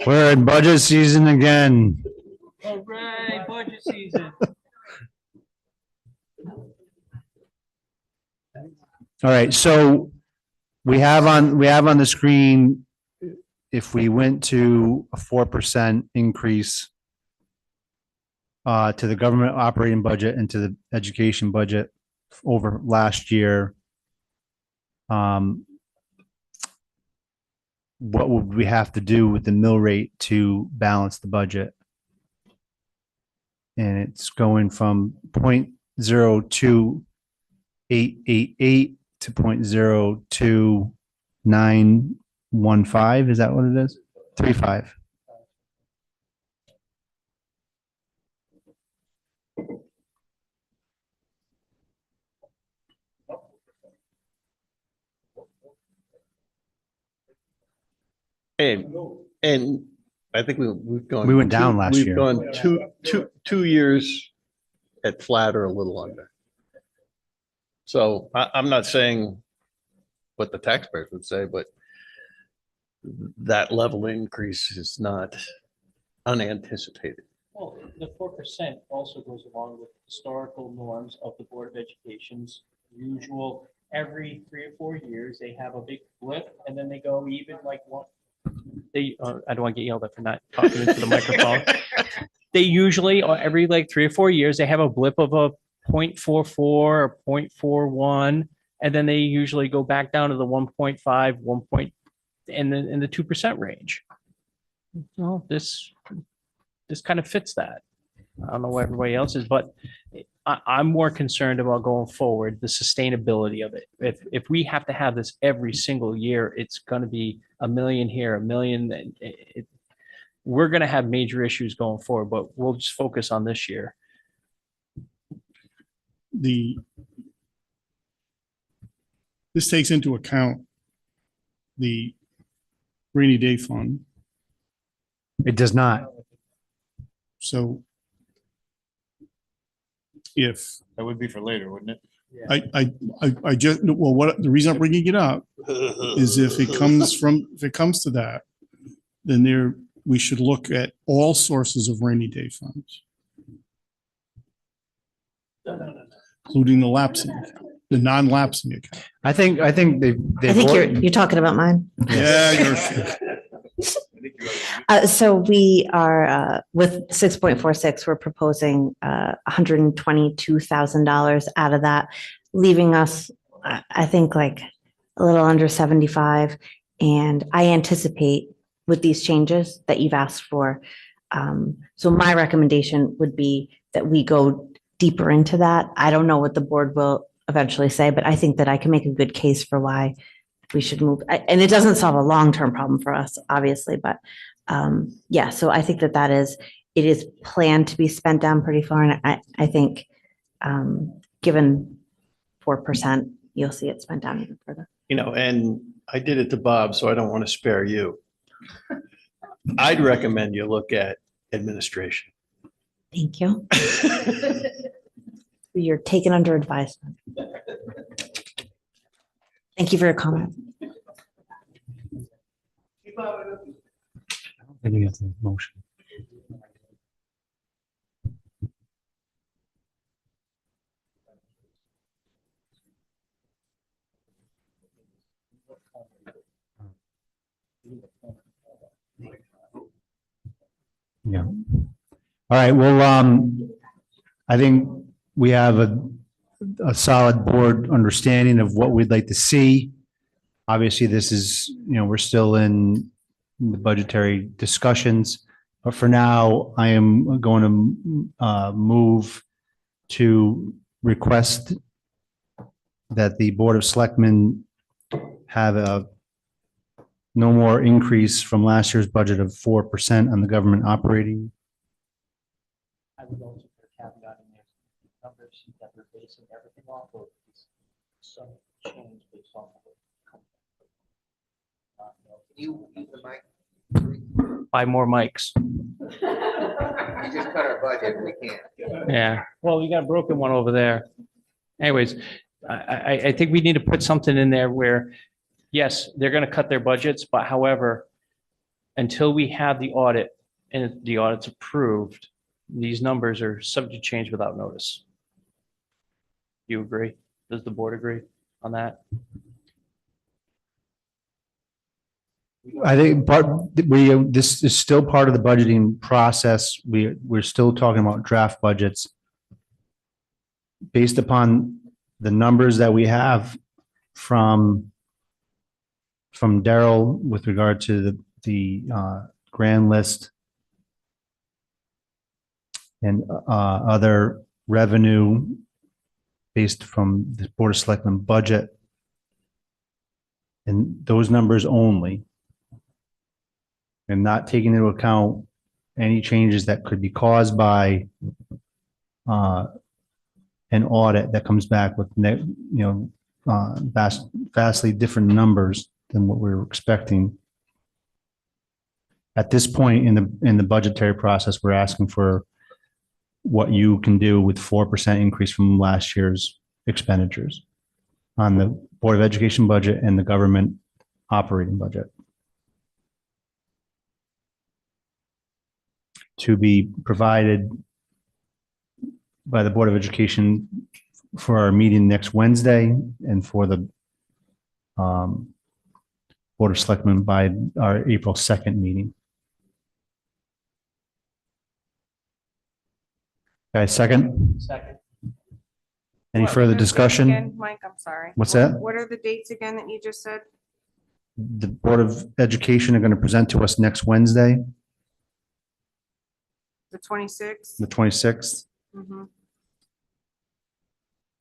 We're in budget season again. All right, budget season. All right, so we have on the screen, if we went to a 4% increase to the government operating budget and to the education budget over last year, what would we have to do with the mill rate to balance the budget? And it's going from 0.02888 to 0.02915. Is that what it is? 35. And I think we've gone. We went down last year. We've gone two years at flat or a little under. So I'm not saying what the taxpayers would say, but that level increase is not unanticipated. Well, the 4% also goes along with historical norms of the Board of Education's usual, every 3 or 4 years, they have a big blip and then they go even like one. They, I don't want to get yelled at for not talking into the microphone. They usually, or every like 3 or 4 years, they have a blip of a 0.44 or 0.41, and then they usually go back down to the 1.5, 1 point, and then in the 2% range. Well, this kind of fits that. I don't know what everybody else is, but I'm more concerned about going forward, the sustainability of it. If we have to have this every single year, it's going to be $1 million here, $1 million. We're going to have major issues going forward, but we'll just focus on this year. This takes into account the rainy day fund. It does not. So if That would be for later, wouldn't it? I just, well, what, the reason I'm bringing it up is if it comes to that, then we should look at all sources of rainy day funds. Including the lapsing account, the non-lapsing account. I think I think you're talking about mine. Yeah, you're. So we are, with 6.46, we're proposing $122,000 out of that, leaving us, I think, like a little under 75. And I anticipate with these changes that you've asked for. So my recommendation would be that we go deeper into that. I don't know what the board will eventually say, but I think that I can make a good case for why we should move. And it doesn't solve a long-term problem for us, obviously, but yeah, so I think that it is planned to be spent down pretty far. And I think given 4%, you'll see it spent down even further. And I did it to Bob, so I don't want to spare you. I'd recommend you look at administration. Thank you. You're taken under advisement. Thank you for your comment. Any other motion? Yeah. All right, well, I think we have a solid board understanding of what we'd like to see. Obviously, this is, we're still in the budgetary discussions, but for now, I am going to move to request that the Board of Selectmen have a no more increase from last year's budget of 4% on the government operating. I would also put a caveat in there. Numbers that we're basing everything off of is some change based on. You use the mic. Buy more mics. You just cut our budget, we can't. Yeah, well, we got a broken one over there. Anyways, I think we need to put something in there where, yes, they're gonna cut their budgets, but however, until we have the audit and the audit's approved, these numbers are subject to change without notice. You agree? Does the board agree on that? I think this is still part of the budgeting process. We're still talking about draft budgets. Based upon the numbers that we have from Daryl with regard to the grand list and other revenue based from the Board of Selectmen budget, and those numbers only, and not taking into account any changes that could be caused by an audit that comes back with vastly different numbers than what we were expecting. At this point in the budgetary process, we're asking for what you can do with 4% increase from last year's expenditures on the Board of Education budget and the government operating budget, to be provided by the Board of Education for our meeting next Wednesday and for the Board of Selectmen by our April 2nd meeting. Okay, second? Second. Any What further are the dates discussion? again, Mike, I'm sorry. What's that? What are the dates again that you just said? The Board of Education are going to present to us next Wednesday, The 26th? the 26th, Mhm.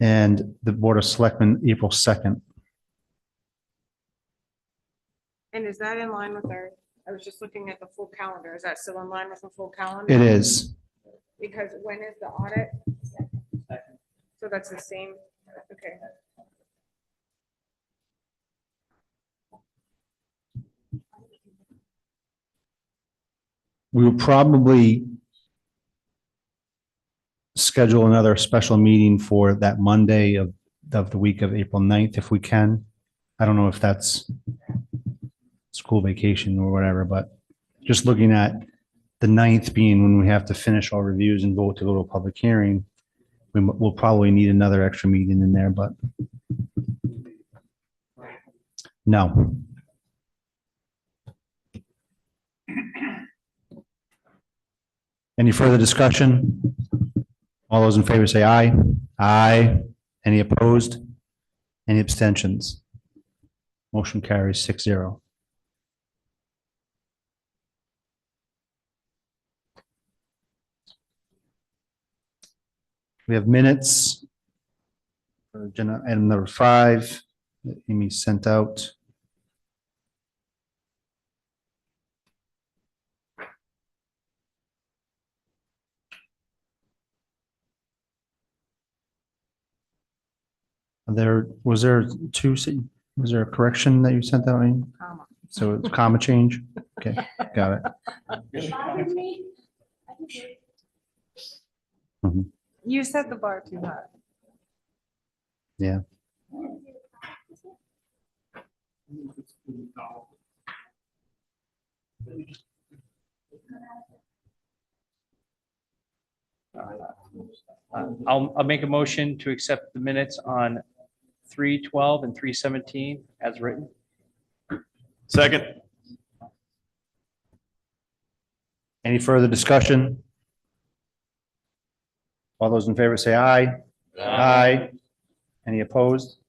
and the Board of Selectmen, April 2nd. And is that in line with I was just looking at the full calendar. Is that still in line with the full calendar? It is. Because when is the audit? So that's the same, okay. We will probably schedule another special meeting for that Monday of the week of April 9th if we can. I don't know if that's school vacation or whatever, but just looking at the 9th being when we have to finish all reviews and vote to go to a public hearing, we'll probably need another extra meeting in there, but no. Any further discussion? All those in favor say aye. Aye. Any opposed? Any abstentions? Motion carries 6-0. We have minutes for agenda item number 5 that Amy sent out. Was there a correction that you sent out, Amy? Comma. So it's comma change? Okay, got it. Mhm. You set the bar too high. Yeah. I'll make a motion to accept the minutes on 3/12 and 3/17 as written. Second. Any further discussion? All those in favor say aye. Aye. Any opposed?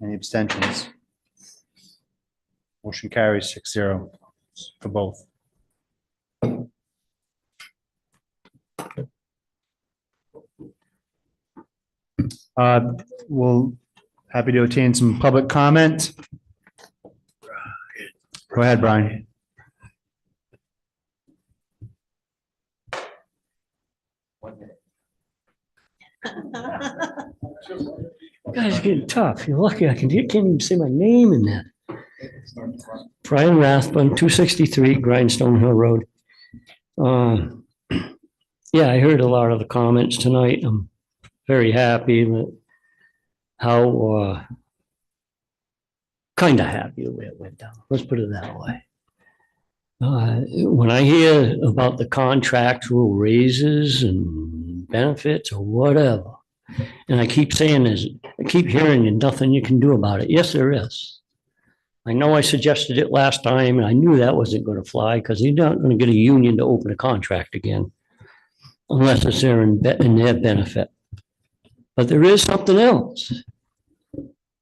Any abstentions? Motion carries 6-0 for both. We'll Happy to obtain some public comment. Go ahead, Brian. Guys, are getting tough. You're lucky I can't even say my name in that. Brian Rathbun, 263 Grindstone Hill Road. Yeah, I heard a lot of the comments tonight. I'm very happy that how kind of happy the way it went down. Let's put it that way. When I hear about the contractual raises and benefits or whatever, and I keep saying this, I keep hearing and nothing you can do about it. Yes, there is. I know I suggested it last time and I knew that wasn't going to fly because you're not going to get a union to open a contract again unless it's there in their benefit. But there is something else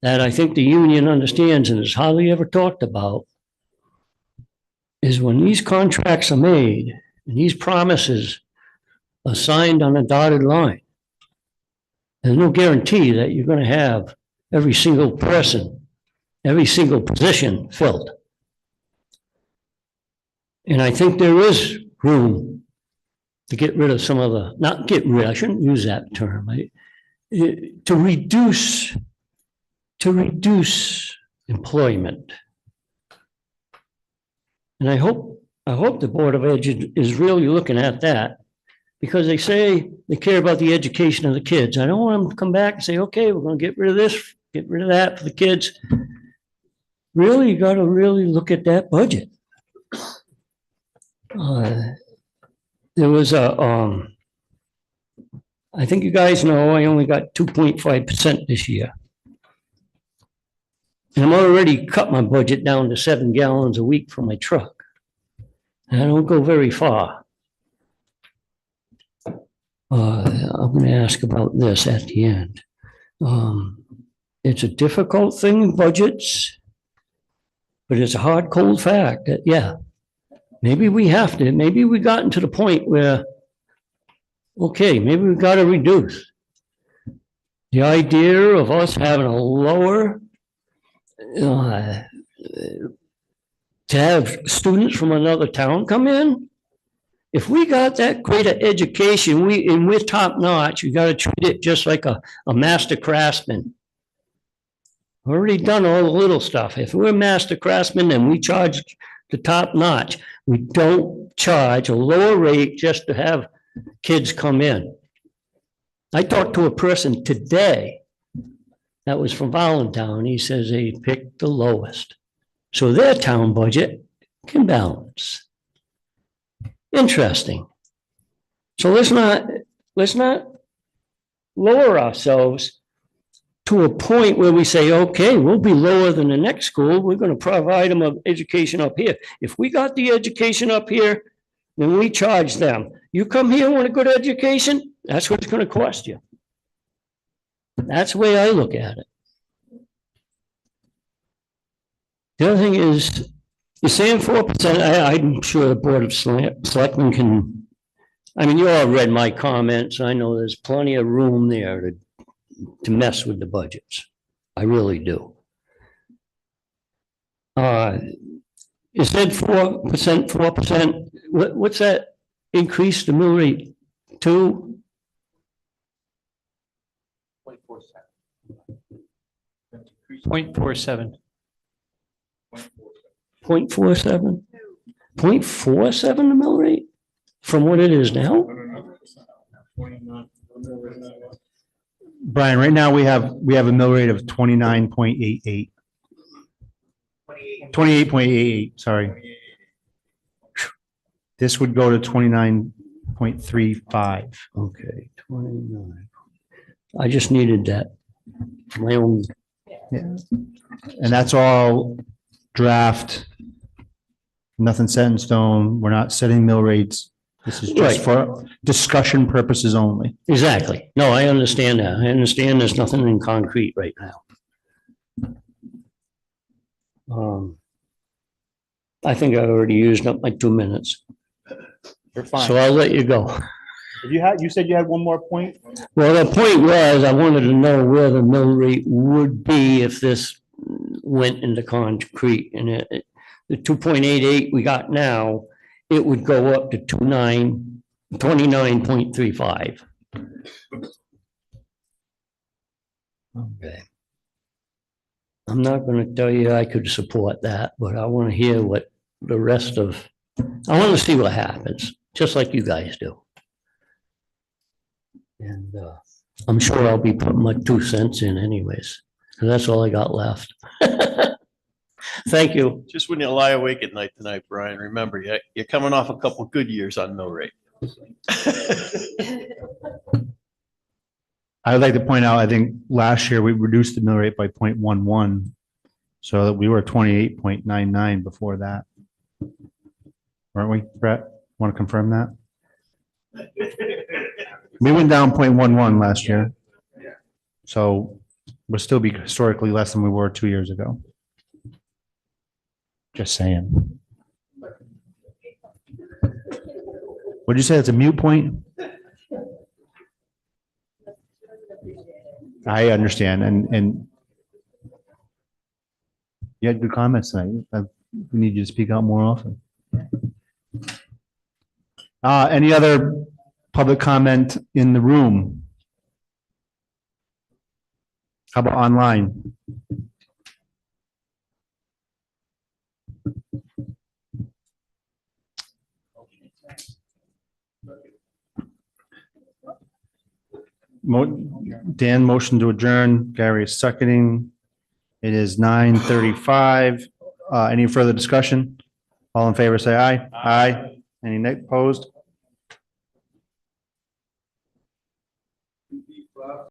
that I think the union understands and is hardly ever talked about is when these contracts are made and these promises are signed on a dotted line, there's no guarantee that you're going to have every single person, every single position filled. And I think there is room to get rid of some of the, not get rid, I shouldn't use that term, to reduce employment. And I hope the Board of Ed is really looking at that because they say they care about the education of the kids. I don't want them to come back and say, okay, we're going to get rid of this, get rid of that for the kids. Really, you got to really look at that budget. There was a, I think you guys know I only got 2.5% this year. And I'm already cut my budget down to 7 gallons a week for my truck. And I don't go very far. I'm going to ask about this at the end. It's a difficult thing in budgets, but it's a hard, cold fact that, yeah, maybe we have to, maybe we gotten to the point where, okay, maybe we've got to reduce. The idea of us having a lower, to have students from another town come in, if we got that greater education, we're top notch, you got to treat it just like a master craftsman. Already done all the little stuff. If we're master craftsmen, then we charge the top notch. We don't charge a lower rate just to have kids come in. I talked to a person today that was from Voluntown. He says they picked the lowest. So their town budget can balance. Interesting. So let's not lower ourselves to a point where we say, okay, we'll be lower than the next school. We're going to provide them an education up here. If we got the education up here, then we charge them. You come here and want a good education, that's what it's going to cost you. That's the way I look at it. The other thing is, you're saying 4%, I'm sure the Board of Selectmen can, I mean, you all read my comments. I know there's plenty of room there to mess with the budgets. I really do. You said 4%. What's that increase the mill rate to? 0.47. 0.47? 0.47 the mill rate from what it is now? Brian, right now we have a mill rate of 29.88. 28.88, sorry. This would go to 29.35. Okay, 29. I just needed that for my own. Yeah. And that's all draft. Nothing set in stone. We're not setting mill rates. This is just for discussion purposes only. Exactly. No, I understand that. I understand there's nothing in concrete right now. I think I already used up my 2 minutes. You're fine. So I'll let you go. You said you had one more point? Well, the point was, I wanted to know where the mill rate would be if this went into concrete. And the 2.88 we got now, it would go up to 29.35. Okay. I'm not gonna tell you I could support that, but I want to hear what the rest of, I want to see what happens, just like you guys do. And I'm sure I'll be putting my 2 cents in anyways, and that's all I got left. Thank you. Just when you lie awake at night tonight, Brian, remember, you're coming off a couple good years on mill rate. I would like to point out, I think last year we reduced the mill rate by 0.11, so that we were 28.99 before that. Weren't we, Brett? Want to confirm that? We went down 0.11 last year. So we'll still be historically less than we were 2 years ago. Just saying. What'd you say? It's a mute point? I understand, and you had good comments tonight. We need you to speak out more often. Any other public comment in the room? How about online? Dan motion to adjourn, Gary is seconding. It is 9:35. Any further discussion? All in favor, say aye. Aye. Any opposed?